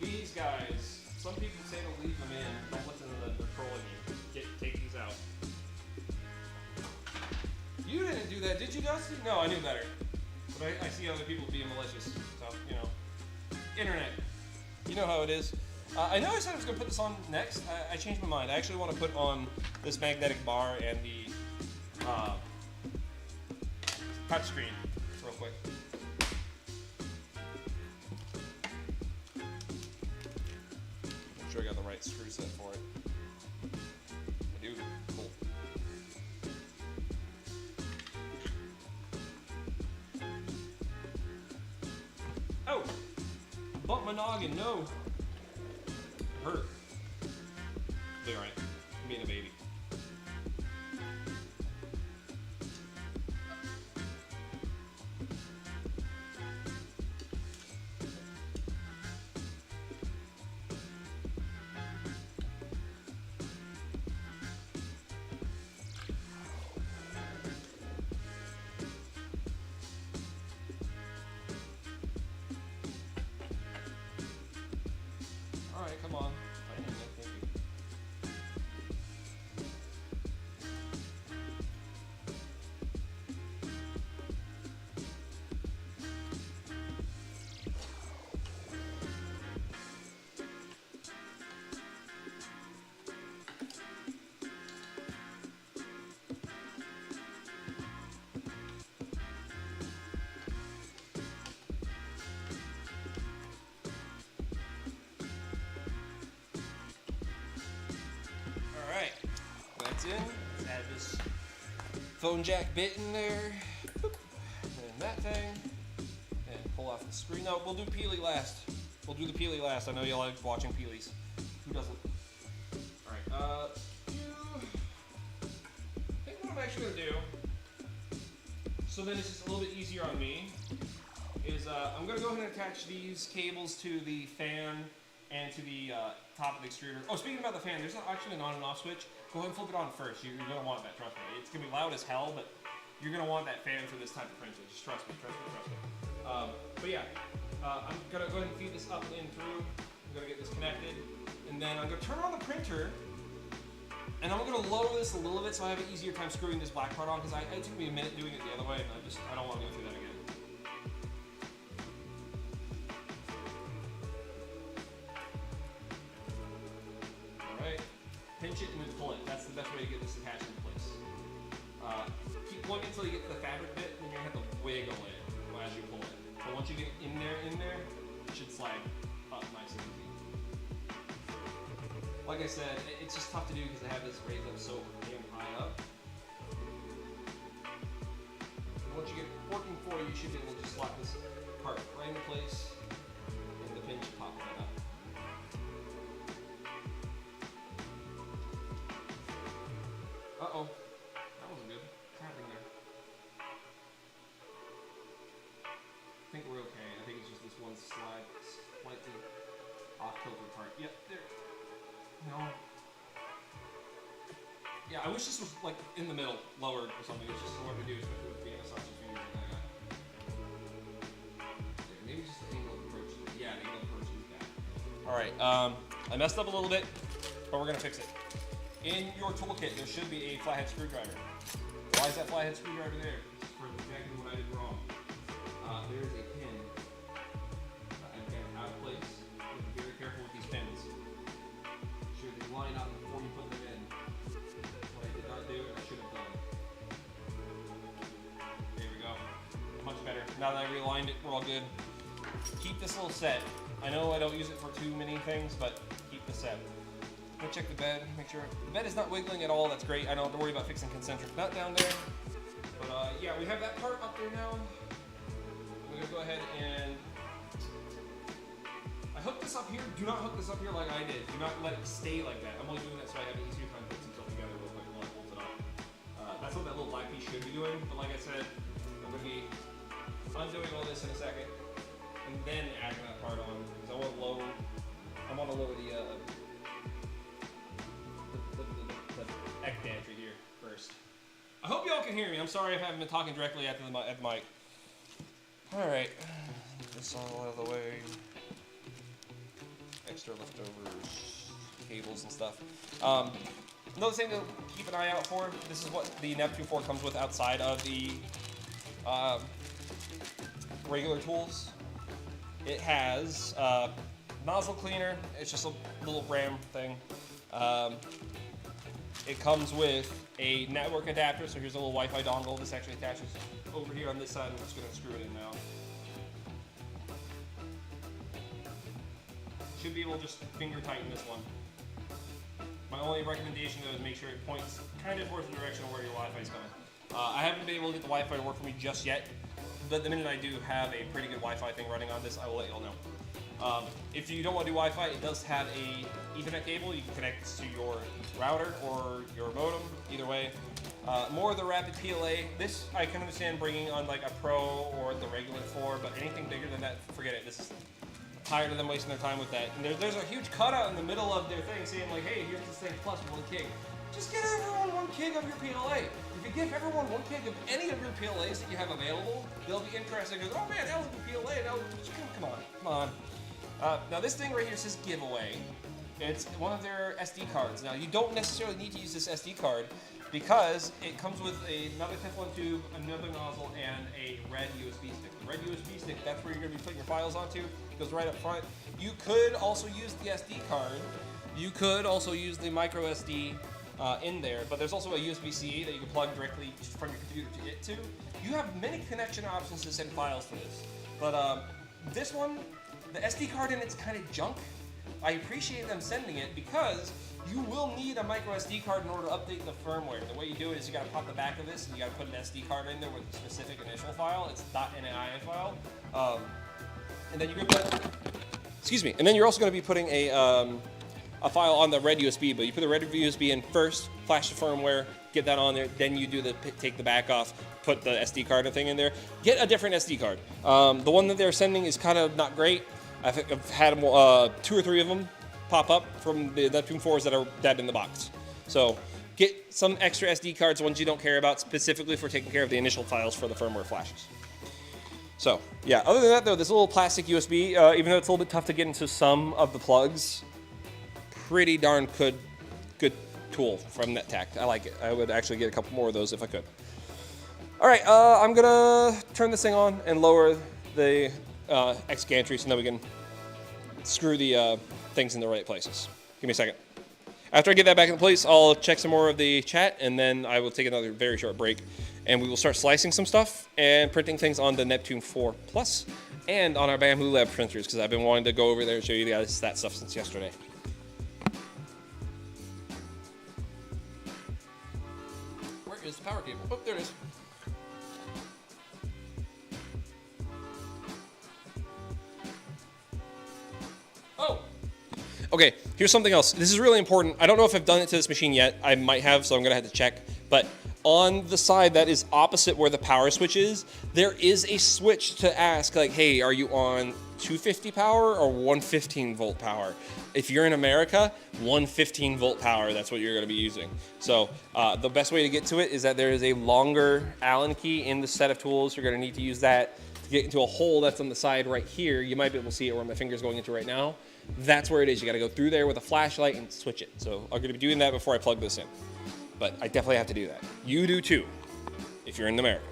These guys, some people say to leave them in. Don't listen to them, they're trolling you. Take these out. You didn't do that, did you, Dusty? No, I knew better. But I see other people being malicious. So, you know. Internet. You know how it is. I know I said I was going to put this on next. I changed my mind. I actually want to put on this magnetic bar and the touch screen real quick. Make sure I got the right screw set for it. I do. Cool. Oh! Bump my noggin, no! Hurt. Be alright. I'm being a baby. Alright, come on. I need that, thank you. Alright, that's in. Let's add this phone jack bit in there. Boop. And that thing. And pull off the screen. No, we'll do Peely last. We'll do the Peely last. I know you like watching Peelies. Who doesn't? Alright, I think what I'm actually going to do, so then it's just a little bit easier on me, is I'm going to go ahead and attach these cables to the fan and to the top of the extruder. Oh, speaking about the fan, there's actually an on and off switch. Go ahead and flip it on first. You're going to want that, trust me. It's going to be loud as hell, but you're going to want that fan for this type of printer. Just trust me, trust me, trust me. But yeah, I'm going to go ahead and feed this up and through. I'm going to get this connected. And then I'm going to turn on the printer. And I'm going to lower this a little bit so I have an easier time screwing this black part on, because it took me a minute doing it the other way, and I don't want to go through that again. Pinch it and then pull it. That's the best way to get this attached in place. Keep pulling it until you get to the fabric bit, and then you're going to have to wiggle it as you pull it. But once you get in there, it should slide up nice and easy. Like I said, it's just tough to do because I have this raised up so damn high up. And once you get it working for you, you should be able to just slot this part right into place and the pinch pop right up. Uh-oh. That wasn't good. What's happening there? I think we're okay. I think it's just this one slightly off-kilter part. Yep, there. No. Yeah, I wish this was, like, in the middle, lowered or something. It's just so hard to do, especially with being a sausage finger like I got. Yeah, maybe just the angle of approach. Yeah, the angle of approach is bad. Alright, I messed up a little bit, but we're gonna fix it. In your toolkit, there should be a flathead screwdriver. Why is that flathead screwdriver there? It's for exactly what I did wrong. There's a pin. I've got it out of place. Be very careful with these pins. Make sure they line up before you put them in. What I did not do, I should have done. There we go. Much better. Now that I realigned it, we're all good. Keep this little set. I know I don't use it for too many things, but keep the set. Go check the bed, make sure the bed is not wiggling at all. That's great. I don't have to worry about fixing concentric nut down there. But yeah, we have that part up there now. I'm gonna go ahead and I hook this up here. Do not hook this up here like I did. Do not let it stay like that. I'm only doing that so I have an easier time putting stuff together real quick while I bolt it up. That's what that little black piece should be doing. But like I said, I'm going to be undoing all this in a second and then adding that part on because I want to lower the X gantry here first. I hope y'all can hear me. I'm sorry if I haven't been talking directly at the mic. All right, get this all out of the way. Extra leftovers, cables and stuff. Another thing to keep an eye out for, this is what the Neptune 4 comes with outside of the regular tools. It has nozzle cleaner, it's just a little RAM thing. It comes with a network adapter, so here's a little Wi-Fi dongle. This actually attaches over here on this side. I'm just going to screw it in now. Should be able to just finger tighten this one. My only recommendation though is make sure it points kind of towards the direction of where your Wi-Fi is going. I haven't been able to get the Wi-Fi to work for me just yet, but the minute I do have a pretty good Wi-Fi thing running on this, I will let y'all know. If you don't want to do Wi-Fi, it does have a Ethernet cable. You can connect this to your router or your modem, either way. More of the rapid PLA. This I can understand bringing on like a Pro or the regular 4, but anything bigger than that, forget it. This is tired of them wasting their time with that. And there's a huge cutout in the middle of their thing saying like, hey, here's this thing plus 1 gig. Just give everyone 1 gig of your PLA. If you give everyone 1 gig of any of your PLAs that you have available, they'll be interested. Because, oh man, Elegoo PLA. Come on. Now this thing right here says giveaway. It's one of their SD cards. Now you don't necessarily need to use this SD card because it comes with another Teflon tube, another nozzle, and a red USB stick. The red USB stick, that's where you're going to be putting your files onto. It goes right up front. You could also use the SD card. You could also use the micro SD in there, but there's also a USB-C that you can plug directly from your computer to it to. You have many connection options to send files to this, but this one, the SD card in it's kind of junk. I appreciate them sending it because you will need a micro SD card in order to update the firmware. The way you do it is you got to pop the back of this and you got to put an SD card in there with a specific initial file. It's .ini file, and then you're going to put, excuse me, and then you're also going to be putting a file on the red USB, but you put the red USB in first, flash the firmware, get that on there, then you do take the back off, put the SD card thing in there. Get a different SD card. The one that they're sending is kind of not great. I've had 2 or 3 of them pop up from the Neptune 4s that are dead in the box. So get some extra SD cards, ones you don't care about, specifically for taking care of the initial files for the firmware flashes. So yeah, other than that though, this little plastic USB, even though it's a little bit tough to get into some of the plugs, pretty darn good tool from NetTac. I like it. I would actually get a couple more of those if I could. All right, I'm gonna turn this thing on and lower the X gantry so that we can screw the things in the right places. Give me a second. After I get that back in place, I'll check some more of the chat and then I will take another very short break and we will start slicing some stuff and printing things on the Neptune 4 Plus and on our Bamboo Lab printers because I've been wanting to go over there and show you guys that stuff since yesterday. Where is the power cable? Oh, there it is. Oh! Okay, here's something else. This is really important. I don't know if I've done it to this machine yet. I might have, so I'm gonna have to check. But on the side that is opposite where the power switch is, there is a switch to ask, like, hey, are you on 250 power or 115 volt power? If you're in America, 115 volt power, that's what you're gonna be using. So the best way to get to it is that there is a longer Allen key in the set of tools. You're gonna need to use that to get into a hole that's on the side right here. You might be able to see it where my finger's going into right now. That's where it is. You gotta go through there with a flashlight and switch it. So I'm gonna be doing that before I plug this in. But I definitely have to do that. You do too, if you're in America.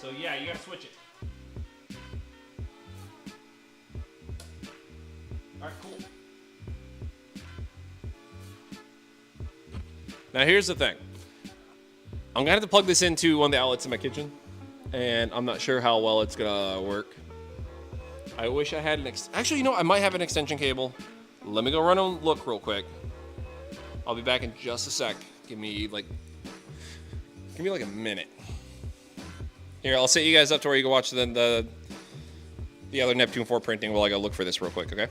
So yeah, you gotta switch it. Alright, cool. Now here's the thing. I'm gonna have to plug this into one of the outlets in my kitchen, and I'm not sure how well it's gonna work. I wish I had an actually, you know, I might have an extension cable. Let me go run and look real quick. I'll be back in just a sec. Give me like a minute. Here, I'll set you guys up to where you can watch the other Neptune 4 printing while I go look for this real quick, okay?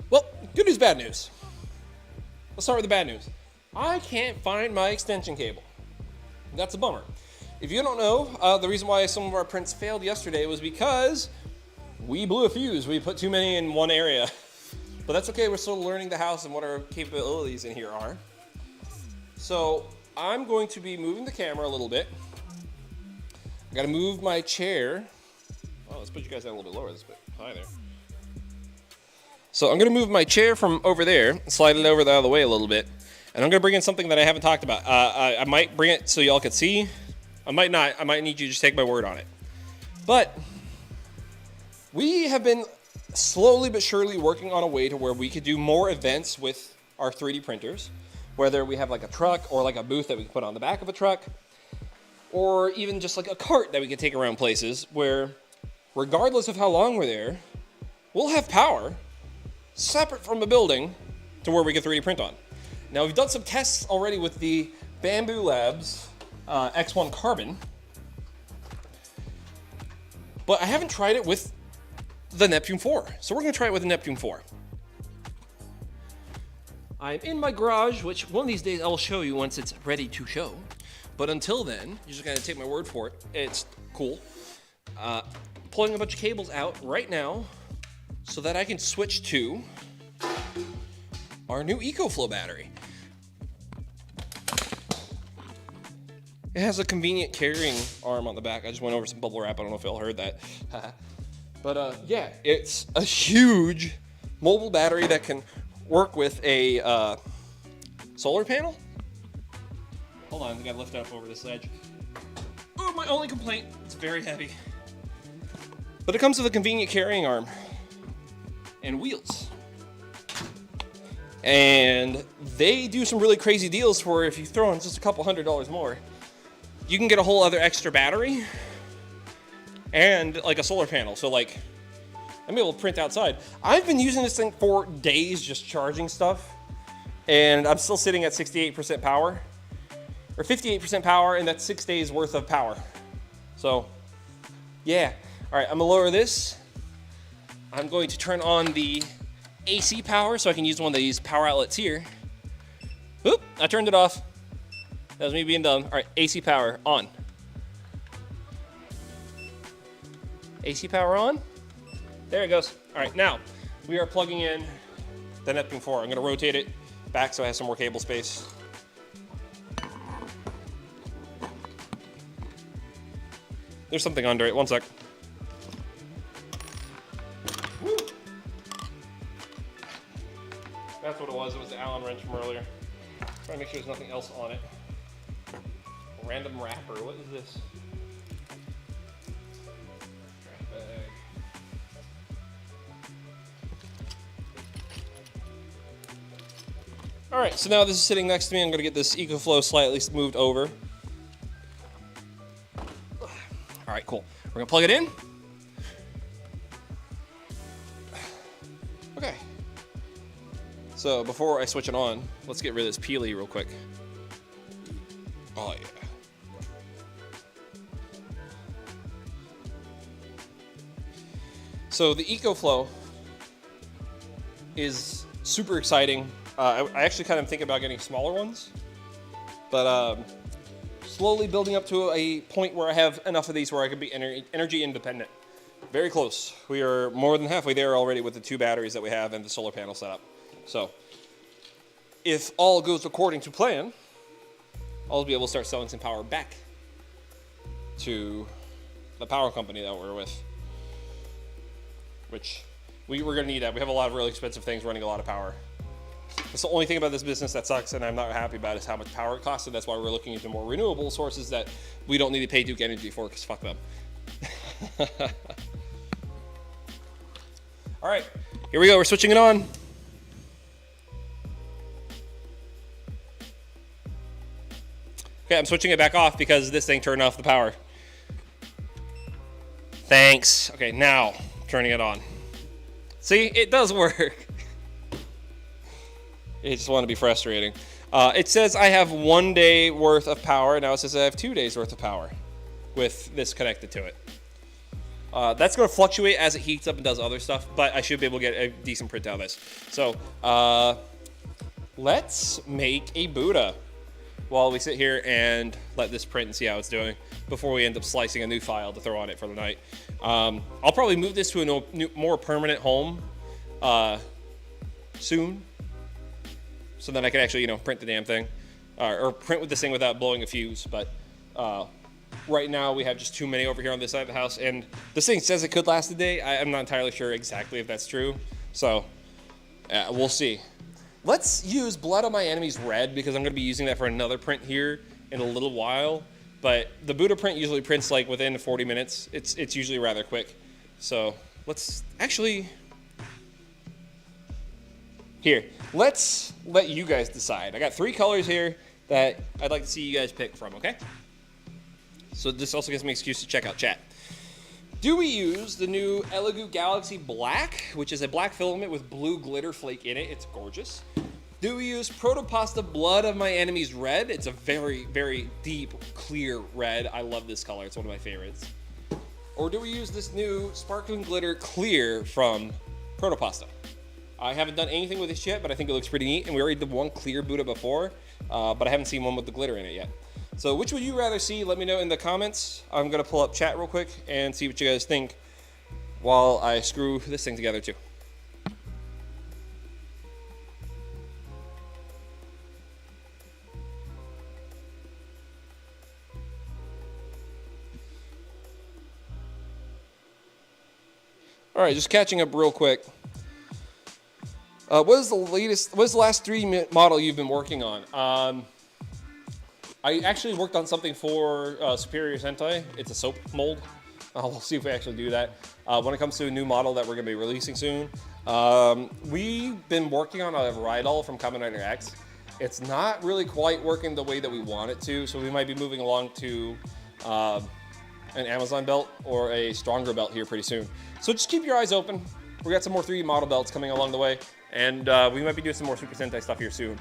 Well, good news, bad news. Let's start with the bad news. I can't find my extension cable. That's a bummer. If you don't know, the reason why some of our prints failed yesterday was because we blew a fuse. We put too many in one area. But that's okay, we're still learning the house and what our capabilities in here are. So I'm going to be moving the camera a little bit. I gotta move my chair. Oh, let's put you guys down a little bit lower. This bit. Hi there. So I'm gonna move my chair from over there, slide it over the other way a little bit, and I'm gonna bring in something that I haven't talked about. I might bring it so y'all can see. I might not. I might need you to just take my word on it. But we have been slowly but surely working on a way to where we could do more events with our 3D printers, whether we have like a truck or like a booth that we can put on the back of a truck, or even just like a cart that we can take around places where, regardless of how long we're there, we'll have power separate from a building to where we can 3D print on. Now we've done some tests already with the Bamboo Labs X1 Carbon, but I haven't tried it with the Neptune 4. So we're gonna try it with the Neptune 4. I'm in my garage, which one of these days I'll show you once it's ready to show. But until then, you're just gonna take my word for it. It's cool. Pulling a bunch of cables out right now so that I can switch to our new EcoFlow battery. It has a convenient carrying arm on the back. I just went over some bubble wrap. I don't know if y'all heard that. But yeah, it's a huge mobile battery that can work with a solar panel. Hold on, I gotta lift it up over this ledge. Oh, my only complaint, it's very heavy. But it comes with a convenient carrying arm and wheels. And they do some really crazy deals for if you throw in just a couple $100 more. You can get a whole other extra battery and like a solar panel. So like, I'm able to print outside. I've been using this thing for days just charging stuff, and I'm still sitting at 68% power, or 58% power, and that's 6 days worth of power. So yeah, all right, I'm gonna lower this. I'm going to turn on the AC power so I can use one of these power outlets here. Oop, I turned it off. That was me being dumb. All right, AC power on. AC power on. There it goes. All right, now we are plugging in the Neptune 4. I'm gonna rotate it back so I have some more cable space. There's something under it, one sec. Woo. was. It was the Allen wrench from earlier. Trying to make sure there's nothing else on it. Random wrapper. What is this? Trash bag. All right, so now this is sitting next to me. I'm going to get this EcoFlow slightly moved over. All right, cool. We're going to plug it in. Okay. So before I switch it on, let's get rid of this peely real quick. Oh, yeah. So the EcoFlow is super exciting. I actually kind of think about getting smaller ones, but slowly building up to a point where I have enough of these where I can be energy independent. Very close. We are more than halfway there already with the 2 batteries that we have and the solar panel setup. So if all goes according to plan, I'll be able to start selling some power back to the power company that we're with, which we're going to need that. We have a lot of really expensive things running a lot of power. That's the only thing about this business that sucks and I'm not happy about is how much power it costs, and that's why we're looking into more renewable sources that we don't need to pay Duke Energy for, because fuck them. All right, here we go. We're switching it on. Okay, I'm switching it back off because this thing turned off the power. Thanks. Okay, now turning it on. See, it does work. It just want to be frustrating. It says I have 1 day worth of power. Now it says I have 2 days worth of power with this connected to it. That's going to fluctuate as it heats up and does other stuff, but I should be able to get a decent print out of this. So let's make a Buddha while we sit here and let this print and see how it's doing before we end up slicing a new file to throw on it for the night. I'll probably move this to a more permanent home soon, so then I can actually, print the damn thing, or print with this thing without blowing a fuse. But right now we have just too many over here on this side of the house, and this thing says it could last a day. I'm not entirely sure exactly if that's true, so we'll see. Let's use Blood on My Enemy's Red, because I'm going to be using that for another print here in a little while. But the Buddha print usually prints like within 40 minutes. It's usually rather quick. So let's actually... Here, let's let you guys decide. I got 3 colors here that I'd like to see you guys pick from, okay? So this also gives me an excuse to check out chat. Do we use the new Elegoo Galaxy Black, which is a black filament with blue glitter flake in it? It's gorgeous. Do we use Protopasta Blood of My Enemy's Red? It's a very, very deep, clear red. I love this color. It's one of my favorites. Or do we use this new Sparkling Glitter Clear from Protopasta? I haven't done anything with this yet, but I think it looks pretty neat. And we already did one clear Buddha before, but I haven't seen one with the glitter in it yet. So which would you rather see? Let me know in the comments. I'm going to pull up chat real quick and see what you guys think while I screw this thing together too. All right, just catching up real quick. What is the last 3D model you've been working on? I actually worked on something for Superior Sentai. It's a soap mold. We'll see if we actually do that. When it comes to a new model that we're going to be releasing soon, we've been working on a Rydal from Kamen Rider X. It's not really quite working the way that we want it to, so we might be moving along to an Amazon belt or a stronger belt here pretty soon. So just keep your eyes open. We got some more 3D model belts coming along the way, and we might be doing some more Super Sentai stuff here soon.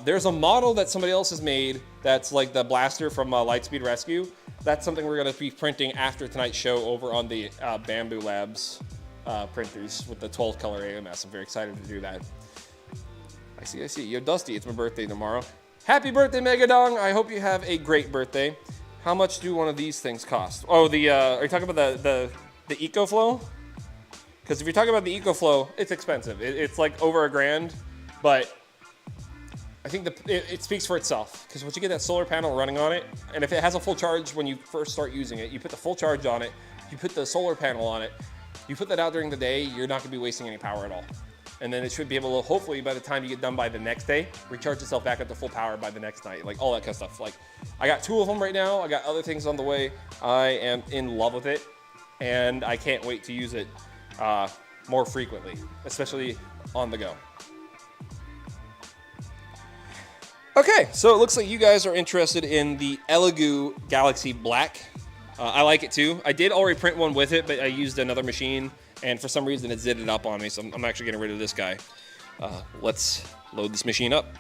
There's a model that somebody else has made that's like the blaster from Lightspeed Rescue. That's something we're going to be printing after tonight's show over on the Bamboo Labs printers with the 12 color AMS. I'm very excited to do that. I see. Yo, Dusty, it's my birthday tomorrow. Happy birthday, Megadong. I hope you have a great birthday. How much do one of these things cost? Oh, are you talking about the EcoFlow? Because if you're talking about the EcoFlow, it's expensive. It's like over $1,000, but I think it speaks for itself. Because once you get that solar panel running on it, and if it has a full charge when you first start using it, you put the full charge on it, you put the solar panel on it, you put that out during the day, you're not going to be wasting any power at all. and then it should be able to, hopefully by the time you get done by the next day, recharge itself back up to full power by the next night, like all that kind of stuff. Like, I got 2 of them right now. I got other things on the way. I am in love with it, and I can't wait to use it more frequently, especially on the go. Okay, so it looks like you guys are interested in the Elegoo Galaxy Black. I like it too. I did already print one with it, but I used another machine, and for some reason it zidded up on me, so I'm actually getting rid of this guy. Let's load this machine up.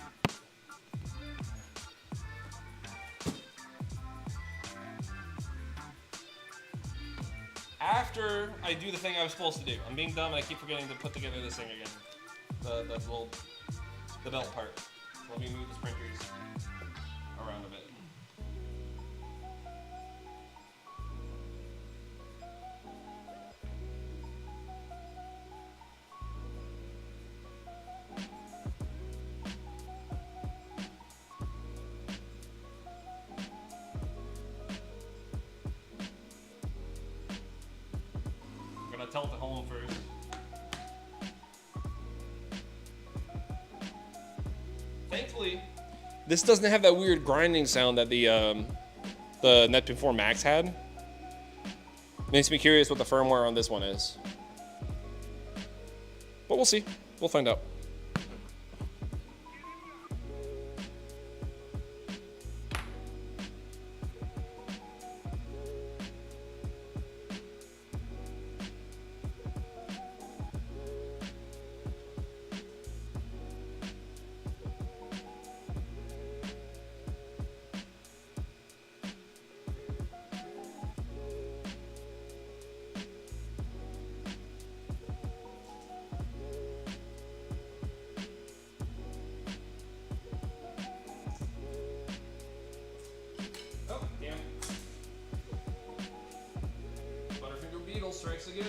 After I do the thing I was supposed to do, I'm being dumb and I keep forgetting to put together this thing again. The belt part. So let me move the sprinters around a bit. I'm gonna tilt it home first. Thankfully, this doesn't have that weird grinding sound that the Neptune 4 Max had. Makes me curious what the firmware on this one is. But we'll see. We'll find out. Strikes again.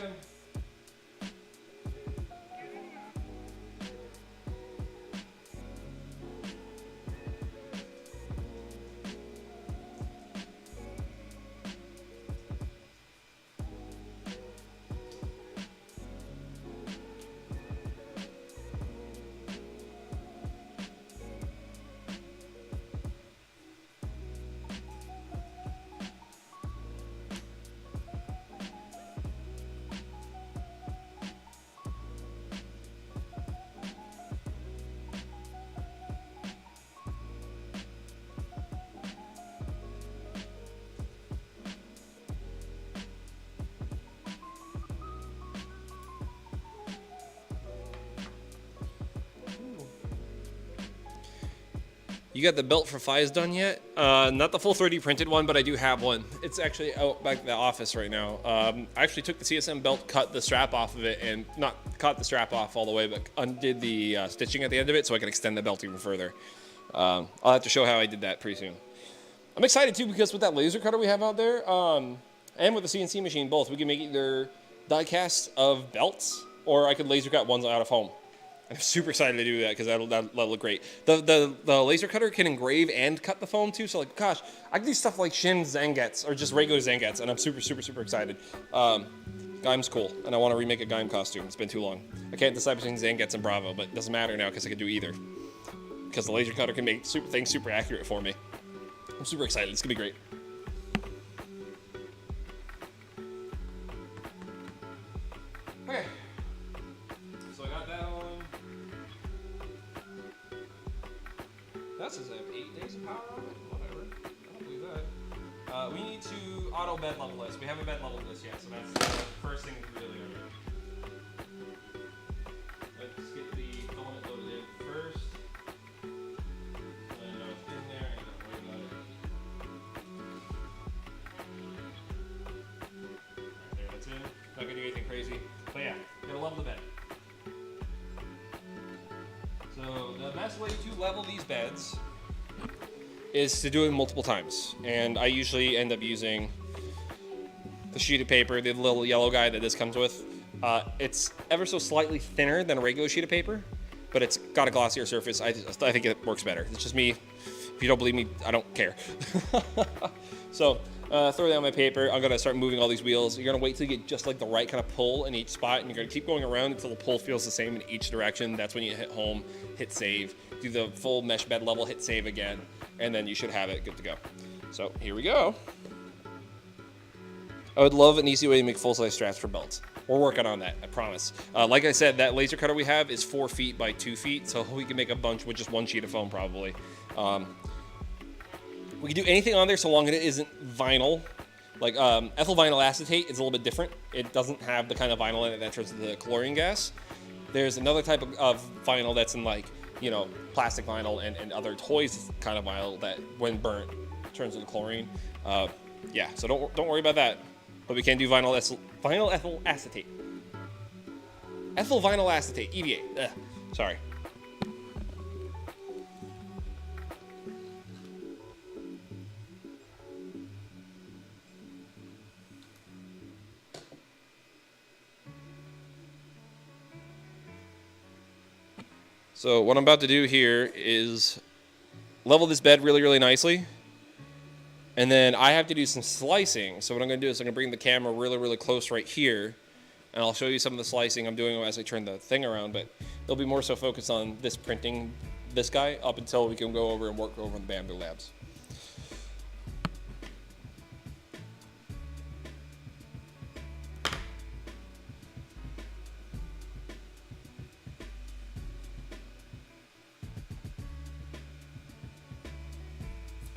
You got the belt for Fies done yet? Not the full 3D printed one, but I do have one. It's actually out back at the office right now. I actually took the CSM belt, cut the strap off of it, and not cut the strap off all the way, but undid the stitching at the end of it so I can extend the belt even further. I'll have to show how I did that pretty soon. I'm excited too because with that laser cutter we have out there, and with the CNC machine both, we can make either die cast of belts, or I could laser cut ones out of home. I'm super excited to do that because that'll look great. The laser cutter can engrave and cut the foam too. So like, gosh, I can do stuff like Shin Zangetsu or just regular Zangetsu, and I'm super excited. Gaim's cool, and I want to remake a Gaim costume. It's been too long. I can't decide between Zangetsu and Bravo, but it doesn't matter now because I can do either. Because the laser cutter can make things super accurate for me. I'm super excited. It's gonna be great. Okay. So I got that on. That says I have 8 days of power on it. Whatever. I don't believe that. We need to auto bed level this. We haven't bed leveled this yet, so that's the first thing we really are doing. Let's get the filament loaded in first. I know it's in there. I don't worry about it. Right there, that's in. Not gonna do anything crazy. But yeah, gotta level the bed. So the best way to level these beds is to do it multiple times. And I usually end up using the sheet of paper, the little yellow guy that this comes with. It's ever so slightly thinner than a regular sheet of paper, but it's got a glossier surface. I think it works better. It's just me If you don't believe me, I don't care. So throw down my paper. I'm gonna start moving all these wheels. You're gonna wait till you get just like the right kind of pull in each spot, and you're gonna keep going around until the pull feels the same in each direction. That's when you hit home, hit save, do the full mesh bed level, hit save again, and then you should have it good to go. So here we go. I would love an easy way to make full-size straps for belts. We're working on that, I promise. Like I said, that laser cutter we have is 4 feet by 2 feet, so we can make a bunch with just 1 sheet of foam probably. We can do anything on there so long as it isn't vinyl. Like ethyl vinyl acetate is a little bit different. It doesn't have the kind of vinyl in it that turns into chlorine gas. There's another type of vinyl that's in like, you know, plastic vinyl and other toys kind of vinyl that when burnt turns into chlorine. Yeah, so don't worry about that. But we can do vinyl ethyl acetate. Ethyl vinyl acetate, EVA. Ugh, sorry. So what I'm about to do here is level this bed really, really nicely. And then I have to do some slicing. So what I'm going to do is I'm going to bring the camera really, really close right here. And I'll show you some of the slicing I'm doing as I turn the thing around. But it'll be more so focused on this printing, this guy, up until we can go over and work over in the Bamboo Labs.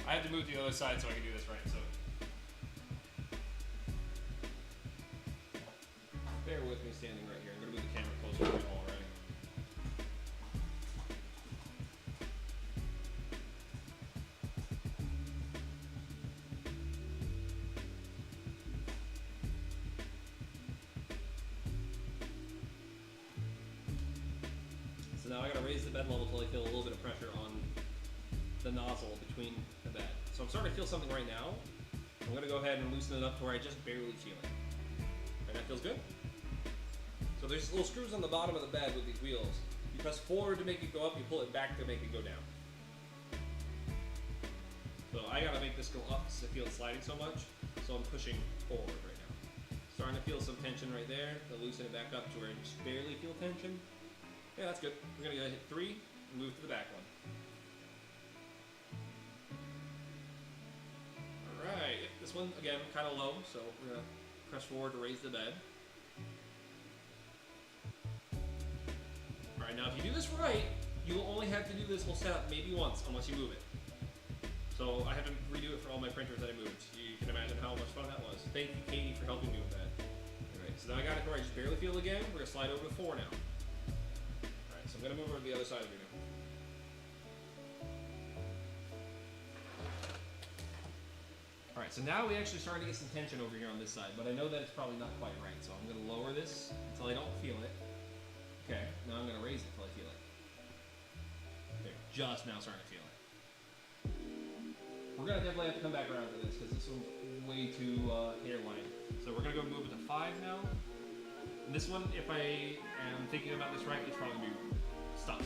I have to move to the other side so I can do this right, so. Bear with me standing right here. I'm gonna move the camera closer to the wall already. So now I gotta raise the bed level until I feel a little bit of pressure on the nozzle between the bed. So I'm starting to feel something right now. I'm gonna go ahead and loosen it up to where I just barely feel it. And that feels good. So there's little screws on the bottom of the bed with these wheels. You press forward to make it go up, you pull it back to make it go down. So I gotta make this go up because I feel it sliding so much. So I'm pushing forward right now. Starting to feel some tension right there. To loosen it back up to where I just barely feel tension. Yeah, that's good. We're gonna go hit 3 and move to the back one. Alright, this one, again, kind of low, so we're going to press forward to raise the bed. Alright, now if you do this right, you'll only have to do this whole setup maybe once, unless you move it. So I had to redo it for all my printers that I moved. You can imagine how much fun that was. Thank you, Katie, for helping me with that. Alright, so now I got it where I just barely feel it again. We're going to slide over to 4 now. Alright, so I'm going to move over to the other side of you now. Alright, so now we actually starting to get some tension over here on this side, but I know that it's probably not quite right, so I'm going to lower this until I don't feel it. Okay, now I'm going to raise it until I feel it. Okay, just now starting to feel it. We're going to definitely have to come back around to this because this one's way too hairline. So we're going to go move it to 5 now. And this one, if I am thinking about this right, it's probably going to be stop.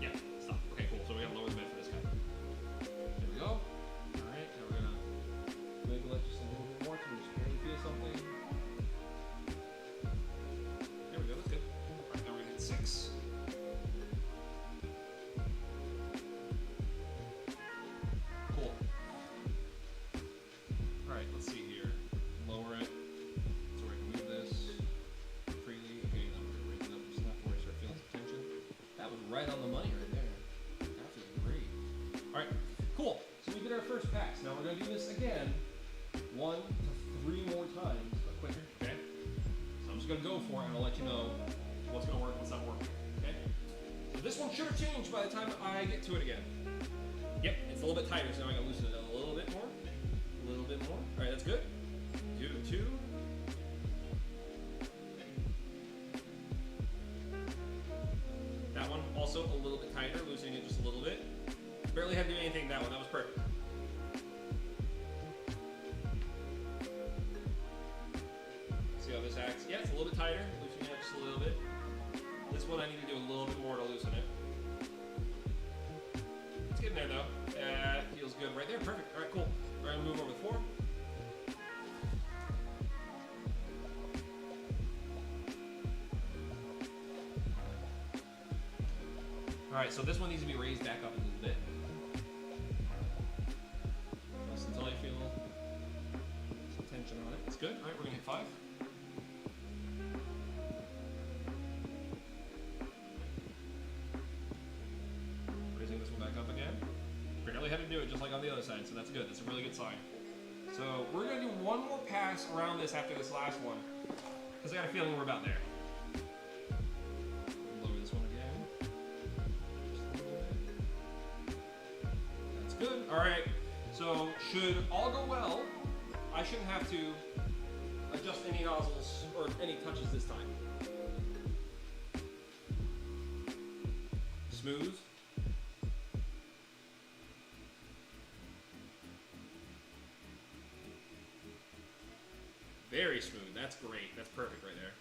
Yeah, stop. Okay, cool. So we got to lower the bed for this guy. There we go. Alright, now we're going to maybe let just a little bit more so we just barely feel something. There we go, that's good. Alright, now we're going to hit 6. Cool. Alright, let's see here. Lower it so I can move this freely. Okay, now we're going to raise it up just enough where I start feeling some tension. That was right on the money right there. That feels great. Alright, cool. So we did our first pass. Now we're going to do this again 1 to 3 more times, but quicker, okay? So I'm just going to go for it and I'll let you know what's going to work and what's not working, okay? So this one should have changed by the time I get to it again. Yep, it's a little bit tighter, so now I'm going to loosen it a little bit more. A little bit more. All right, that's good. Do 2. That one also a little bit tighter, loosening it just a little bit. Barely had to do anything that one, that was perfect. See how this acts? Yeah, it's a little bit tighter, loosening it just a little bit. This one I need to do a little bit more to loosen it. It's getting there though. That feels good right there. Perfect. All right, cool. We're gonna move over the floor. All right, so this one needs to be raised back up a little bit. Just until you feel some tension on it. It's good. All right, we're gonna hit 5. Raising this one back up again. Barely had to do it just like on the other side, so that's good. That's a really good sign. So we're gonna do one more pass around this after this last one, because I got a feeling we're about there. Lower this one again. That's good. All right. So should all go well, I shouldn't have to adjust any nozzles or any touches this time. Smooth. Very smooth. That's great. That's perfect right there.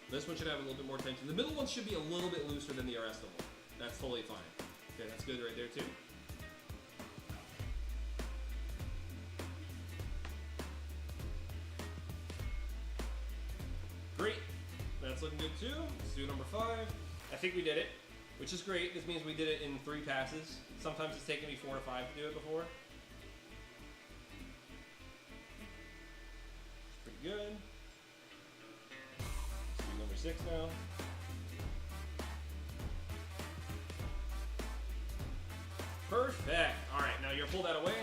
This one should have a little bit more tension. The middle one should be a little bit looser than the rest of them. That's totally fine. Okay, that's good right there too. Great. That's looking good too. Let's do number 5. I think we did it, which is great. This means we did it in 3 passes. Sometimes it's taken me 4 or 5 to do it before. Pretty good. Let's do number 6 now. Perfect. All right, now you're gonna pull that away.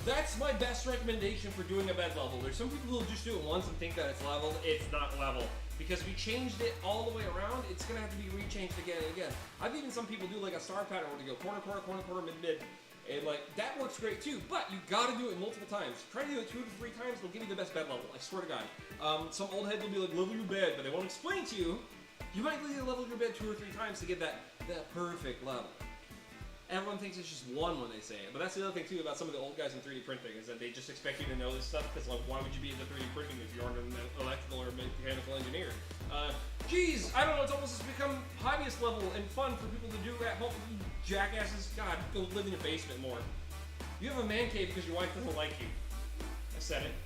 That's my best recommendation for doing a bed level. There's some people who just do it once and think that it's leveled. It's not level. Because if you changed it all the way around, it's gonna have to be rechanged again and again. I've even some people do like a star pattern where they go corner, corner, corner, corner, mid, mid. And like, that works great too, but you gotta do it multiple times. Try to do it 2 to 3 times, it'll give you the best bed level, I swear to God. Some old heads will be like, level your bed, but they won't explain to you, you might need to level your bed 2 or 3 times to get that perfect level. Everyone thinks it's just one when they say it, but that's the other thing too about some of the old guys in 3D printing is that they just expect you to know this stuff because like, why would you be into 3D printing if you aren't an electrical or mechanical engineer? Geez, I don't know, it's almost just become hobbyist level and fun for people to do at home. You jackasses, God, go live in your basement more. You have a man cave because your wife doesn't like you. I said it.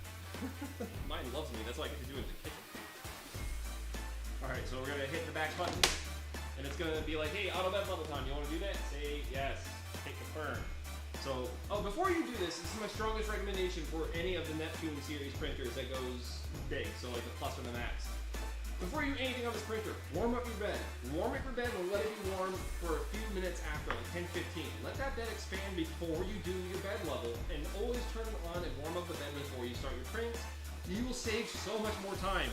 Mine loves me, that's why I get to do it in the kitchen. Alright, so we're gonna hit the back button. And it's gonna be like, hey, auto bed level time, you wanna do that? Say yes, take confirm. So, oh, before you do this is my strongest recommendation for any of the Neptune series printers that goes big, so like the Plus or the Max. Before you do anything on this printer, warm up your bed. Warm up your bed and let it be warm for a few minutes after, like 10-15. Let that bed expand before you do your bed level, and always turn it on and warm up the bed before you start your prints. You will save so much more time.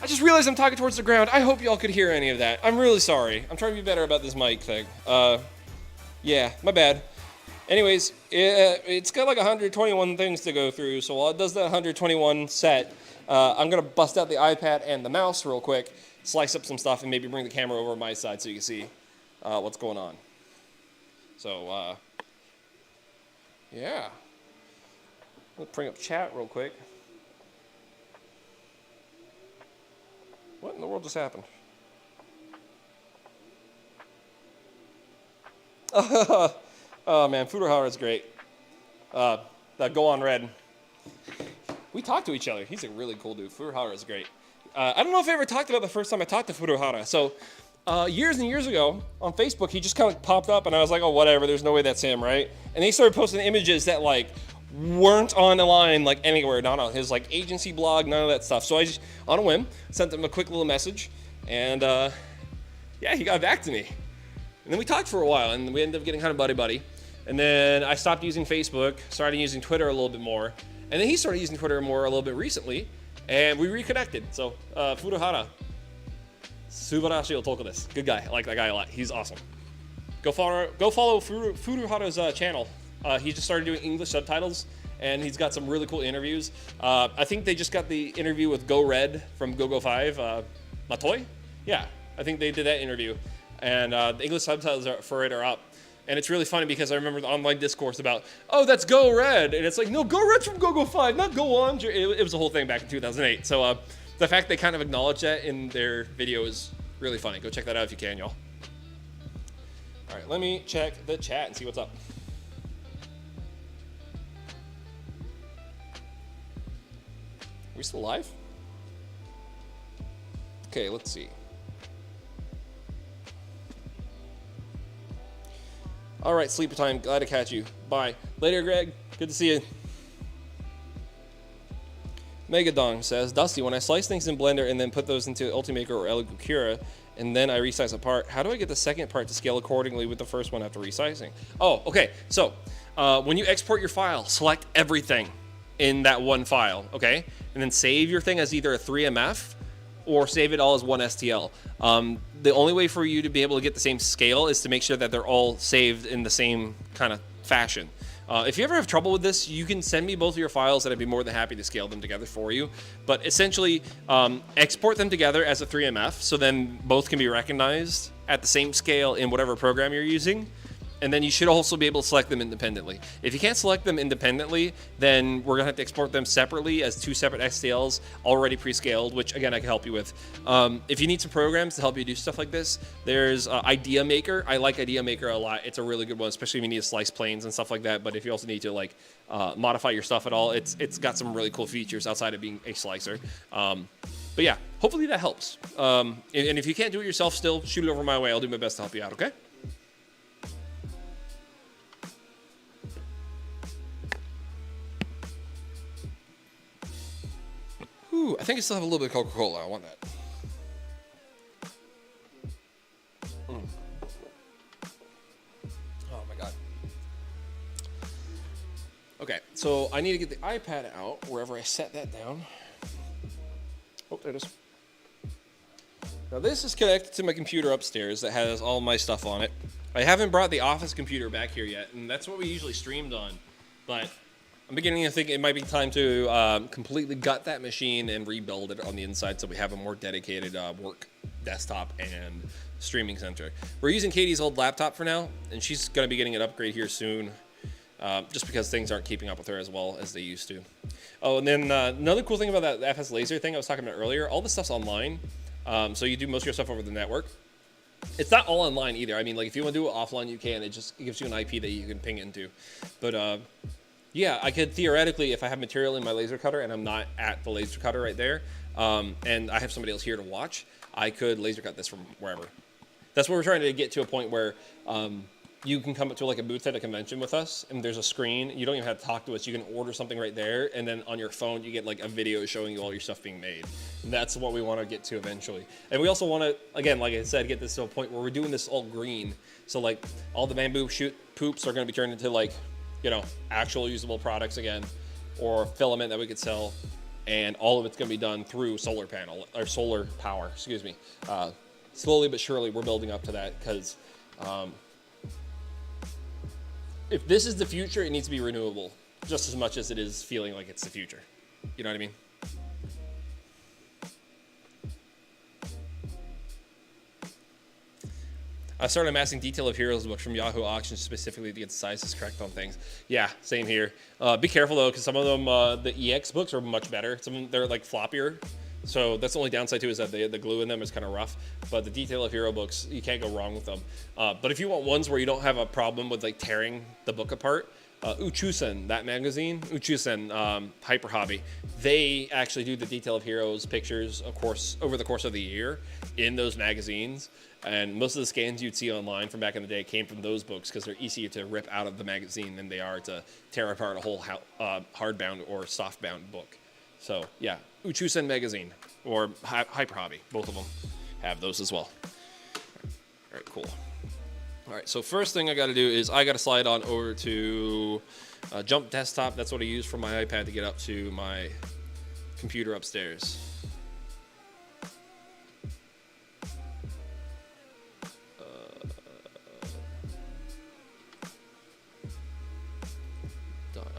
I just realized I'm talking towards the ground. I hope y'all could hear any of that. I'm really sorry. I'm trying to be better about this mic thing. Yeah, my bad. Anyways, it's got like 121 things to go through, so while it does that 121 set, I'm gonna bust out the iPad and the mouse real quick, slice up some stuff, and maybe bring the camera over my side so you can see what's going on. So, yeah. Let's bring up chat real quick. What in the world just happened? Oh man, Furuhara is great. That Go on Red. We talked to each other. He's a really cool dude. Furuhara is great. I don't know if I ever talked about the first time I talked to Furuhara. So years and years ago on Facebook, he just kind of popped up and I was like, oh, whatever. There's no way that's him, right? And they started posting images that like weren't on the line like anywhere, not on his like agency blog, none of that stuff. So I just, on a whim, sent him a quick little message, and yeah, he got back to me. And then we talked for a while, and we ended up getting kind of buddy-buddy. And then I stopped using Facebook, started using Twitter a little bit more, and then he started using Twitter more a little bit recently, and we reconnected. So Furuhara, subarashi otoko desu. Good guy. I like that guy a lot. He's awesome. Go follow Furuhara's channel. He just started doing English subtitles, and he's got some really cool interviews. I think they just got the interview with Go Red from GoGo 5, Matoi? Yeah, I think they did that interview. And the English subtitles for it are up. And it's really funny because I remember the online discourse about, oh, that's Go Red. And it's like, no, Go Red's from GoGo 5, not Go On. It was a whole thing back in 2008. So the fact they kind of acknowledge that in their video is Really funny. Go check that out if you can, y'all. All right, let me check the chat and see what's up. Are we still live? Okay, let's see. All right, sleep time. Glad to catch you. Bye. Later, Greg. Good to see you. Megadong says, Dusty, when I slice things in Blender and then put those into Ultimaker or Elegoo Cura, and then I resize a part, how do I get the second part to scale accordingly with the first one after resizing? Oh, okay. So when you export your file, select everything in that one file, okay? And then save your thing as either a 3MF or save it all as one STL. The only way for you to be able to get the same scale is to make sure that they're all saved in the same kind of fashion. If you ever have trouble with this, you can send me both of your files and I'd be more than happy to scale them together for you. But essentially, export them together as a 3MF, so then both can be recognized at the same scale in whatever program you're using. And then you should also be able to select them independently. If you can't select them independently, then we're gonna have to export them separately as two separate STLs already pre-scaled, which again, I can help you with. If you need some programs to help you do stuff like this, there's Idea Maker. I like Idea Maker a lot. It's a really good one, especially if you need to slice planes and stuff like that. But if you also need to like modify your stuff at all, it's got some really cool features outside of being a slicer. But yeah, hopefully that helps. And if you can't do it yourself still, shoot it over my way. I'll do my best to help you out, okay? Ooh, I think I still have a little bit of Coca-Cola. I want that. Oh my God. Okay, so I need to get the iPad out wherever I set that down. Oh, there it is. Now this is connected to my computer upstairs that has all my stuff on it. I haven't brought the office computer back here yet, and that's what we usually streamed on, but I'm beginning to think it might be time to completely gut that machine and rebuild it on the inside so we have a more dedicated work desktop and streaming center. We're using Katie's old laptop for now, and she's going to be getting an upgrade here soon, just because things aren't keeping up with her as well as they used to. Oh, and then another cool thing about that FS Laser thing I was talking about earlier, all this stuff's online, so you do most of your stuff over the network. It's not all online either. I mean, like if you want to do it offline, you can. It gives you an IP that you can ping into. But yeah, I could theoretically, if I have material in my laser cutter and I'm not at the laser cutter right there, and I have somebody else here to watch, I could laser cut this from wherever. That's what we're trying to get to, a point where you can come up to like a booth at a convention with us, and there's a screen. You don't even have to talk to us. You can order something right there, and then on your phone, you get like a video showing you all your stuff being made. And that's what we want to get to eventually. And we also want to, again, like I said, get this to a point where we're doing this all green. So like all the bamboo shoot poops are going to be turned into like, you know, actual usable products again, or filament that we could sell, and all of it's going to be done through solar panel or solar power. Excuse me. Slowly but surely, we're building up to that, because if this is the future, it needs to be renewable just as much as it is feeling like it's the future. You know what I mean? I started amassing Detail of Heroes books from Yahoo Auctions specifically to get the sizes correct on things. Yeah, same here. Be careful though, because some of them, the EX books are much better. Some of them, they're like floppier. So that's the only downside too, is that the glue in them is kind of rough. But the Detail of Hero books, you can't go wrong with them. But if you want ones where you don't have a problem with like tearing the book apart, Uchusen, that magazine, Uchusen Hyper Hobby, they actually do the Detail of Heroes pictures, of course, over the course of the year in those magazines. And most of the scans you'd see online from back in the day came from those books, because they're easier to rip out of the magazine than they are to tear apart a whole hardbound or softbound book. So yeah, Uchusen magazine or Hyper Hobby, both of them have those as well. All right, cool. All right, so first thing I got to do is I got to slide on over to Jump Desktop. That's what I use for my iPad to get up to my computer upstairs.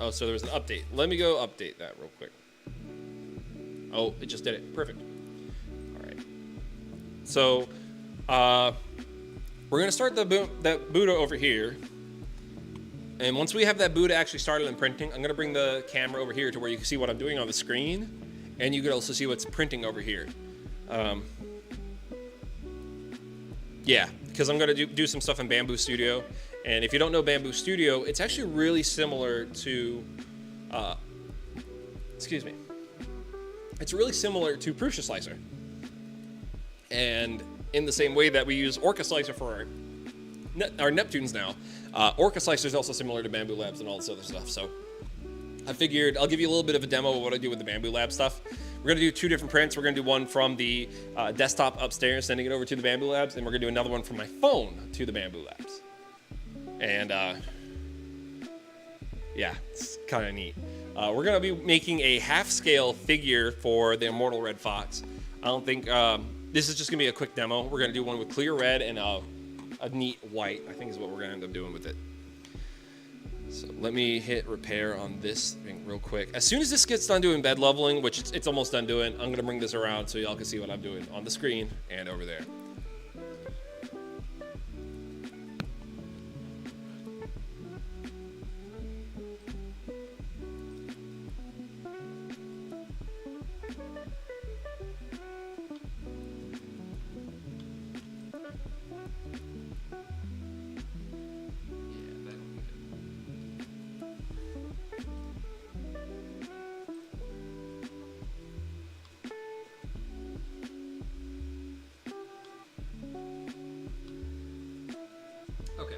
Oh, so there was an update. Let me go update that real quick. Oh, it just did it. Perfect. All right. So we're going to start that Buddha over here. And once we have that Buddha actually started and printing, I'm going to bring the camera over here to where you can see what I'm doing on the screen. And you can also see what's printing over here. Yeah, because I'm going to do some stuff in Bamboo Studio. And if you don't know Bamboo Studio, it's actually really similar to, excuse me. It's really similar to Prusa Slicer. And in the same way that we use Orca Slicer for our Neptunes now, Orca Slicer is also similar to Bamboo Labs and all this other stuff. So I figured I'll give you a little bit of a demo of what I do with the Bamboo Lab stuff. We're going to do 2 different prints. We're going to do one from the desktop upstairs, sending it over to the Bamboo Labs, and we're going to do another one from my phone to the Bamboo Labs. And yeah, it's kind of neat. We're going to be making a half-scale figure for the Immortal Red Fox. I don't think this is just going to be a quick demo. We're going to do one with clear red and a neat white, I think is what we're going to end up doing with it. So let me hit repair on this thing real quick. As soon as this gets done doing bed leveling, which it's almost done doing, I'm going to bring this around so y'all can see what I'm doing on the screen and over there. Okay.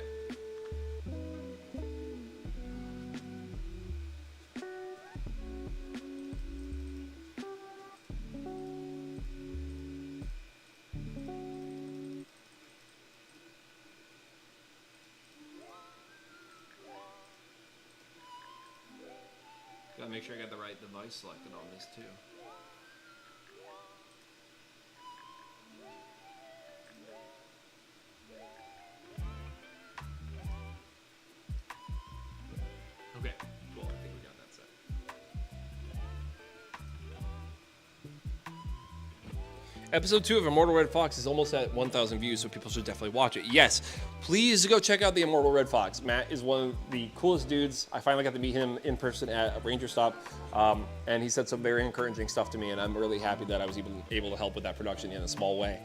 Gotta make sure I got the right device selected on this too. Okay, cool. I think we got that set. Episode 2 of Immortal Red Fox is almost at 1,000 views, so people should definitely watch it. Yes, please go check out the Immortal Red Fox. Matt is one of the coolest dudes. I finally got to meet him in person at a Ranger Stop, and he said some very encouraging stuff to me, and I'm really happy that I was even able to help with that production in a small way.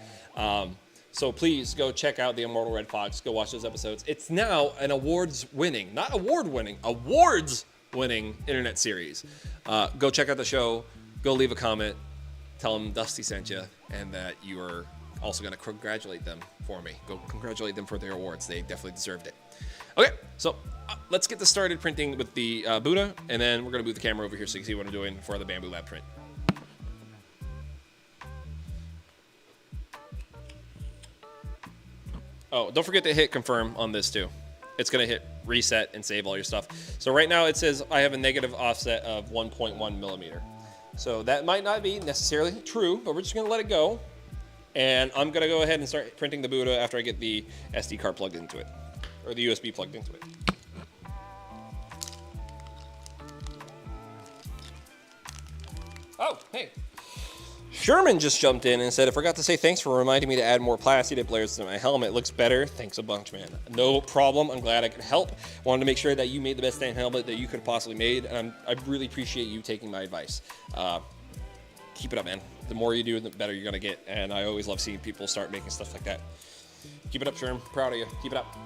So please go check out the Immortal Red Fox. Go watch those episodes. It's now an awards-winning, not award-winning, awards-winning internet series. Go check out the show. Go leave a comment. Tell them Dusty sent you, and that you are also going to congratulate them for me. Go congratulate them for their awards. They definitely deserved it. Okay, so let's get this started printing with the Buddha, and then we're going to move the camera over here so you can see what I'm doing for the Bamboo Lab print. Oh, don't forget to hit confirm on this too. It's going to hit reset and save all your stuff. So right now it says I have a negative offset of 1.1 millimeter. So that might not be necessarily true, but we're just going to let it go. And I'm going to go ahead and start printing the Buddha after I get the SD card plugged into it, or the USB plugged into it. Oh, hey. Sherman just jumped in and said, I forgot to say thanks for reminding me to add more plastic tip layers to my helmet. It looks better. Thanks a bunch, man. No problem. I'm glad I could help. Wanted to make sure that you made the best damn helmet that you could have possibly made. And I really appreciate you taking my advice. Keep it up, man. The more you do, the better you're going to get. And I always love seeing people start making stuff like that. Keep it up, Sherman. Proud of you. Keep it up.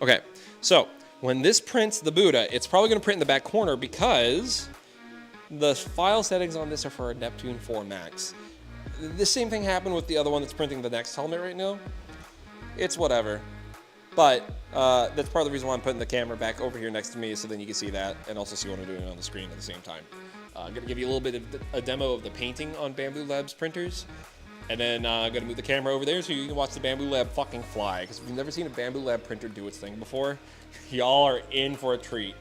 Okay, so when this prints the Buddha, it's probably going to print in the back corner because the file settings on this are for a Neptune 4 Max. The same thing happened with the other one that's printing the next helmet right now. It's whatever. But that's part of the reason why I'm putting the camera back over here next to me, so then you can see that and also see what I'm doing on the screen at the same time. I'm going to give you a little bit of a demo of the painting on Bamboo Labs printers. And then I'm going to move the camera over there so you can watch the Bamboo Lab fucking fly. Because if you've never seen a Bamboo Lab printer do its thing before, y'all are in for a treat.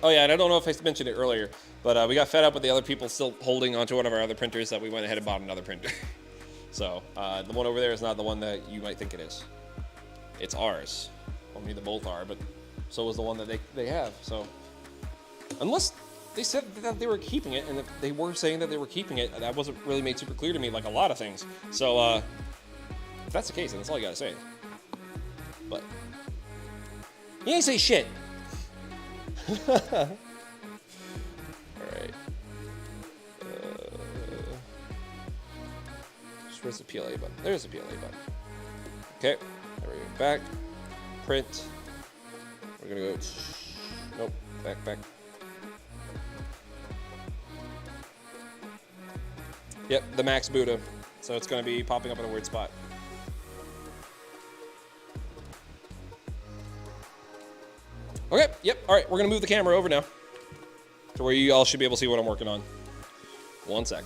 Oh yeah, and I don't know if I mentioned it earlier, but we got fed up with the other people still holding onto one of our other printers that we went ahead and bought another printer. So the one over there is not the one that you might think it is. It's ours. Well, I mean, they both are, but so is the one that they have. So unless they said that they were keeping it, and if they were saying that they were keeping it, that wasn't really made super clear to me, like a lot of things. So if that's the case, then that's all you gotta say. But You ain't say shit. All right. Where's the PLA button? There's the PLA button. Okay. There we go. Back. Print. We're gonna go. Nope. Back. Yep, the Max Buddha. So it's gonna be popping up in a weird spot. Okay, yep, all right, we're gonna move the camera over now to where you all should be able to see what I'm working on. One sec.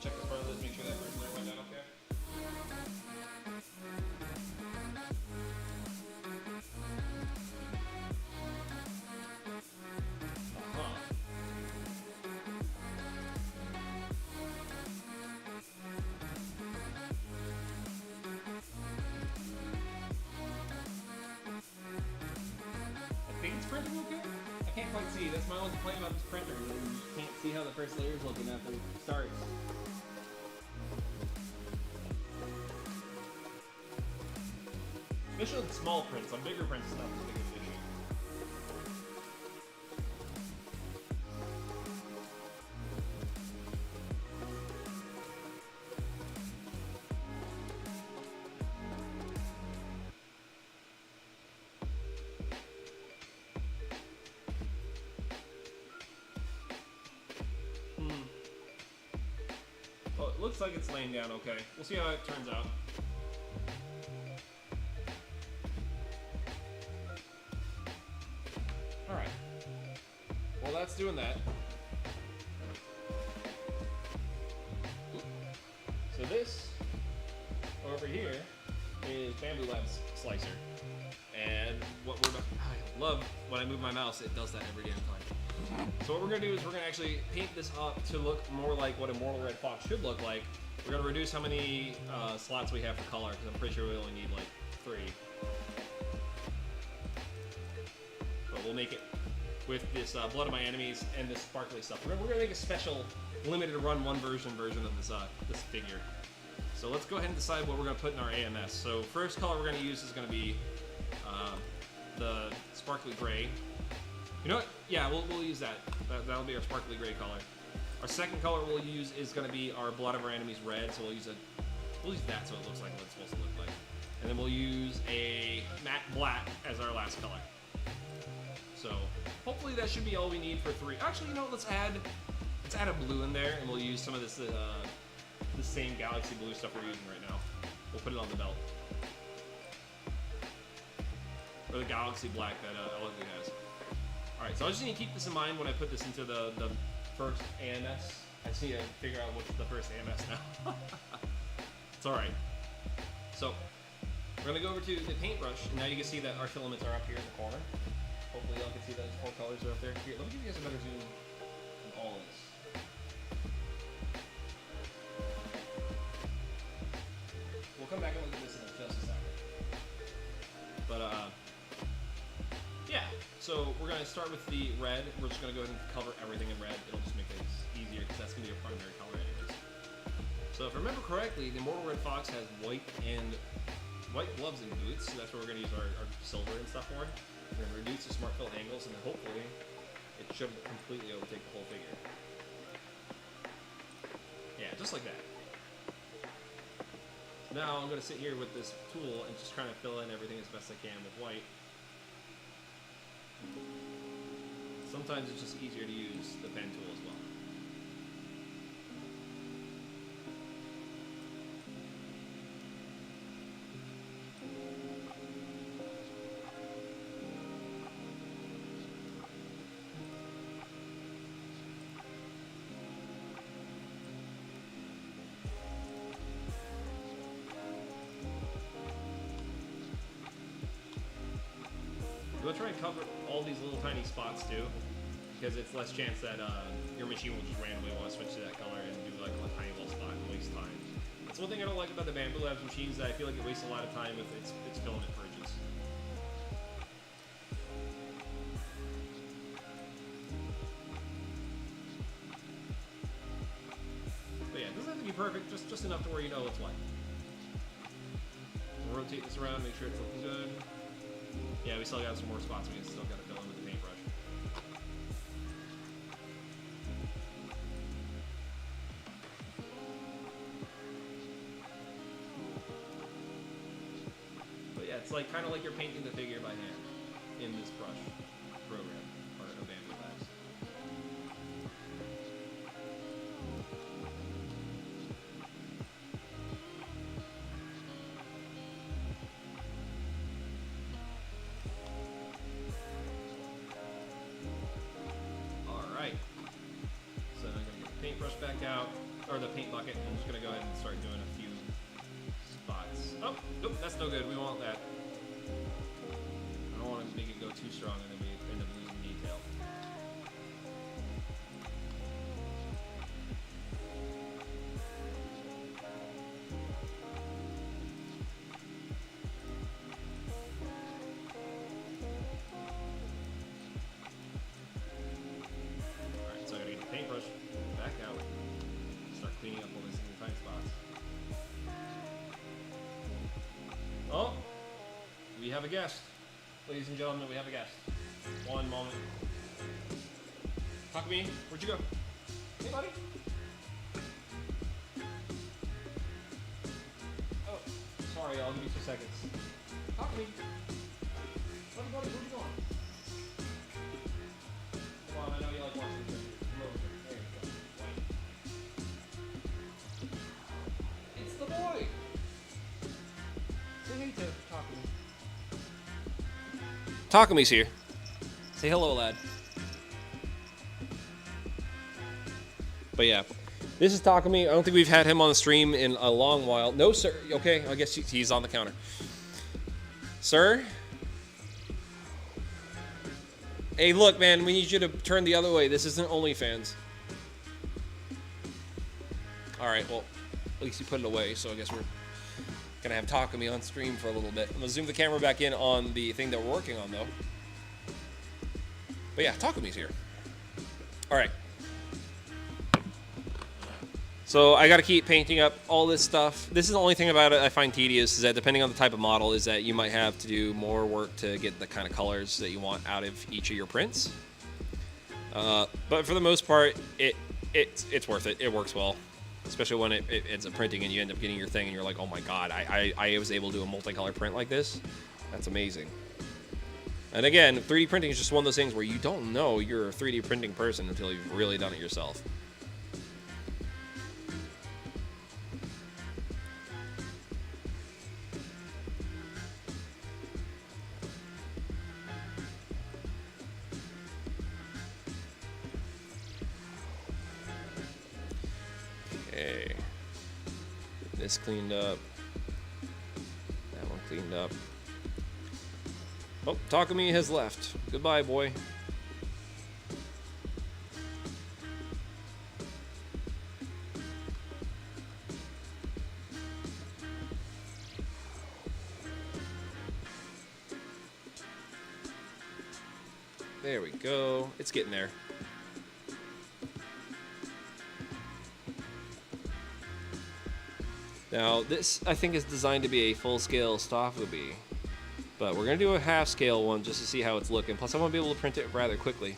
Check the front of this, make sure that first layer went down okay. I think it's printing okay. I can't quite see. That's my only complaint about this printer. You can't see how the first layer is looking after it starts. Especially on small prints. On bigger prints, it's not as big of an issue. Well, it looks like it's laying down okay. We'll see how it turns out. Alright. Well, that's doing that. So this, over here, is Bamboo Labs Slicer. And what we're about, I love when I move my mouse, it does that every damn time. So what we're going to do is we're going to actually paint this up to look more like what a Mortal Red Fox should look like. We're going to reduce how many slots we have for color, because I'm pretty sure we only need like 3. But we'll make it with this Blood of My Enemies and this sparkly stuff. We're going to make a special limited run one version of this this figure. So let's go ahead and decide what we're going to put in our AMS. So first color we're going to use is going to be the sparkly gray. You know what? Yeah, we'll use that. That'll be our sparkly gray color. Our second color we'll use is going to be our Blood of Our Enemies red. So we'll use that so it looks like what it's supposed to look like. And then we'll use a matte black as our last color. So hopefully that should be all we need for 3. Actually, you know what? Let's add a blue in there, and we'll use some of this the same galaxy blue stuff we're using right now. We'll put it on the belt. Or the galaxy black that Elegoo has. Alright, so I just need to keep this in mind when I put this into the first AMS. I just need to figure out what's the first AMS now. It's alright. So, we're going to go over to the paintbrush, and now you can see that our filaments are up here in the corner. Hopefully y'all can see that 4 colors are up there. Here, let me give you guys a better zoom on all of this. We'll come back and look at this in just a second. But, yeah. So we're going to start with the red. We're just going to go ahead and cover everything in red. It'll just make things easier because that's going to be your primary color anyways. So if I remember correctly, the Mortal Red Fox has white gloves and boots. So that's where we're going to use our silver and stuff for. We're going to reduce the smart fill angles, and then hopefully it should completely overtake the whole figure. Yeah, just like that. So now I'm going to sit here with this tool and just kind of fill in everything as best I can with white. Sometimes it's just easier to use the pen tool as well. and cover all these little tiny spots too, because it's less chance that your machine will just randomly want to switch to that color and do like a tiny little spot and waste time. That's one thing I don't like about the Bamboo Labs machines, that I feel like it wastes a lot of time with its filament purges. But yeah, it doesn't have to be perfect, just enough to where you know what's what. We'll rotate this around, make sure it's looking good. Yeah, we still got some more spots we still got to fill in with the paintbrush. But yeah, it's like kind of like you're painting the figure by hand in this brush program, or a Bamboo Labs. Paintbrush back out, or the paint bucket. I'm just gonna go ahead and start doing a few spots. Oh, nope, that's no good. We want that. I don't want to make it go too strong and then we end up losing detail. Alright, so I gotta get the paintbrush back out, start cleaning up all these tiny spots. Oh, we have a guest. Ladies and gentlemen, we have a guest. One moment. Takumi, where'd you go? Hey, buddy. Oh, sorry, I'll give you 2 seconds. Takumi. Buddy, where'd you go? Come on, I know you like watching this. There you go. It's the boy! Say hey to Takumi. Takumi's here. Say hello, lad. But yeah, this is Takumi. I don't think we've had him on the stream in a long while. No, sir. Okay, I guess he's on the counter. Sir? Hey, look, man, we need you to turn the other way. This isn't OnlyFans. Alright, well, at least you put it away, so I guess we're gonna have Takumi on stream for a little bit. I'm gonna zoom the camera back in on the thing that we're working on, though. But yeah, Takumi's here. Alright. So I gotta keep painting up all this stuff. This is the only thing about it I find tedious, is that depending on the type of model, is that you might have to do more work to get the kind of colors that you want out of each of your prints. But for the most part, it's worth it. It works well. Especially when it ends up printing and you end up getting your thing and you're like, oh my god, I was able to do a multicolor print like this. That's amazing. And again, 3D printing is just one of those things where you don't know you're a 3D printing person until you've really done it yourself. Okay. Get this cleaned up. That one cleaned up. Oh, Takumi has left. Goodbye, boy. There we go. It's getting there. Now, this, I think, is designed to be a full-scale Stoffaby, but we're going to do a half-scale one just to see how it's looking. Plus, I want to be able to print it rather quickly,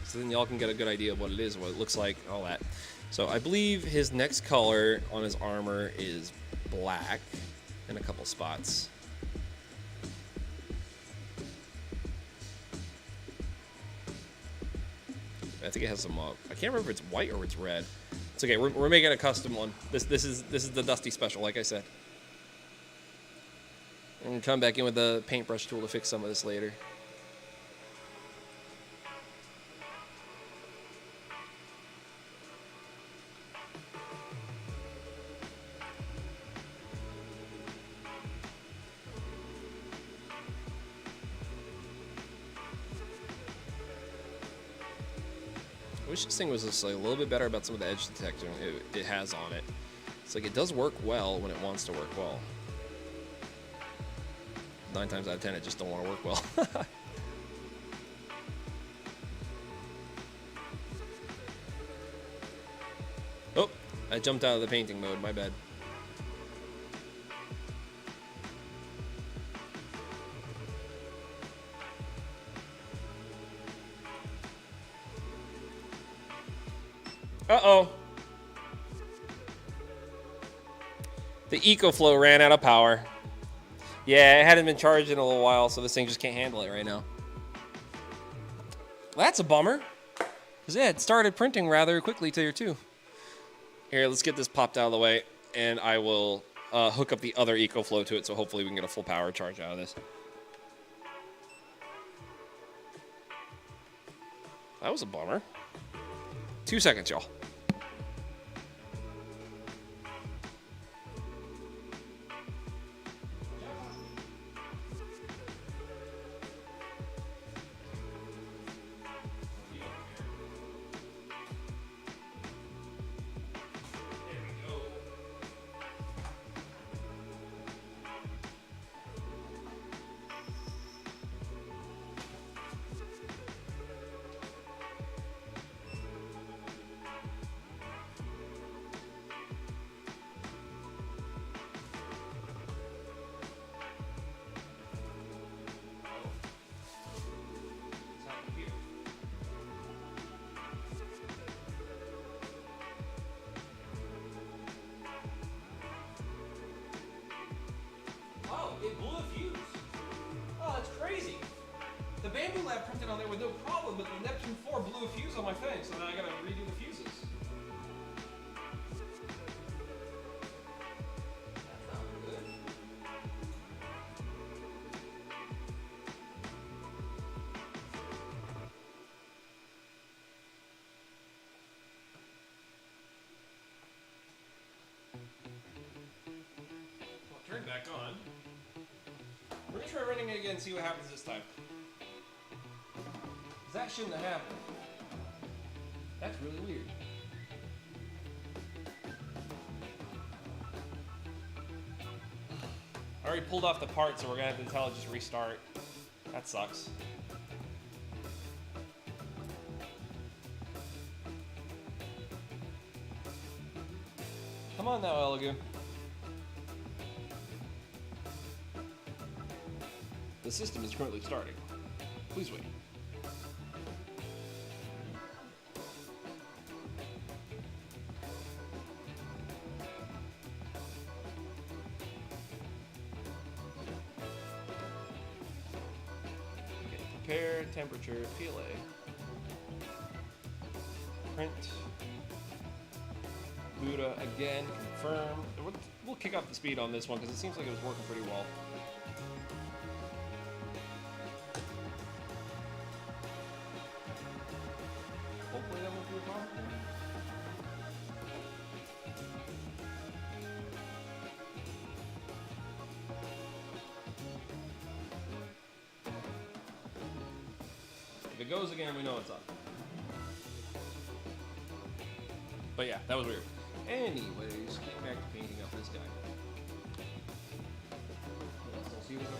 so then y'all can get a good idea of what it is, what it looks like, all that. So I believe his next color on his armor is black in a couple spots. I think it has some, I can't remember if it's white or it's red. It's okay, we're making a custom one. This is the Dusty Special, like I said. I'm gonna come back in with the paintbrush tool to fix some of this later. I wish this thing was just like a little bit better about some of the edge detection it has on it. It's like it does work well when it wants to work well. 9 times out of 10, it just don't want to work well. Oh, I jumped out of the painting mode, my bad. Uh-oh. The EcoFlow ran out of power. Yeah, it hadn't been charged in a little while, so this thing just can't handle it right now. Well, that's a bummer. Because yeah, it started printing rather quickly tier 2. Here, let's get this popped out of the way, and I will hook up the other EcoFlow to it, so hopefully we can get a full power charge out of this. That was a bummer. 2 seconds, y'all. It blew a fuse. Oh, that's crazy. The Bamboo Lab printed on there with no problem, but the Neptune 4 blew a fuse on my thing, so now I gotta redo the fuses. That's not good. Well, turn it back on. We're gonna try running it again and see what happens this time. That shouldn't have happened. That's really weird. I already pulled off the part, so we're gonna have to tell it just restart. That sucks. Come on now, Elegoo. The system is currently starting. Please wait. Okay, prepare, temperature, PLA. Print. Buddha again, confirm. We'll kick up the speed on this one because it seems like it was working pretty well. Hopefully that won't be a problem. If it goes again, we know it's up. But yeah, that was weird. Anyways, get back to painting up this guy. So see what's okay?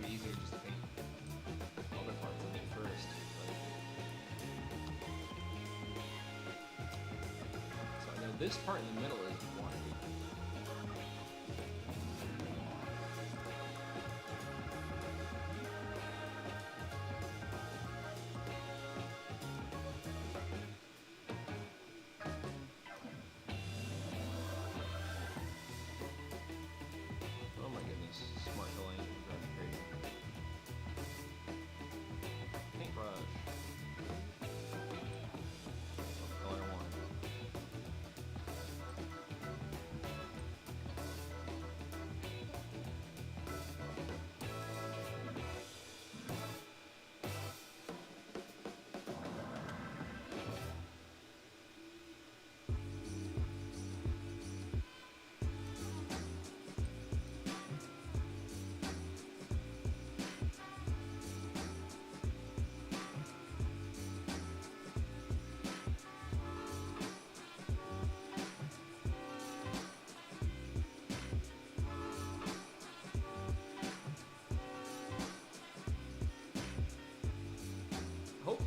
Easier just to paint other parts of it first. So I know this part in the middle is white. Oh my goodness, smart line. Paintbrush. That's the color I want.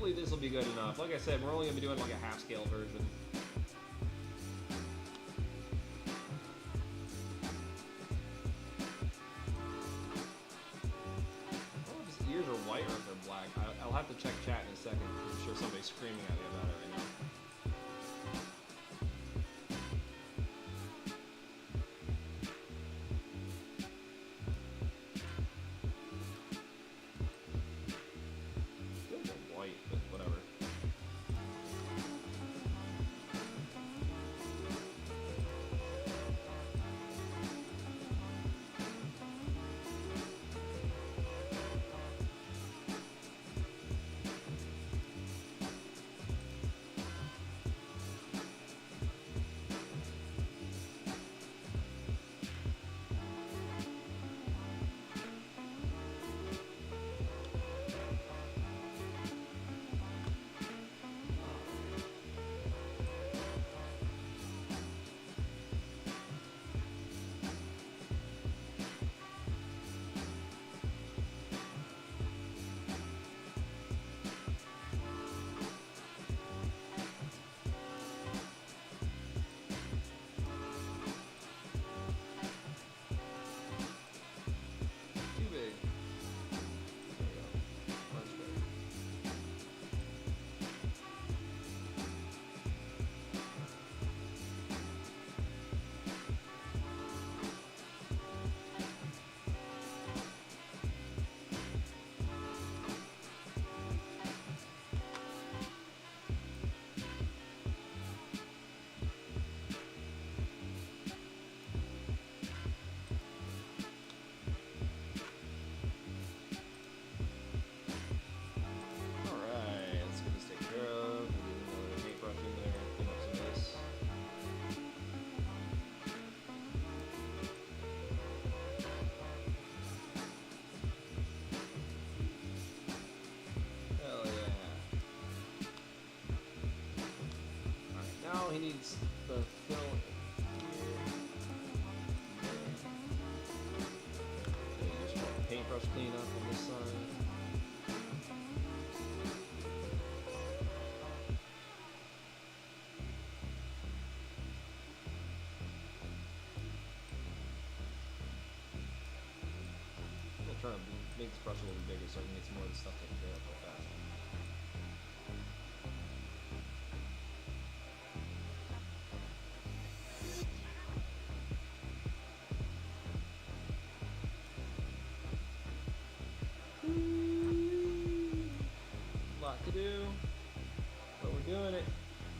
hopefully this will be good enough. Like I said, we're only going to be doing like a half-scale version. I don't know if his ears are white or if they're black. I'll have to check chat in a second. I'm sure somebody's screaming at me about it right now. He needs the fill here. Just want the paintbrush cleanup on this side. I'm trying to make this brush a little bigger so I can get some more of the stuff taken care of real fast. To do, but we're doing it.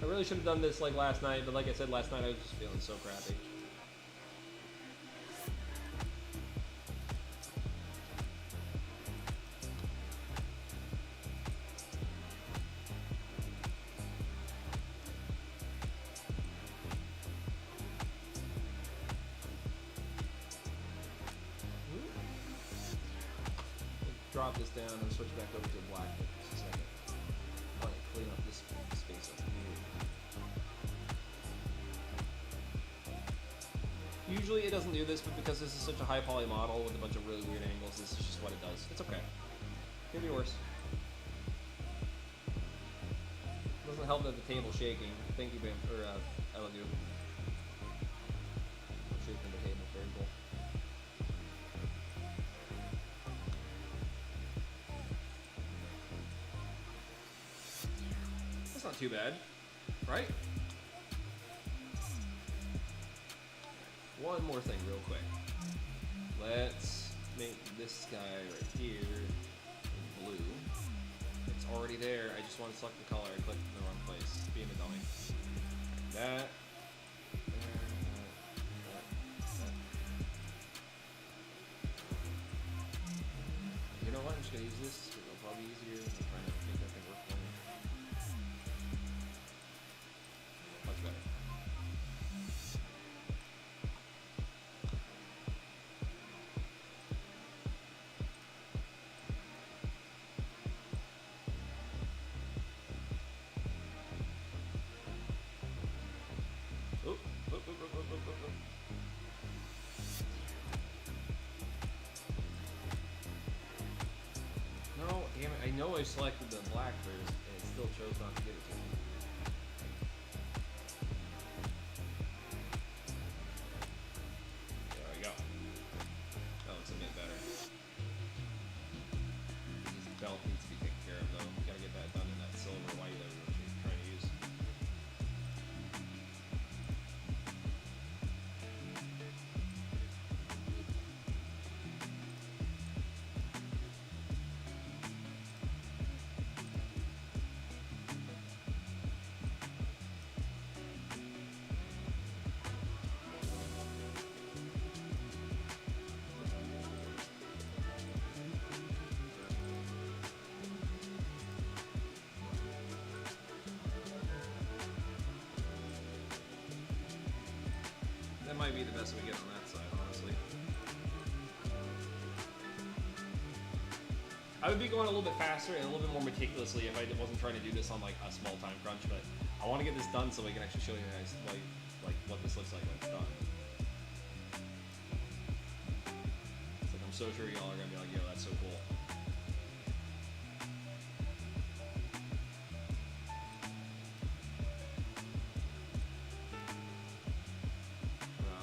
I really should have done this like last night, but like I said last night, I was just feeling so crappy. Drop this down and switch back over to black for just a second. Clean up this space up here. Usually it doesn't do this, but because this is such a high poly model with a bunch of really weird angles, this is just what it does. It's okay. Could be worse. Doesn't help that the table's shaking. Thank you, Elegoo. Shaking the table, very cool. That's not too bad, right? One more thing real quick. Let's make this guy right here in blue. It's already there. I just want to select the color. I clicked in the wrong place. Being a dummy. That. You know what? I'm just going to use this because it'll probably be easier. I'm trying to make that thing work for me. Much better. No, damn it, I know I selected the black first, and it's still chose not to give it to me. There we go. That looks a bit better. This belt needs to be taken care of though. You gotta get that done in that silver white that we're trying to use. That might be the best we get on that side, honestly. I would be going a little bit faster and a little bit more meticulously if I wasn't trying to do this on like a small time crunch, but I want to get this done so we can actually show you guys like what this looks like when it's done. It's like I'm so sure y'all are gonna be like, yo, that's so cool.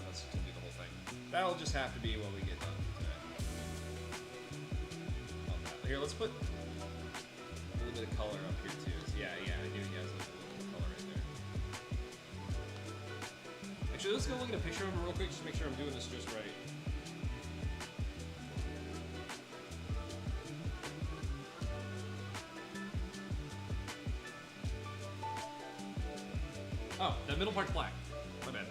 That's gonna do the whole thing. That'll just have to be what we get done today. Here, let's put a little bit of color up here too. So yeah, I knew you guys looked a little bit of color right there. Actually, let's go look at a picture of him real quick, just to make sure I'm doing this just right. Oh, that middle part's black. My bad.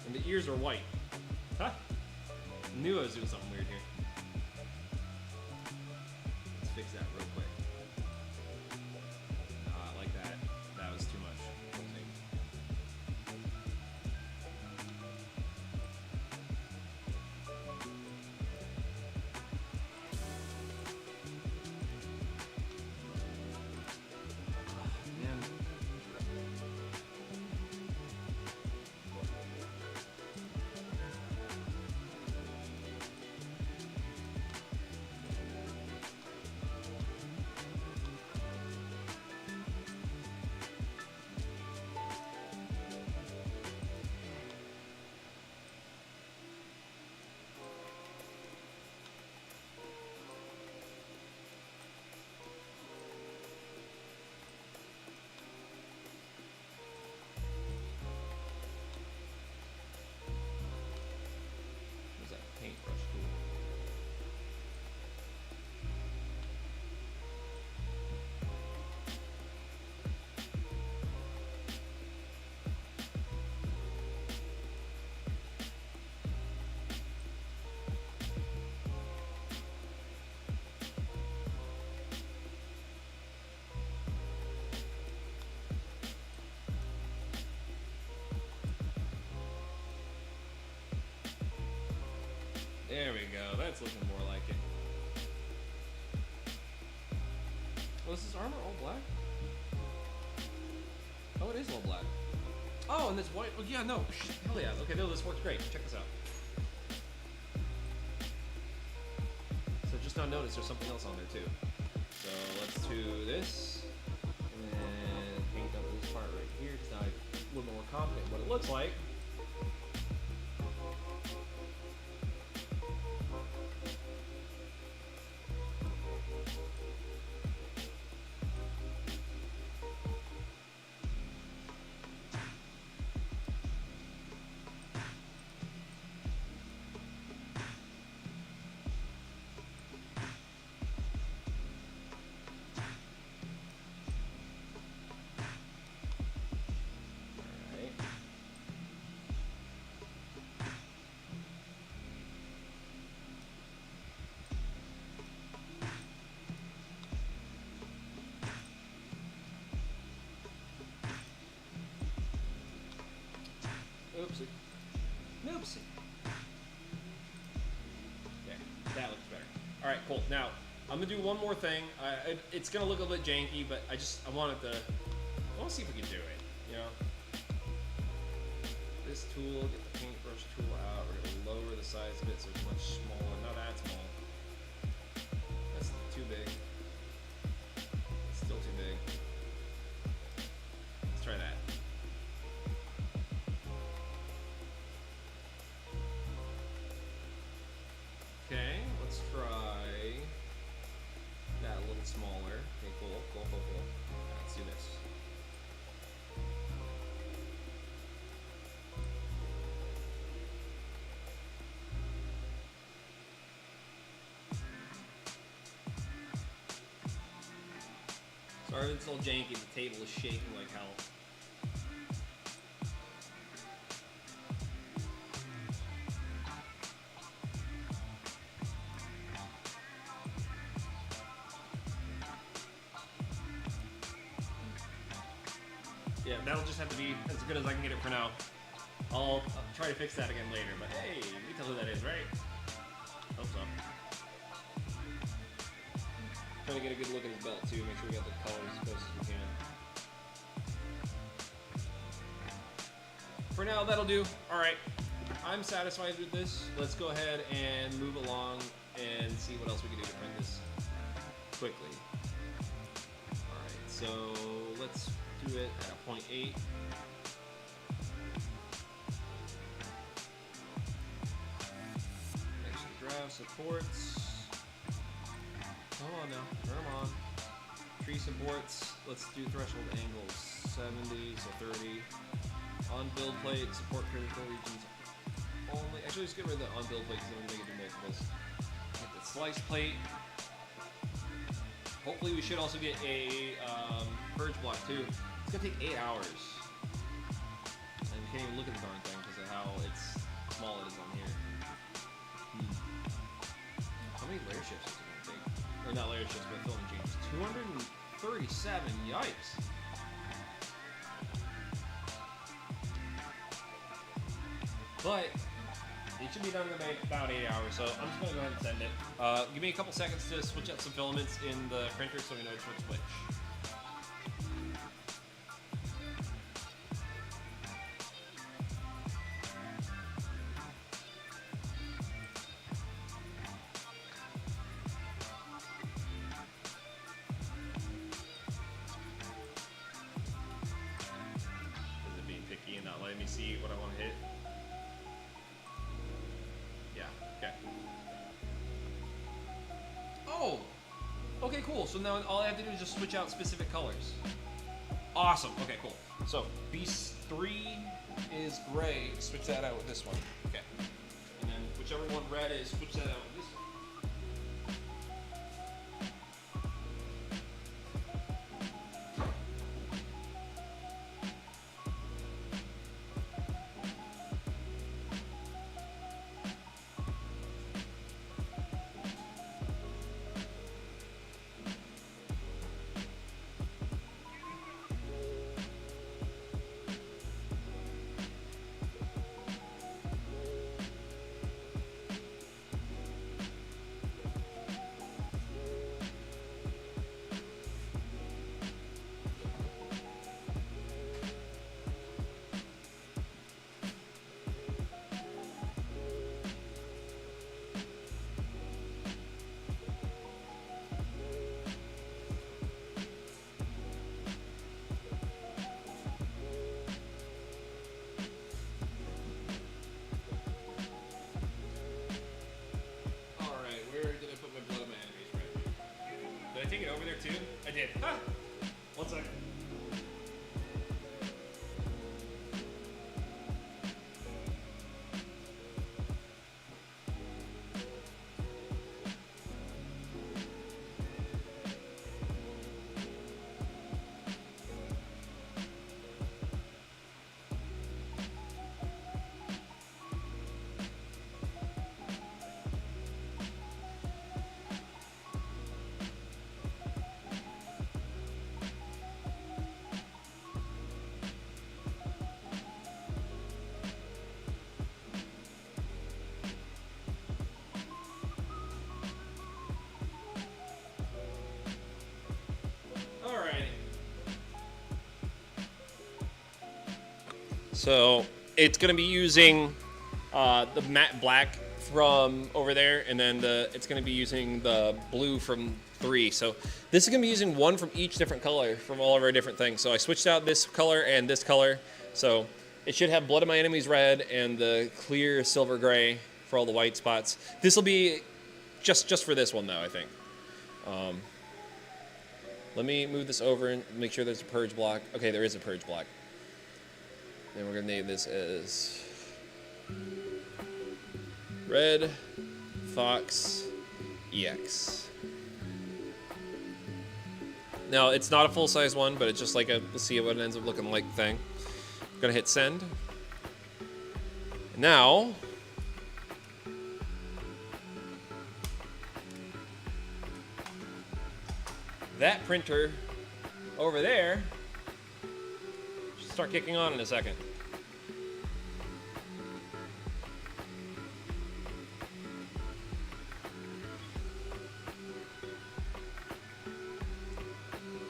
And the ears are white. Huh? Knew I was doing something weird here. Let's fix that real quick. I like that. That was too much. Man. What's that paintbrush tool? There we go. That's looking more like it. Oh, is this armor all black? Oh, it is all black. Oh, and this white. Oh, yeah, no. Hell yeah. Okay, no, this works great. Check this out. So just now notice there's something else on there, too. So let's do this. And paint up this part right here, because now I'm a little more confident in what it looks like. Oopsie. Noopsie. There. That looks better. All right, cool. Now, I'm going to do one more thing. It's going to look a little bit janky, but I want to see if we can do it, you know? This tool, get the paintbrush tool out. We're going to lower the size of it so it's much smaller. Not that small. That's too big. Sorry, it's all janky. The table is shaking like hell. Yeah, that'll just have to be as good as I can get it for now. I'll try to fix that again later, but hey, you can tell who that is, right? Hope so. Trying to get a good look at his belt too, make sure we got the colors as close as we can. For now, that'll do. Alright, I'm satisfied with this. Let's go ahead and move along and see what else we can do to print this quickly. Alright, so let's do it at a 0.8. Extra draft supports. Come on now, turn them on. Tree supports. Let's do threshold angles. 70, so 30. On build plate, support critical regions only. Actually, just get rid of the on build plate because then we can do multiples. Get the slice plate. Hopefully, we should also get a purge block too. It's gonna take 8 hours. And we can't even look at the darn thing because of how small it is on here. How many layer shifts is it gonna take? Or not layer shifts, but filling changes. 237, yikes. But it should be done in about 8 hours, so I'm just gonna go ahead and send it. Give me a couple seconds to switch out some filaments in the printer so we know which one's which. Is it being picky and not letting me see what I want to hit? Okay. Oh! Okay, cool. So now all I have to do is just switch out specific colors. Awesome. Okay, cool. So, Beast 3 is gray. Switch that out with this one. Okay. And then whichever one red is, switch that out with this one. Take it over there too? I did. Ah! 1 second. So it's going to be using the matte black from over there, and then it's going to be using the blue from 3. So this is going to be using one from each different color from all of our different things. So I switched out this color and this color. So it should have Blood of My Enemies red and the clear silver gray for all the white spots. This will be just for this one though, I think. Let me move this over and make sure there's a purge block. Okay, there is a purge block. And we're going to name this as Red Fox EX. Now, it's not a full-size one, but it's just like a, let's see what it ends up looking like thing. I'm gonna hit send. Now, that printer over there should start kicking on in a second.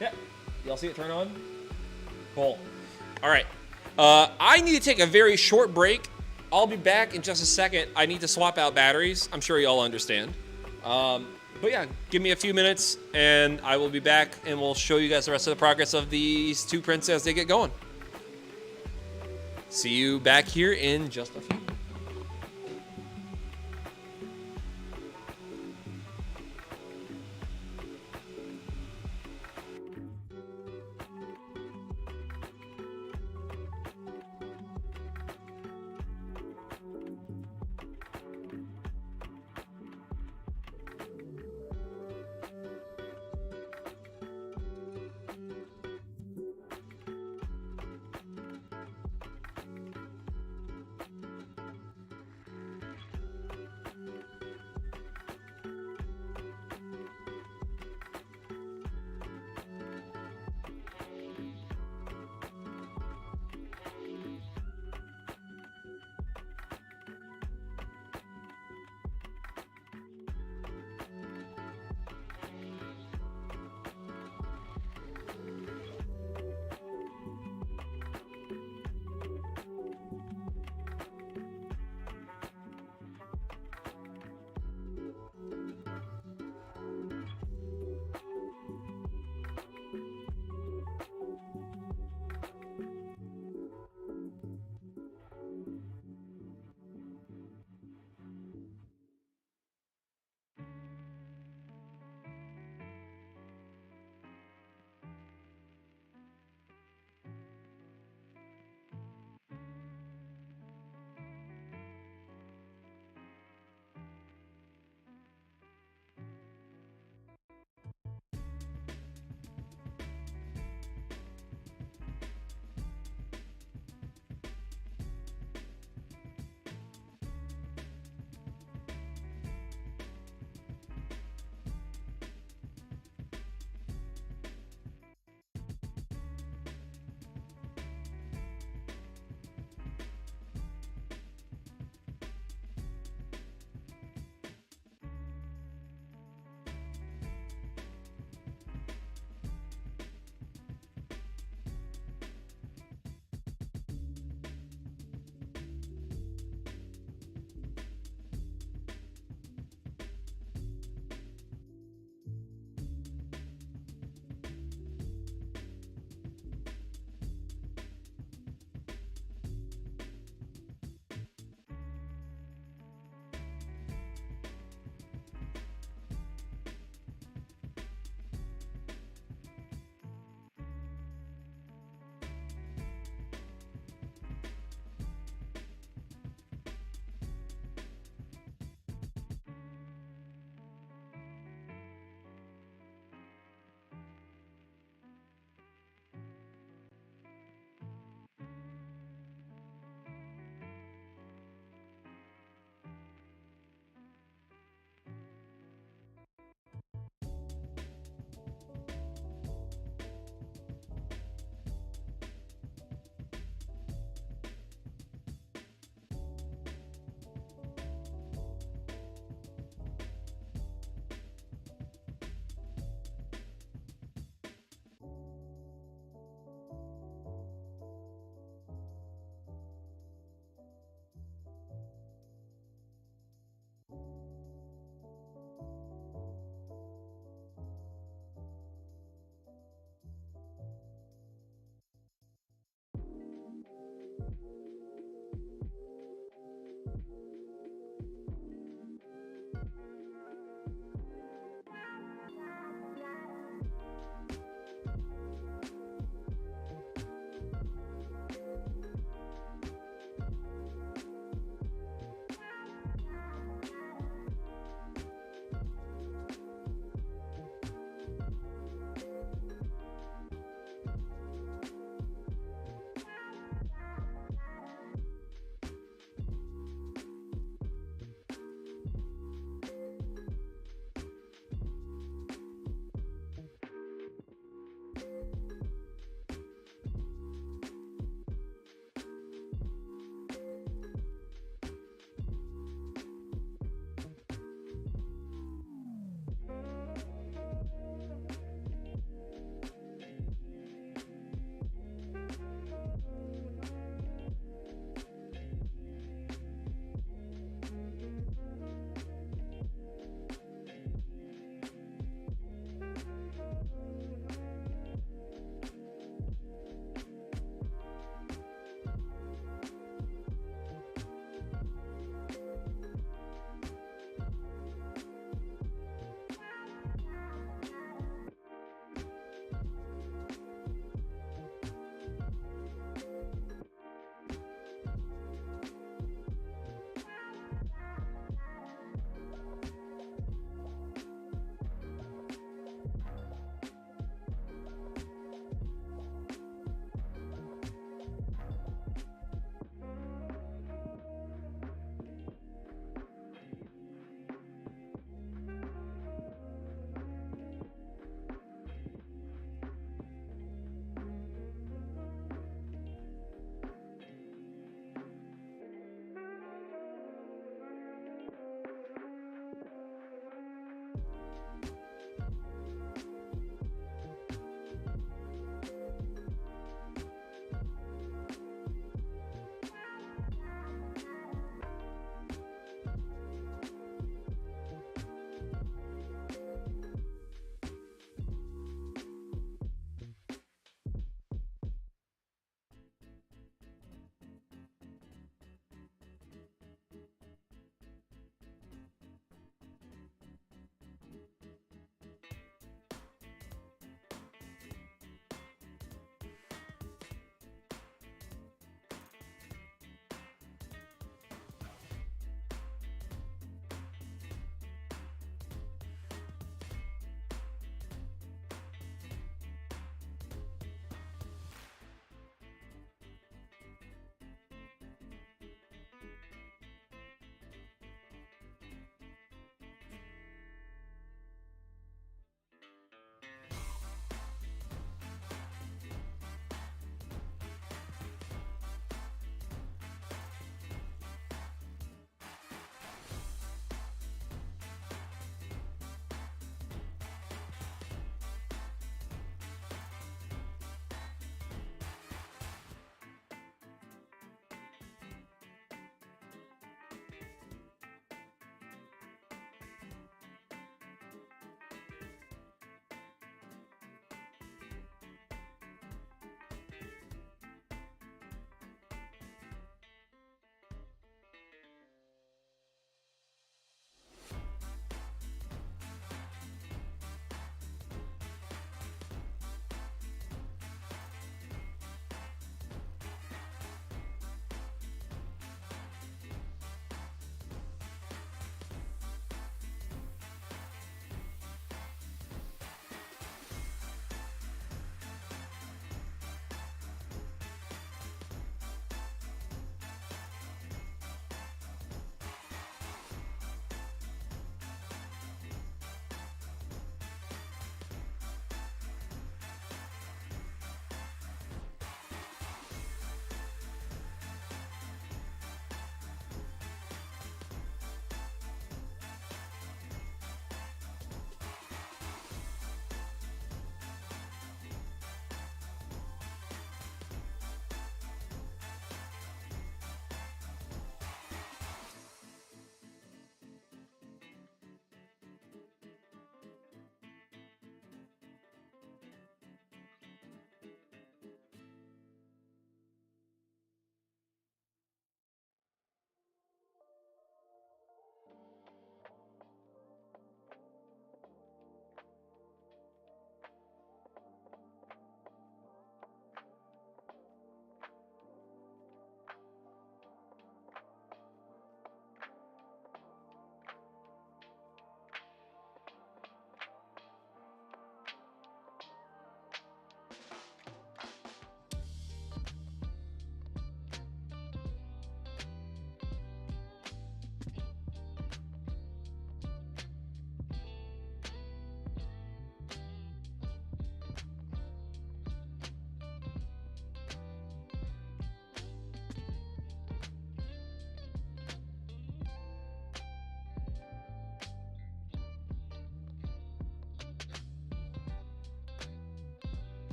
Yeah, y'all see it turn on? Cool. All right, I need to take a very short break. I'll be back in just a second. I need to swap out batteries. I'm sure y'all understand. But yeah, give me a few minutes and I will be back and we'll show you guys the rest of the progress of these two prints as they get going. See you back here in just a few.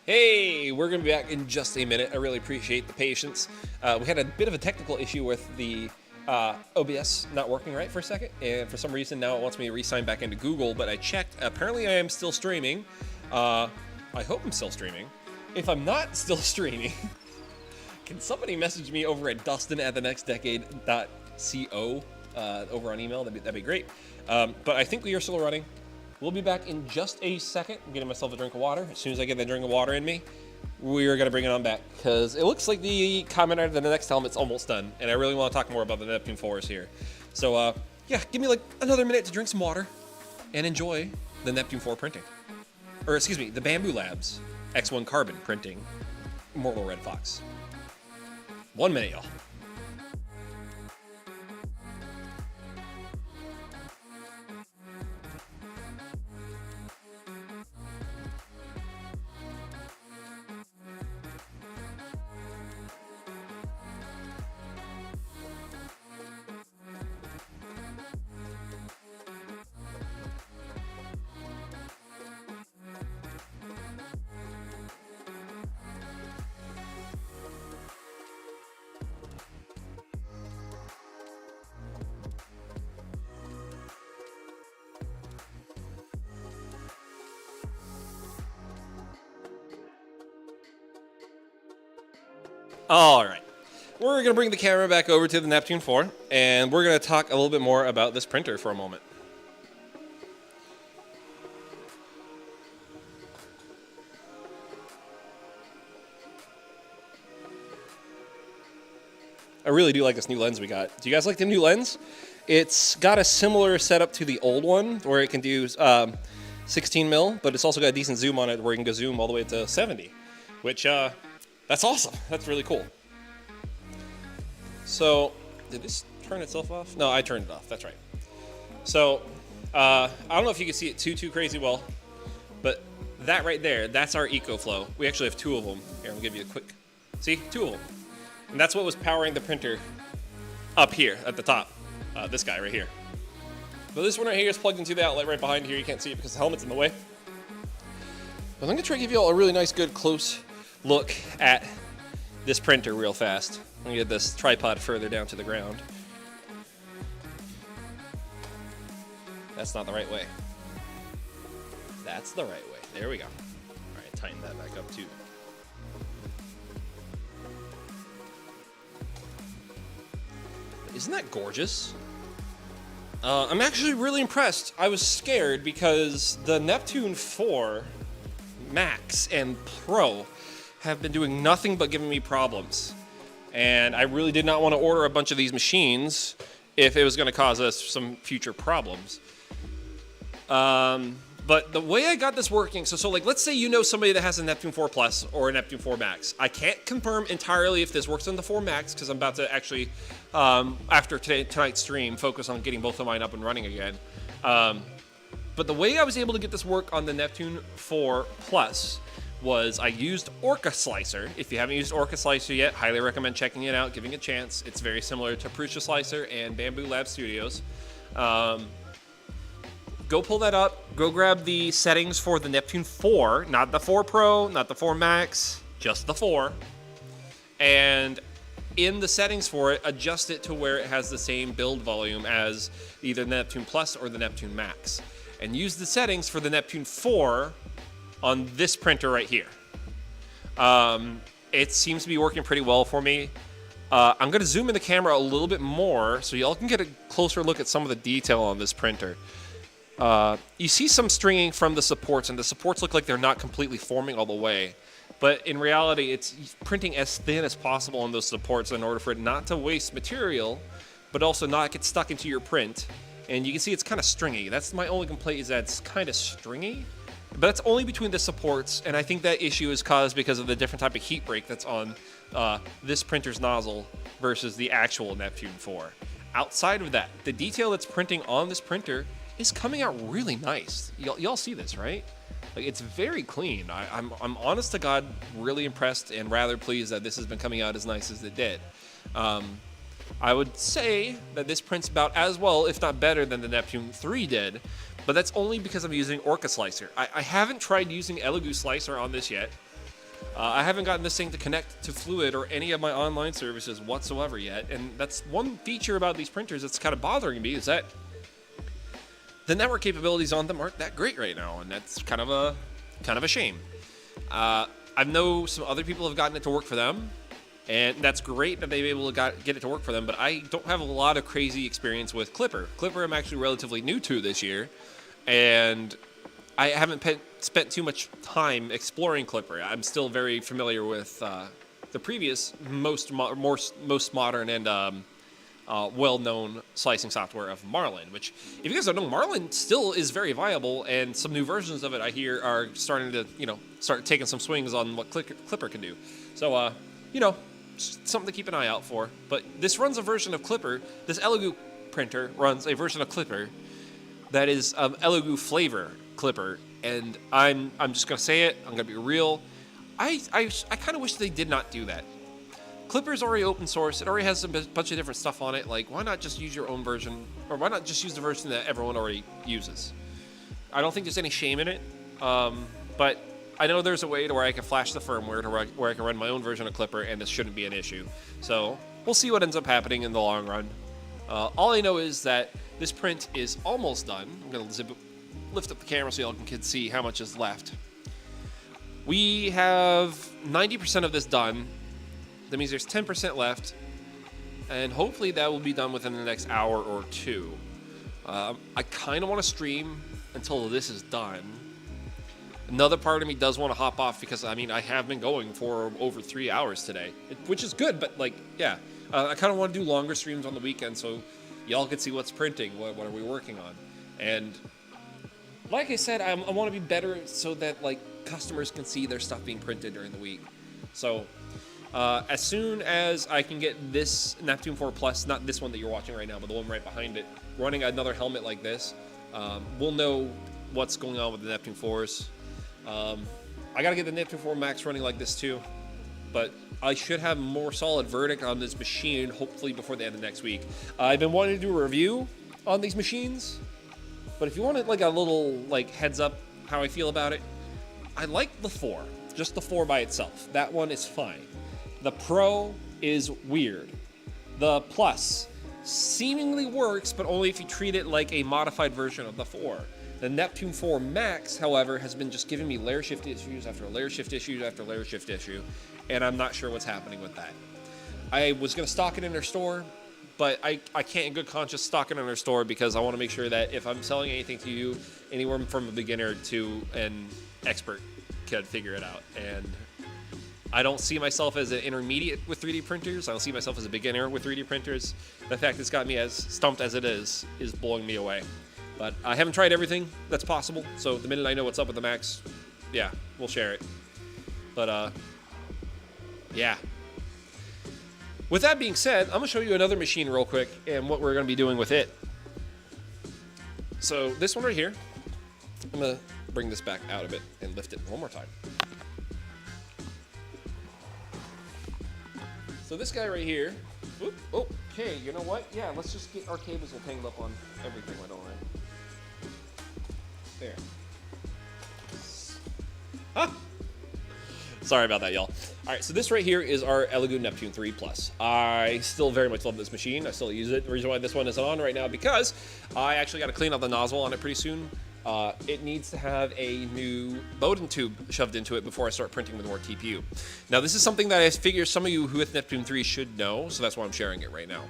Hey, we're going to be back in just a minute. I really appreciate the patience. We had a bit of a technical issue with the OBS not working right for a second, and for some reason now it wants me to re-sign back into Google, but I checked. Apparently I am still streaming. I hope I'm still streaming. If I'm not still streaming, can somebody message me over at dustin@thenextdecade.co over on email? That'd be great. But I think we are still running. We'll be back in just a second. I'm getting myself a drink of water. As soon as I get that drink of water in me, we're going to bring it on back, because it looks like the comment out of the next helmet's almost done, and I really want to talk more about the Neptune 4s here. So, yeah, give me like another minute to drink some water and enjoy the Neptune 4 printing. Or, excuse me, the Bamboo Labs X1 Carbon printing Mortal Red Fox. 1 minute, y'all. All right. We're going to bring the camera back over to the Neptune 4, and we're going to talk a little bit more about this printer for a moment. I really do like this new lens we got. Do you guys like the new lens? It's got a similar setup to the old one, where it can do 16 mil, but it's also got a decent zoom on it, where you can go zoom all the way to 70, which that's awesome. That's really cool. So, did this turn itself off? No, I turned it off. That's right. So, I don't know if you can see it too crazy well, but that right there, that's our EcoFlow. We actually have 2 of them. Here, I'll give you a quick. See, 2 of them. And that's what was powering the printer up here at the top. This guy right here. So this one right here is plugged into the outlet right behind here. You can't see it because the helmet's in the way. But I'm going to try to give you all a really nice, good, close look at this printer real fast. Let me get this tripod further down to the ground. That's not the right way. That's the right way. There we go. All right, tighten that back up too. Isn't that gorgeous? I'm actually really impressed. I was scared because the Neptune 4 Max and Pro have been doing nothing but giving me problems. And I really did not want to order a bunch of these machines if it was going to cause us some future problems. But the way I got this working, so like let's say you know somebody that has a Neptune 4 Plus or a Neptune 4 Max. I can't confirm entirely if this works on the 4 Max because I'm about to actually, after tonight's stream, focus on getting both of mine up and running again. But the way I was able to get this work on the Neptune 4 Plus was I used Orca Slicer. If you haven't used Orca Slicer yet, highly recommend checking it out, giving it a chance. It's very similar to Prusa Slicer and Bamboo Lab Studios. Go pull that up. Go grab the settings for the Neptune 4, not the 4 Pro, not the 4 Max, just the 4. And in the settings for it, adjust it to where it has the same build volume as either the Neptune Plus or the Neptune Max. And use the settings for the Neptune 4 on this printer right here. It seems to be working pretty well for me. I'm going to zoom in the camera a little bit more so y'all can get a closer look at some of the detail on this printer. You see some stringing from the supports, and the supports look like they're not completely forming all the way. But in reality, it's printing as thin as possible on those supports in order for it not to waste material, but also not get stuck into your print. And you can see it's kind of stringy. That's my only complaint, is that it's kind of stringy. But that's only between the supports, and I think that issue is caused because of the different type of heat break that's on this printer's nozzle versus the actual Neptune 4. Outside of that, the detail that's printing on this printer is coming out really nice. Y'all see this, right? Like, it's very clean. I'm honest to God really impressed and rather pleased that this has been coming out as nice as it did. I would say that this prints about as well, if not better, than the Neptune 3 did, but that's only because I'm using Orca Slicer. I haven't tried using Elegoo Slicer on this yet. I haven't gotten this thing to connect to Fluid or any of my online services whatsoever yet, and that's one feature about these printers that's kind of bothering me, is that the network capabilities on them aren't that great right now, and that's kind of a shame. I know some other people have gotten it to work for them, and that's great that they've been able to get it to work for them, but I don't have a lot of crazy experience with Klipper. Klipper I'm actually relatively new to this year, and I haven't spent too much time exploring Klipper. I'm still very familiar with the previous most modern and well-known slicing software of Marlin, which, if you guys don't know, Marlin still is very viable, and some new versions of it I hear are starting to, start taking some swings on what Klipper can do. So, something to keep an eye out for. But this runs a version of Klipper. This Elegoo printer runs a version of Klipper that is Elegoo flavor Klipper, and I'm just gonna say it. I'm gonna be real. I kind of wish they did not do that. Klipper's already open source. It already has a bunch of different stuff on it. Like, why not just use your own version, or why not just use the version that everyone already uses? I don't think there's any shame in it, but I know there's a way to where I can flash the firmware to where I can run my own version of Klipper, and this shouldn't be an issue. So we'll see what ends up happening in the long run. All I know is that this print is almost done. I'm going to lift up the camera so y'all can see how much is left. We have 90% of this done, That means there's 10% left, and hopefully that will be done within the next hour or two. I kind of want to stream until this is done. Another part of me does want to hop off because, I mean, I have been going for over 3 hours today, which is good, but, like, yeah. I kind of want to do longer streams on the weekend so y'all can see what's printing, what are we working on. And like I said, I want to be better so that, like, customers can see their stuff being printed during the week. So as soon as I can get this Neptune 4 Plus, not this one that you're watching right now, but the one right behind it, running another helmet like this, we'll know what's going on with the Neptune 4s. I gotta get the Neptune 4 Max running like this too, but I should have more solid verdict on this machine hopefully before the end of next week. I've been wanting to do a review on these machines, but if you wanted like a little like heads up how I feel about it, I like the 4, just the 4 by itself. That one is fine. The Pro is weird. The Plus seemingly works, but only if you treat it like a modified version of the 4. The Neptune 4 Max, however, has been just giving me layer shift issues after layer shift issues after layer shift issue, and I'm not sure what's happening with that. I was going to stock it in their store, but I can't in good conscience stock it in their store because I want to make sure that if I'm selling anything to you, anywhere from a beginner to an expert can figure it out. And I don't see myself as an intermediate with 3D printers. I don't see myself as a beginner with 3D printers. The fact it's got me as stumped as it is blowing me away. But I haven't tried everything that's possible, so the minute I know what's up with the Max, yeah, we'll share it. But, yeah. With that being said, I'm going to show you another machine real quick and what we're going to be doing with it. So this one right here, I'm going to bring this back out a bit and lift it one more time. So this guy right here, whoop, oh, okay, you know what? Yeah, let's just get our cables all tangled up on everything, why don't I? There. Huh? Sorry about that, y'all. All right, so this right here is our Elegoo Neptune 3 Plus. I still very much love this machine. I still use it. The reason why this one isn't on right now because I actually got to clean out the nozzle on it pretty soon. It needs to have a new Bowden tube shoved into it before I start printing with more TPU. Now, this is something that I figure some of you who with Neptune 3 should know, so that's why I'm sharing it right now.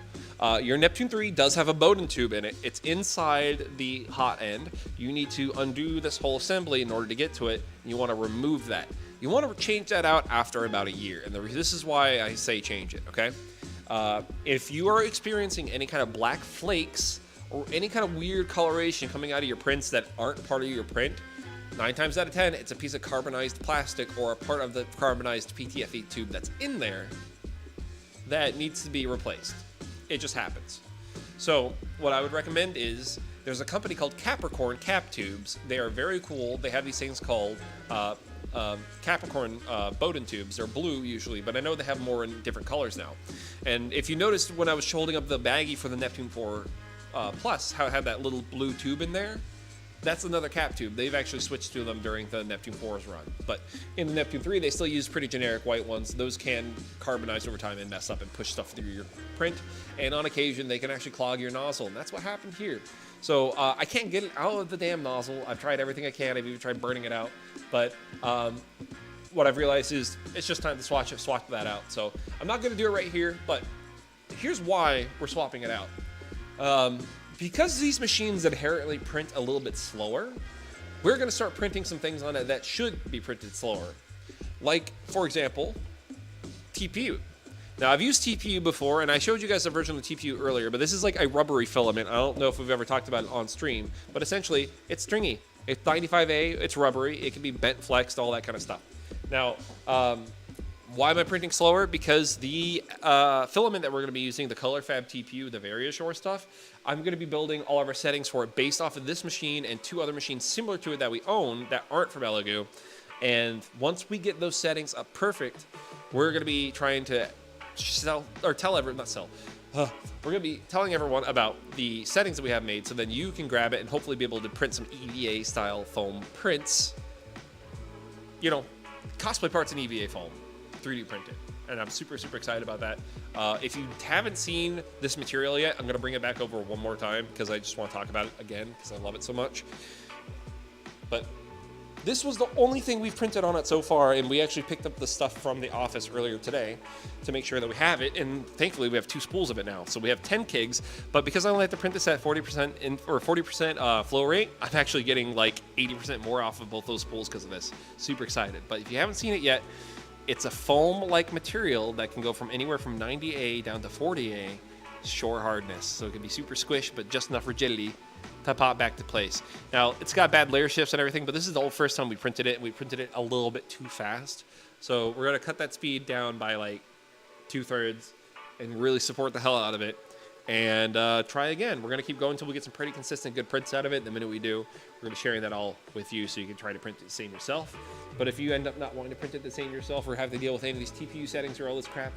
Your Neptune 3 does have a Bowden tube in it. It's inside the hot end. You need to undo this whole assembly in order to get to it, and you want to remove that. You want to change that out after about a year, and this is why I say change it, okay? If you are experiencing any kind of black flakes or any kind of weird coloration coming out of your prints that aren't part of your print, 9 times out of 10, it's a piece of carbonized plastic or a part of the carbonized PTFE tube that's in there that needs to be replaced. It just happens. So what I would recommend is there's a company called Capricorn Cap Tubes. They are very cool. They have these things called Capricorn Bowden tubes. They're blue usually, but I know they have more in different colors now. And if you noticed when I was holding up the baggie for the Neptune 4 Plus, how it had that little blue tube in there, that's another cap tube. They've actually switched to them during the Neptune 4's run. But in the Neptune 3, they still use pretty generic white ones. Those can carbonize over time and mess up and push stuff through your print. And on occasion, they can actually clog your nozzle. And that's what happened here. So I can't get it out of the damn nozzle. I've tried everything I can. I've even tried burning it out. But what I've realized is it's just time to swap that out. So I'm not going to do it right here. But here's why we're swapping it out. Because these machines inherently print a little bit slower, we're going to start printing some things on it that should be printed slower. Like, for example, TPU. Now, I've used TPU before, and I showed you guys a version of TPU earlier, but this is like a rubbery filament. I don't know if we've ever talked about it on stream, but essentially, it's stringy. It's 95A, it's rubbery, it can be bent, flexed, all that kind of stuff. Now, why am I printing slower? Because the filament that we're going to be using, the ColorFab TPU, the VariaShore stuff, I'm going to be building all of our settings for it based off of this machine and 2 other machines similar to it that we own that aren't from Elegoo. And once we get those settings up perfect, we're going to be trying to we're going to be telling everyone about the settings that we have made so then you can grab it and hopefully be able to print some EVA style foam prints. You know, cosplay parts in EVA foam. 3D printed, and I'm super excited about that. If you haven't seen this material yet, I'm gonna bring it back over one more time because I just want to talk about it again because I love it so much. But This was the only thing we've printed on it so far, and we actually picked up the stuff from the office earlier today to make sure that we have it, and thankfully we have 2 spools of it now. So we have 10 gigs, but because I only have to print this at 40% or 40% flow rate, I'm actually getting like 80% more off of both those spools because of this. Super excited. But if you haven't seen it yet, it's a foam-like material that can go from anywhere from 90A down to 40A shore hardness. So it can be super squish, but just enough rigidity to pop back to place. Now, it's got bad layer shifts and everything, but this is the first time we printed it, and we printed it a little bit too fast. So we're gonna cut that speed down by like 2/3 and really support the hell out of it and try again. We're gonna keep going until we get some pretty consistent good prints out of it. The minute we do, we're gonna be sharing that all with you so you can try to print it the same yourself. But if you end up not wanting to print it the same yourself or have to deal with any of these TPU settings or all this crap,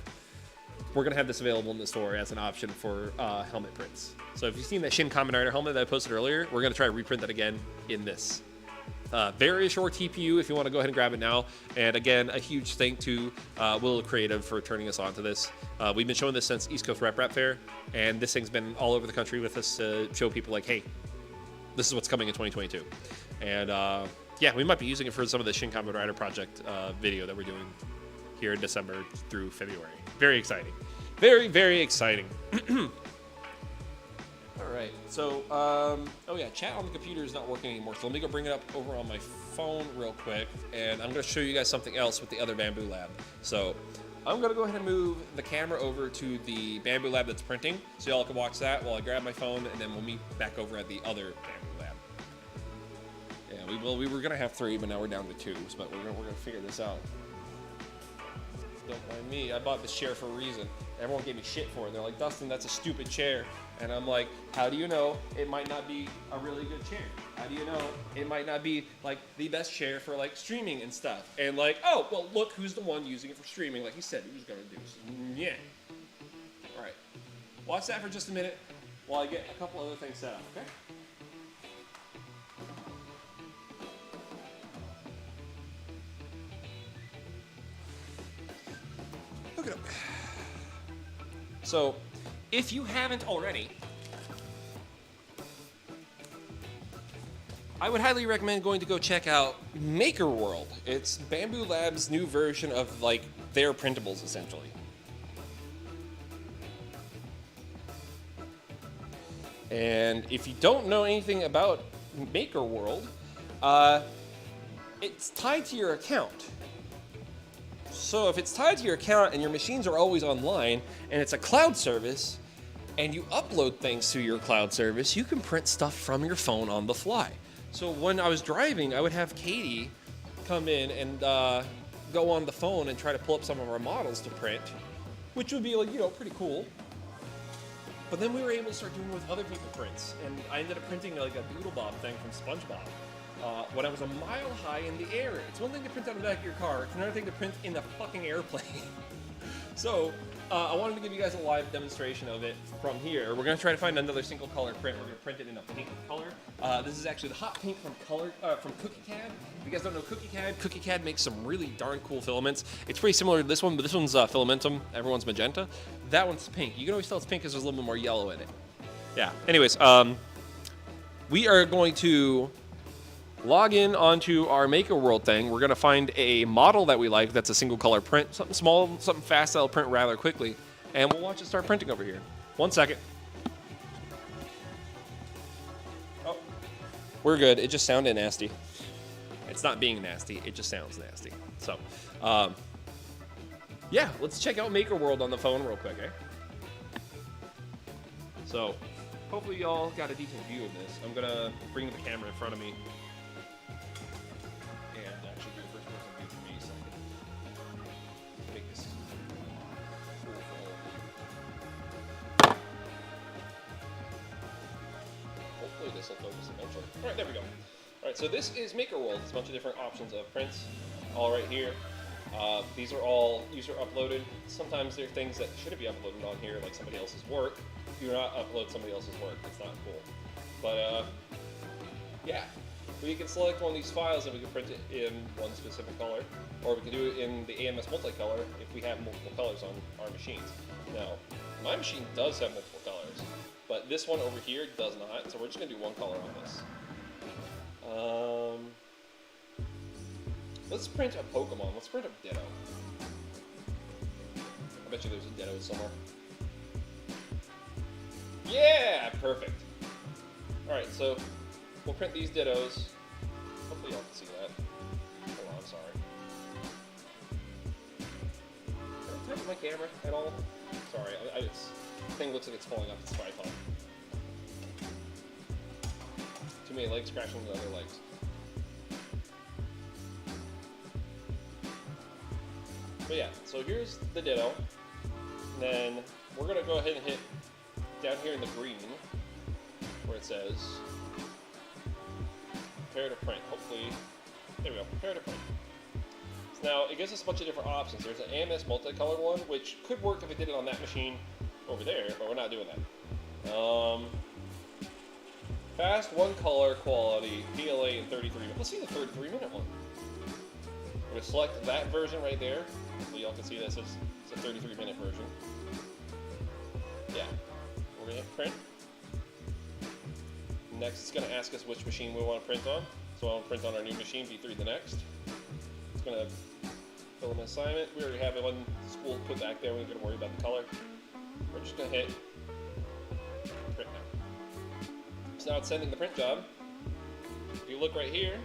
we're going to have this available in the store as an option for helmet prints. So if you've seen that Shin Kamen Rider helmet that I posted earlier, we're going to try to reprint that again in this. Very short TPU if you want to go ahead and grab it now. And again, a huge thank to Willow Creative for turning us on to this. We've been showing this since East Coast Rap Fair, and this thing's been all over the country with us to show people like, hey, this is what's coming in 2022. And yeah, we might be using it for some of the Shin Kamen Rider project video that we're doing here in December through February. Very exciting. Very, very exciting. All right, so, oh yeah, chat on the computer is not working anymore, so let me go bring it up over on my phone real quick, and I'm gonna show you guys something else with the other Bamboo Lab. So, I'm gonna go ahead and move the camera over to the Bamboo Lab that's printing, so y'all can watch that while I grab my phone, and then we'll meet back over at the other Bamboo Lab. Yeah, we were gonna have 3, but now we're down to 2, but we're gonna figure this out. Don't mind me. I bought this chair for a reason. Everyone gave me shit for it. They're like, Dustin, that's a stupid chair. And I'm like, how do you know it might not be a really good chair? How do you know it might not be like the best chair for like streaming and stuff? And like, oh, well, look who's the one using it for streaming like he said he was going to do. So, yeah. All right. Watch that for just a minute while I get a couple other things set up, okay? Look it up. So, if you haven't already, I would highly recommend going to go check out Maker World. It's Bamboo Lab's new version of like their printables, essentially. And if you don't know anything about Maker World, it's tied to your account. So if it's tied to your account and your machines are always online and it's a cloud service and you upload things to your cloud service, you can print stuff from your phone on the fly. So when I was driving, I would have Katie come in and go on the phone and try to pull up some of our models to print, which would be like, you know, pretty cool. But then we were able to start doing with other people's prints, and I ended up printing like a Doodle Bob thing from SpongeBob. When I was a mile high in the air. It's one thing to print on the back of your car, it's another thing to print in the fucking airplane. So, I wanted to give you guys a live demonstration of it from here. We're gonna try to find another single color print. We're gonna print it in a pink color. This is actually the hot pink from Cookie CAD. If you guys don't know Cookie CAD makes some really darn cool filaments. It's pretty similar to this one, but this one's filamentum. Everyone's magenta. That one's pink. You can always tell it's pink because there's a little bit more yellow in it. Yeah. Anyways, we are going to log in onto our Maker World thing. We're going to find a model that we like that's a single color print, something small, something fast that'll print rather quickly, and we'll watch it start printing over here. 1 second. Oh, we're good. It just sounded nasty. It's not being nasty. It just sounds nasty. So, yeah, let's check out Maker World on the phone real quick, eh? So, hopefully y'all got a decent view of this. I'm going to bring the camera in front of me. This will focus eventually. All right, there we go. All right, so this is Maker World. It's a bunch of different options of prints, all right here. These are all user uploaded. Sometimes there are things that shouldn't be uploaded on here, like somebody else's work. Do not upload somebody else's work. It's not cool. But yeah, we can select one of these files and we can print it in one specific color, or we can do it in the AMS multicolor if we have multiple colors on our machines. Now, my machine does have multiple colors, but this one over here does not, so we're just going to do one color on this. Let's print a Pokemon. Let's print a Ditto. I bet you there's a Ditto somewhere. Yeah, perfect. Alright, so we'll print these Dittos. Hopefully y'all can see that. Hold on, I'm sorry. Can I tap my camera at all? Sorry, this thing looks like it's falling off its tripod. Too many legs crashing into other legs. But yeah, so here's the Ditto. And then we're going to go ahead and hit down here in the green where it says prepare to print. Hopefully, there we go, prepare to print. So now it gives us a bunch of different options. There's an AMS multicolored one, which could work if it did it on that machine over there, but we're not doing that. Fast, one color, quality, PLA, and 33 minutes. Let's see the 33-minute one. We're going to select that version right there. So y'all can see this is a 33-minute version. Yeah. We're going to hit print. Next, it's going to ask us which machine we want to print on. So I want to print on our new machine, V3 The Next. It's going to fill in an assignment. We already have it on school put back there. We're not going to worry about the color. We're just going to hit print now. So now it's sending the print job. If you look right here,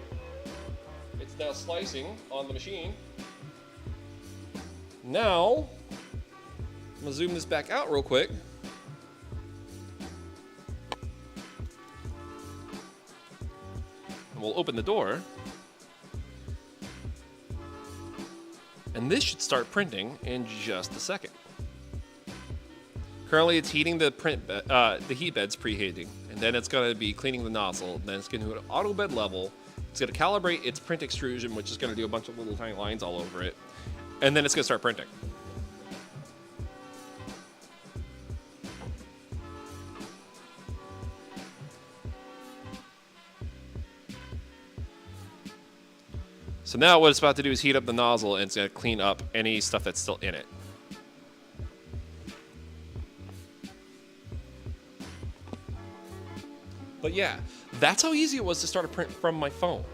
it's now slicing on the machine. Now, I'm going to zoom this back out real quick. And we'll open the door. And this should start printing in just a second. Currently, it's heating the the heat bed's preheating, and then it's going to be cleaning the nozzle. Then it's going to do an auto bed level. It's going to calibrate its print extrusion, which is going to do a bunch of little tiny lines all over it, and then it's going to start printing. So now what it's about to do is heat up the nozzle, and it's going to clean up any stuff that's still in it. But yeah, that's how easy it was to start a print from my phone.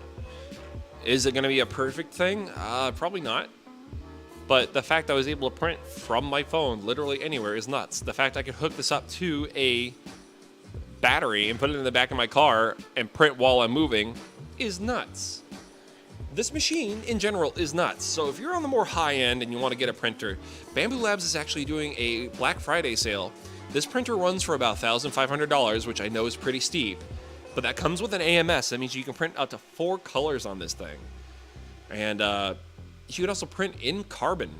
Is it going to be a perfect thing? Probably not. But the fact I was able to print from my phone literally anywhere is nuts. The fact I could hook this up to a battery and put it in the back of my car and print while I'm moving is nuts. This machine in general is nuts. So if you're on the more high end and you want to get a printer, Bamboo Labs is actually doing a Black Friday sale. This printer runs for about $1,500, which I know is pretty steep, but that comes with an AMS. That means you can print up to 4 colors on this thing. And you can also print in carbon.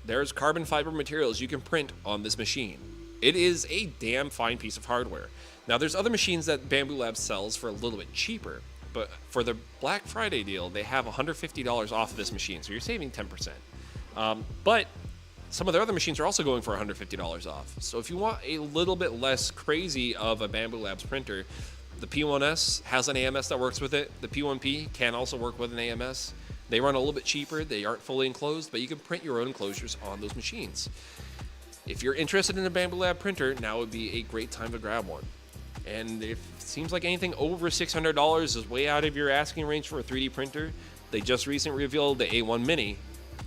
There's carbon fiber materials you can print on this machine. It is a damn fine piece of hardware. Now, there's other machines that Bamboo Labs sells for a little bit cheaper, but for the Black Friday deal, they have $150 off of this machine, so you're saving 10%. But some of their other machines are also going for $150 off. So if you want a little bit less crazy of a Bamboo Labs printer, the P1S has an AMS that works with it. The P1P can also work with an AMS. They run a little bit cheaper. They aren't fully enclosed, but you can print your own enclosures on those machines. If you're interested in a Bamboo Lab printer, now would be a great time to grab one. And if it seems like anything over $600 is way out of your asking range for a 3D printer, they just recently revealed the A1 Mini,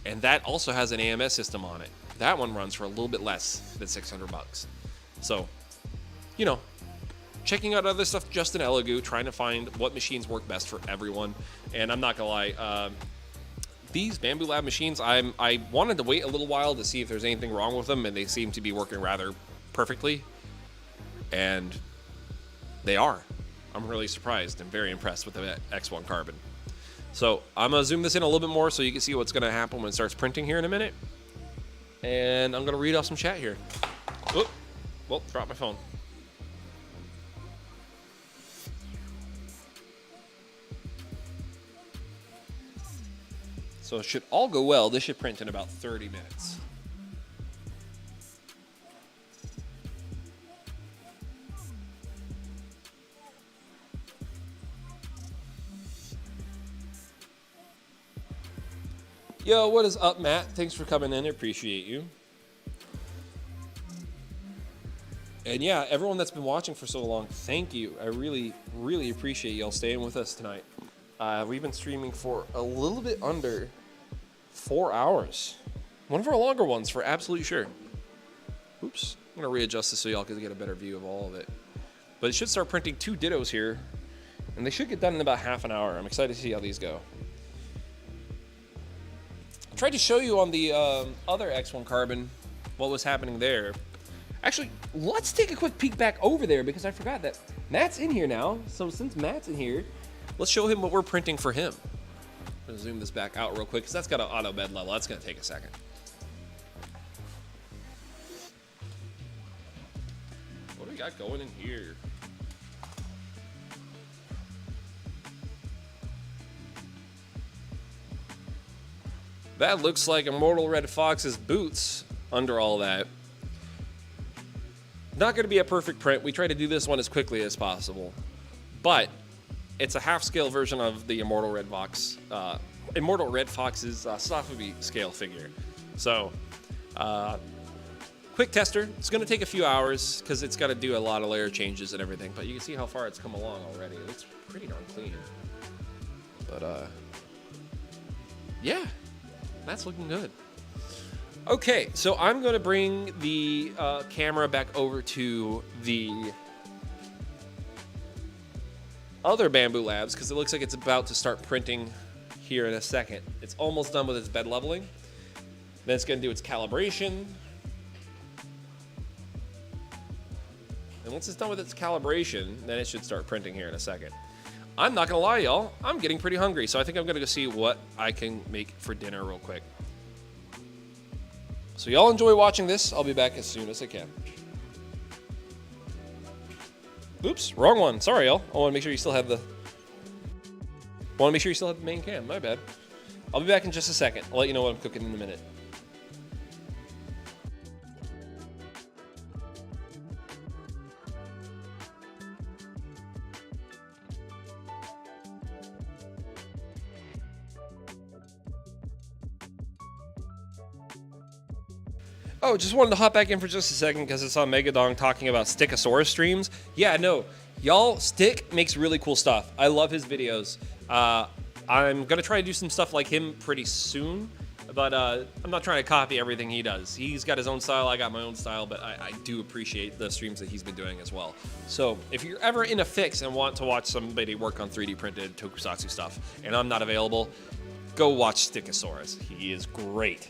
and that also has an AMS system on it. That one runs for a little bit less than $600. So, you know, checking out other stuff just in Elegoo, trying to find what machines work best for everyone. And I'm not gonna lie, these Bamboo Lab machines, I wanted to wait a little while to see if there's anything wrong with them, and they seem to be working rather perfectly. And they are. I'm really surprised and very impressed with the X1 Carbon. So I'm gonna zoom this in a little bit more so you can see what's gonna happen when it starts printing here in a minute. And I'm gonna read off some chat here. Oop, well, dropped my phone. So it should all go well. This should print in about 30 minutes. Yo, what is up, Matt? Thanks for coming in. I appreciate you. And yeah, everyone that's been watching for so long, thank you. I really, really appreciate y'all staying with us tonight. We've been streaming for a little bit under 4 hours. One of our longer ones for absolute sure. Oops. I'm going to readjust this so y'all can get a better view of all of it. But it should start printing 2 dittos here. And they should get done in about half an hour. I'm excited to see how these go. I tried to show you on the other X1 Carbon what was happening there. Actually, let's take a quick peek back over there because I forgot that Matt's in here now. So since Matt's in here, let's show him what we're printing for him. I'm going to zoom this back out real quick because that's got an auto bed level. That's going to take a second. What do we got going in here? That looks like Immortal Red Fox's boots under all that. Not going to be a perfect print. We try to do this one as quickly as possible. But it's a half-scale version of the Immortal Red Fox's Sofubi scale figure. So, quick tester. It's going to take a few hours because it's got to do a lot of layer changes and everything. But you can see how far it's come along already. It looks pretty darn clean. But, yeah. That's looking good. Okay, so I'm going to bring the camera back over to the other Bamboo Labs because it looks like it's about to start printing here in a second. It's almost done with its bed leveling. Then it's going to do its calibration. And once it's done with its calibration, then it should start printing here in a second. I'm not going to lie, y'all. I'm getting pretty hungry, so I think I'm going to go see what I can make for dinner real quick. So y'all enjoy watching this. I'll be back as soon as I can. Oops, wrong one. Sorry, y'all. I want to make sure you still have the main cam. My bad. I'll be back in just a second. I'll let you know what I'm cooking in a minute. Oh, just wanted to hop back in for just a second because I saw Megadong talking about Stickosaurus streams. Yeah, no, y'all, Stick makes really cool stuff. I love his videos. I'm going to try to do some stuff like him pretty soon, but I'm not trying to copy everything he does. He's got his own style, I got my own style, but I do appreciate the streams that he's been doing as well. So if you're ever in a fix and want to watch somebody work on 3D printed tokusatsu stuff, and I'm not available, go watch Stickosaurus. He is great.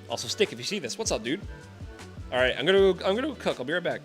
Also, Stick, if you see this, what's up, dude? All right, I'm gonna cook. I'll be right back.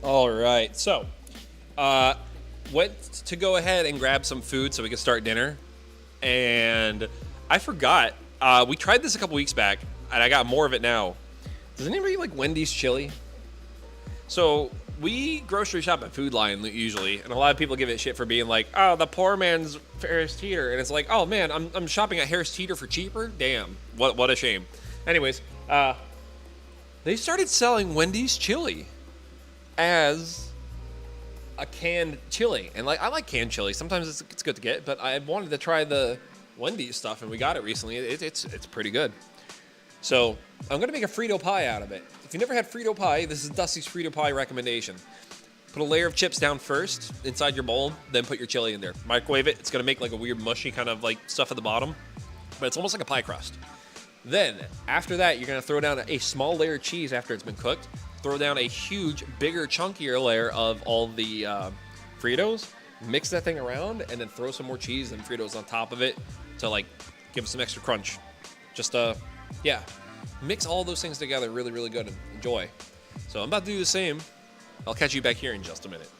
All right, so went to go ahead and grab some food so we could start dinner, and I forgot. We tried this a couple weeks back, and I got more of it now. Does anybody like Wendy's chili? So we grocery shop at Food Lion usually, and a lot of people give it shit for being like, oh, the poor man's Harris Teeter, and it's like, oh man, I'm shopping at Harris Teeter for cheaper? Damn, what a shame. Anyways, they started selling Wendy's chili as a canned chili, and like I like canned chili. Sometimes it's good to get, but I wanted to try the Wendy's stuff, and we got it recently. It's pretty good. So I'm gonna make a Frito pie out of it. If you never had Frito pie, this is Dusty's Frito pie recommendation. Put a layer of chips down first inside your bowl, then put your chili in there. Microwave it. It's gonna make like a weird mushy kind of like stuff at the bottom, but it's almost like a pie crust. Then after that, you're gonna throw down a small layer of cheese after it's been cooked. Throw down a huge, bigger, chunkier layer of all the Fritos. Mix that thing around, and then throw some more cheese and Fritos on top of it to like give it some extra crunch. Just yeah, mix all those things together really, really good and enjoy. So I'm about to do the same. I'll catch you back here in just a minute.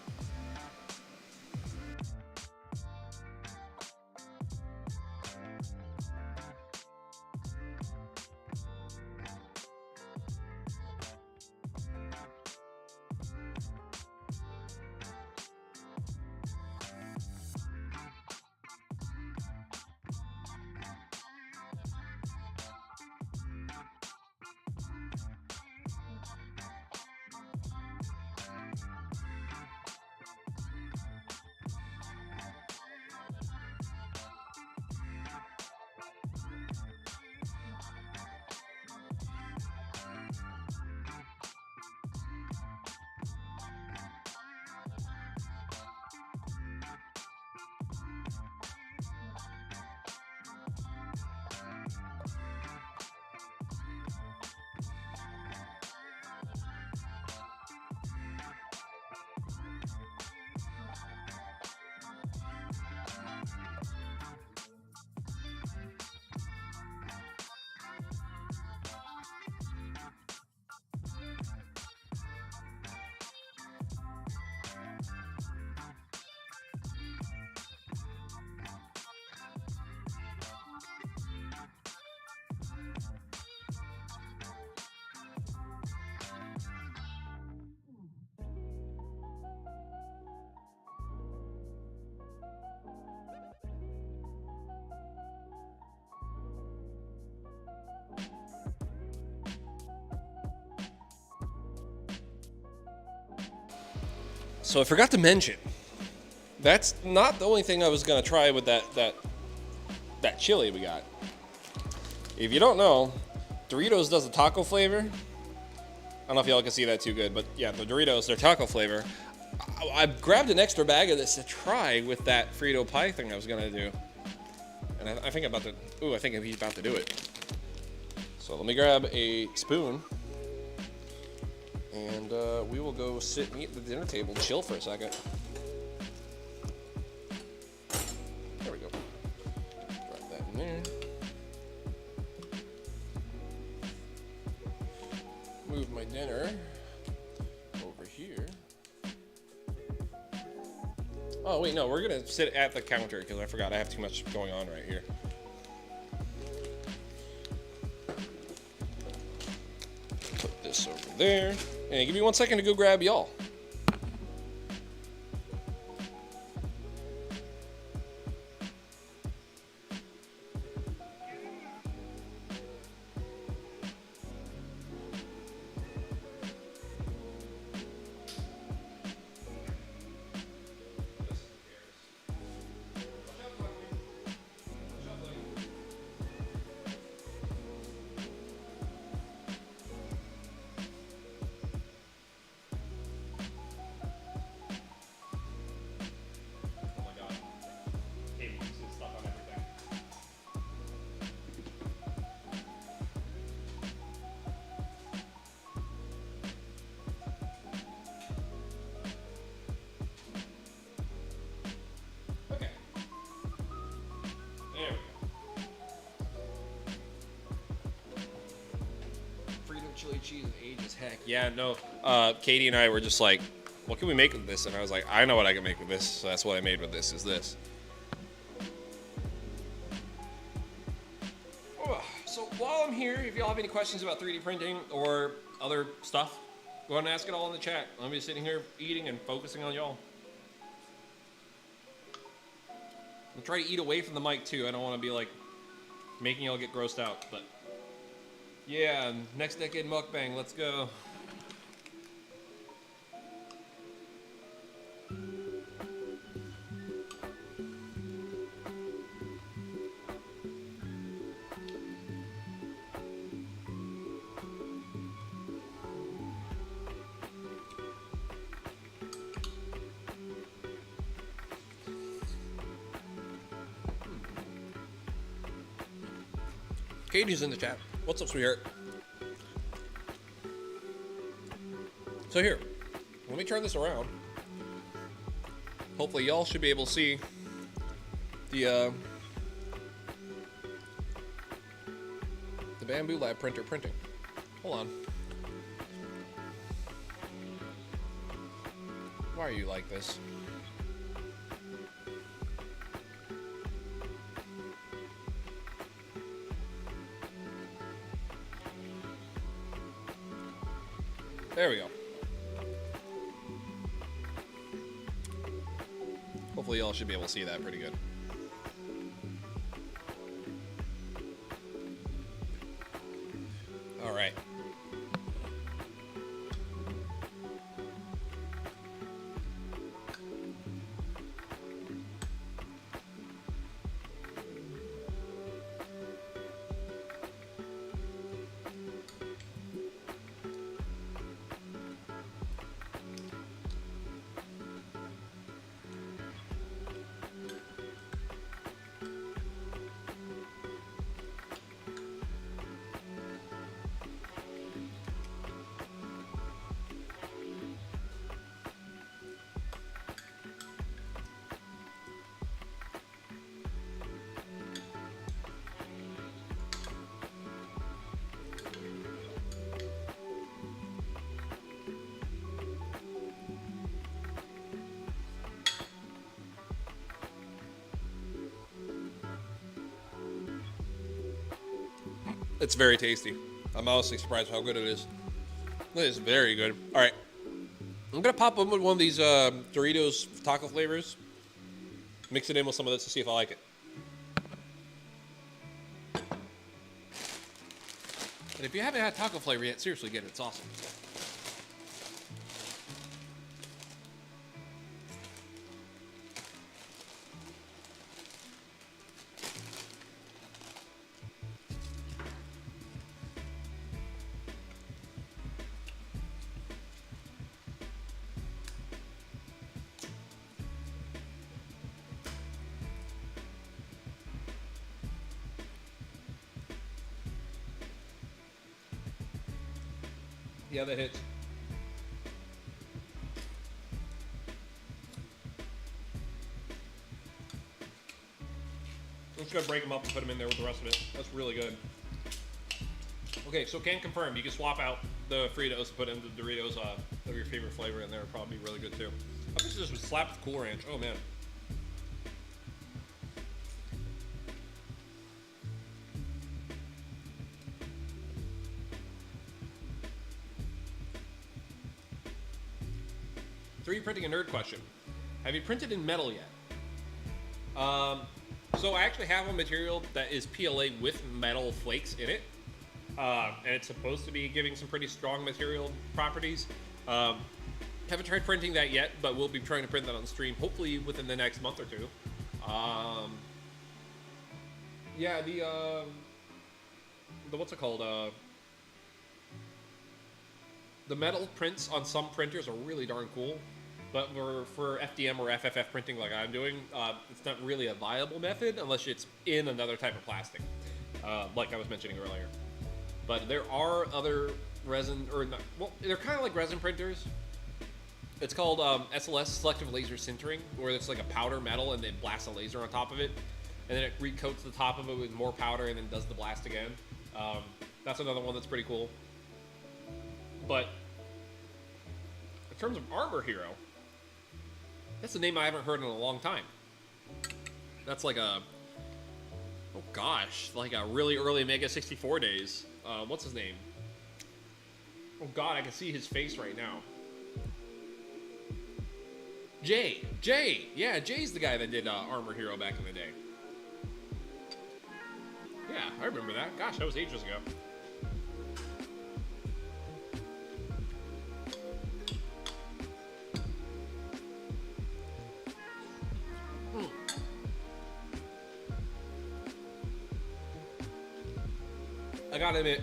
So I forgot to mention, that's not the only thing I was gonna try with that chili we got. If you don't know, Doritos does a taco flavor. I don't know if y'all can see that too good, but yeah, the Doritos, their taco flavor. I grabbed an extra bag of this to try with that Frito pie thing I was gonna do. And I think I'm about to, I think he's about to do it. So let me grab a spoon. And we will go sit and eat at the dinner table, chill for a second. There we go. Drop that in there. Move my dinner over here. Oh, wait, no, we're gonna sit at the counter because I forgot I have too much going on right here. Put this over there. And give me 1 second to go grab y'all. Chili cheese age as heck. Yeah, no. Katie and I were just like, what can we make with this? And I was like, I know what I can make with this. So that's what I made with this, is this. So while I'm here, if y'all have any questions about 3D printing or other stuff, go ahead and ask it all in the chat. I'm gonna be sitting here eating and focusing on y'all. I'm trying to eat away from the mic too. I don't want to be like making y'all get grossed out, but yeah, next decade mukbang, let's go. Katie's in the chat. What's up, sweetheart? So here, let me turn this around. Hopefully y'all should be able to see the Bamboo Lab printer printing. Hold on. Why are you like this? There we go. Hopefully y'all should be able to see that pretty good. All right. It's very tasty. I'm honestly surprised how good it is. It is very good. All right. I'm going to pop in with one of these Doritos taco flavors. Mix it in with some of this to see if I like it. And if you haven't had taco flavor yet, seriously get it. It's awesome. Yeah, that hits. I'm just gonna break them up and put them in there with the rest of it. That's really good. Okay, so can confirm, you can swap out the Fritos and put in the Doritos of your favorite flavor in there. It'd probably be really good too. I wish this was slapped with Cool Ranch. Oh man. Printing a nerd question. Have you printed in metal yet? So I actually have a material that is PLA with metal flakes in it. And it's supposed to be giving some pretty strong material properties. Haven't tried printing that yet, but we'll be trying to print that on stream, hopefully within the next month or two. Yeah, the what's it called? The metal prints on some printers are really darn cool. But for FDM or FFF printing like I'm doing, it's not really a viable method unless it's in another type of plastic, like I was mentioning earlier. But there are other resin, or not, well, they're kind of like resin printers. It's called SLS, selective laser sintering, where it's like a powder metal and then blasts a laser on top of it. And then it recoats the top of it with more powder and then does the blast again. That's another one that's pretty cool. But terms of Armor Hero, that's a name I haven't heard in a long time. That's like a, oh gosh, like a really early Mega 64 days. What's his name? Oh god, I can see his face right now. Jay. Yeah, Jay's the guy that did Armor Hero back in the day. Yeah, I remember that. Gosh, that was ages ago. I gotta admit,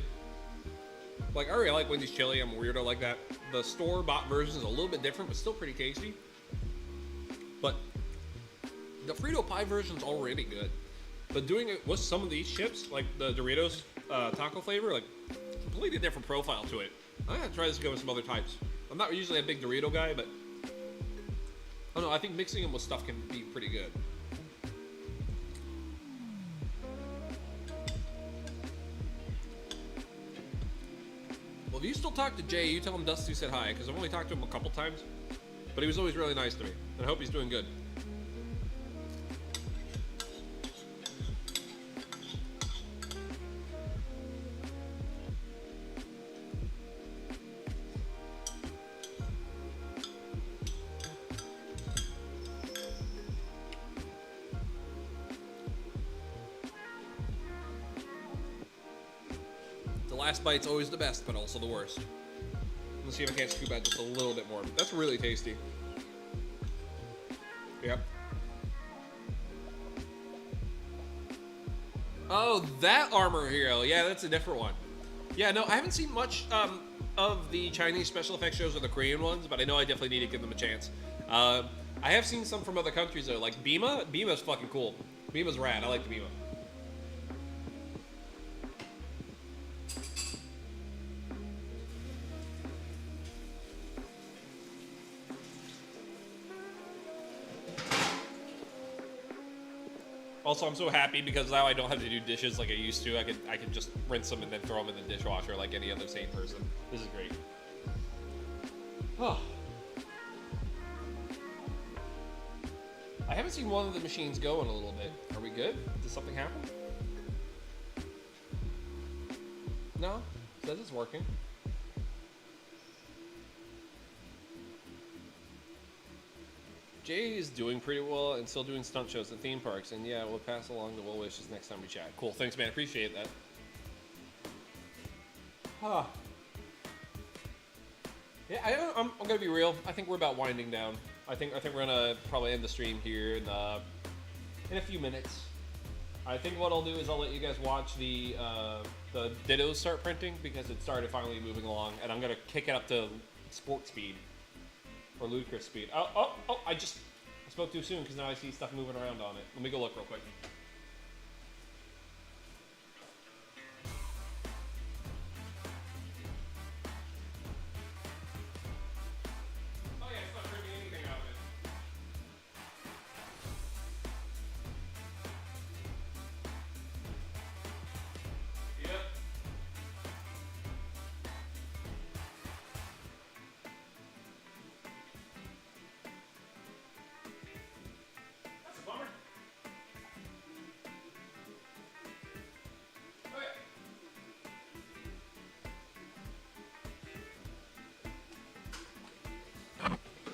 like, I really like Wendy's chili. I'm a weirdo like that. The store-bought version is a little bit different, but still pretty tasty. But the Frito pie version is already good. But doing it with some of these chips, like the Doritos taco flavor, like, completely different profile to it. I'm gonna try this again with some other types. I'm not usually a big Dorito guy, but I don't know, I think mixing them with stuff can be pretty good. Well, if you still talk to Jay, you tell him Dusty said hi, because I've only talked to him a couple times, but he was always really nice to me, and I hope he's doing good. Last bite's always the best, but also the worst. Let's see if I can't scoop out just a little bit more. That's really tasty. Yep. Oh, that Armor Hero. Yeah, that's a different one. Yeah, no, I haven't seen much of the Chinese special effects shows or the Korean ones, but I know I definitely need to give them a chance. I have seen some from other countries though, like Bima. Bima's fucking cool. Bima's rad. I like the Bima. Also, I'm so happy because now I don't have to do dishes like I used to. I can just rinse them and then throw them in the dishwasher like any other sane person. This is great. Oh. I haven't seen one of the machines go in a little bit. Are we good? Did something happen? No? It says it's working. Jay is doing pretty well and still doing stunt shows at theme parks, and yeah, we'll pass along the well wishes next time we chat. Cool, thanks, man. Appreciate that. Huh. Yeah, I'm gonna be real. I think we're about winding down. I think we're gonna probably end the stream here in a few minutes. I think what I'll do is I'll let you guys watch the Dittos start printing because it started finally moving along, and I'm gonna kick it up to sport speed. Or ludicrous speed. Oh, I spoke too soon because now I see stuff moving around on it. Let me go look real quick. Oh yeah, it's not printing anything out of it. Yep.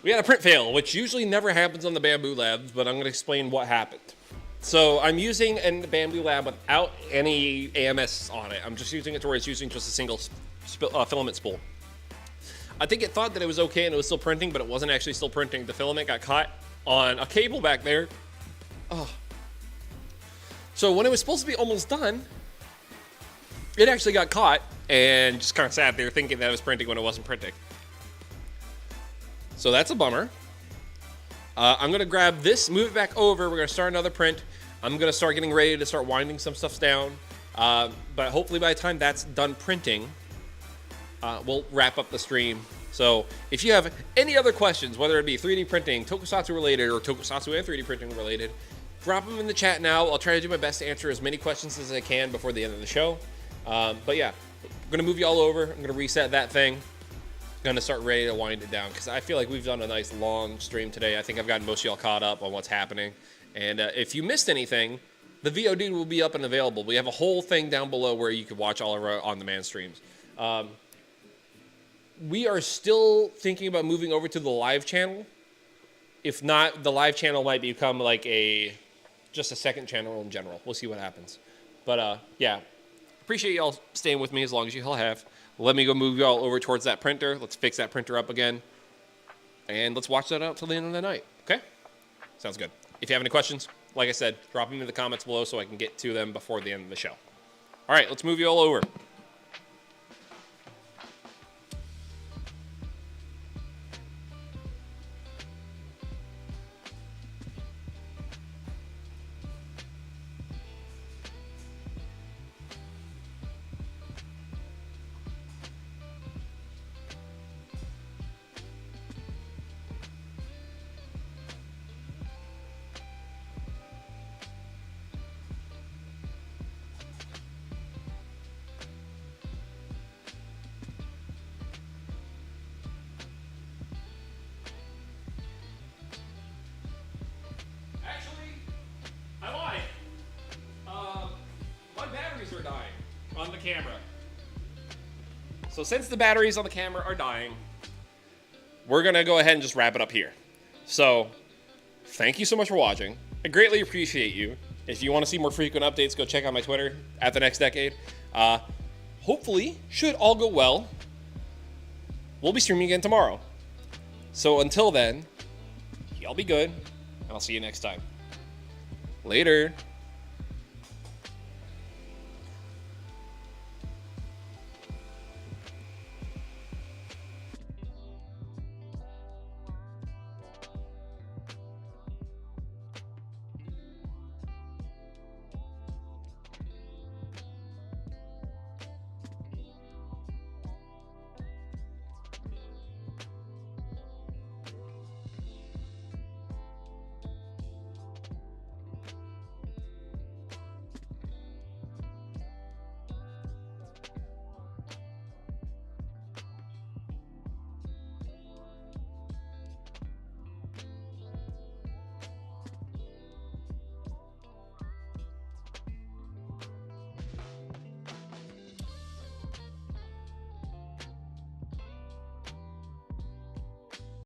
We had a print fail, which usually never happens on the Bamboo Labs, but I'm going to explain what happened. So I'm using a Bamboo Lab without any AMS on it. I'm just using it to where it's using just a single filament spool. I think it thought that it was okay and it was still printing, but it wasn't actually still printing. The filament got caught on a cable back there. Oh. So when it was supposed to be almost done, it actually got caught and just kind of sat there thinking that it was printing when it wasn't printing. So that's a bummer. I'm going to grab this, move it back over. We're going to start another print. I'm going to start getting ready to start winding some stuff down. But hopefully by the time that's done printing, we'll wrap up the stream. So if you have any other questions, whether it be 3D printing, Tokusatsu related, or Tokusatsu and 3D printing related, drop them in the chat now. I'll try to do my best to answer as many questions as I can before the end of the show. But yeah, I'm going to move you all over. I'm going to reset that thing. gonna start ready to wind it down because I feel like we've done a nice long stream today. I think I've gotten most of y'all caught up on what's happening. And if you missed anything, the VOD will be up and available. We have a whole thing down below where you can watch all of our on-demand streams. We are still thinking about moving over to the live channel. If not, the live channel might become like just a second channel in general. We'll see what happens. But yeah, appreciate y'all staying with me as long as you all have. Let me go move y'all over towards that printer. Let's fix that printer up again. And let's watch that out till the end of the night. Okay? Sounds good. If you have any questions, like I said, drop them in the comments below so I can get to them before the end of the show. All right, let's move you all over. Are dying on the camera. So since the batteries on the camera are dying, we're gonna go ahead and just wrap it up here. So thank you so much for watching. I greatly appreciate you. If you want to see more frequent updates, go check out my Twitter at TheNextDecade. Hopefully, should all go well, we'll be streaming again tomorrow. So until then, y'all be good, and I'll see you next time. Later.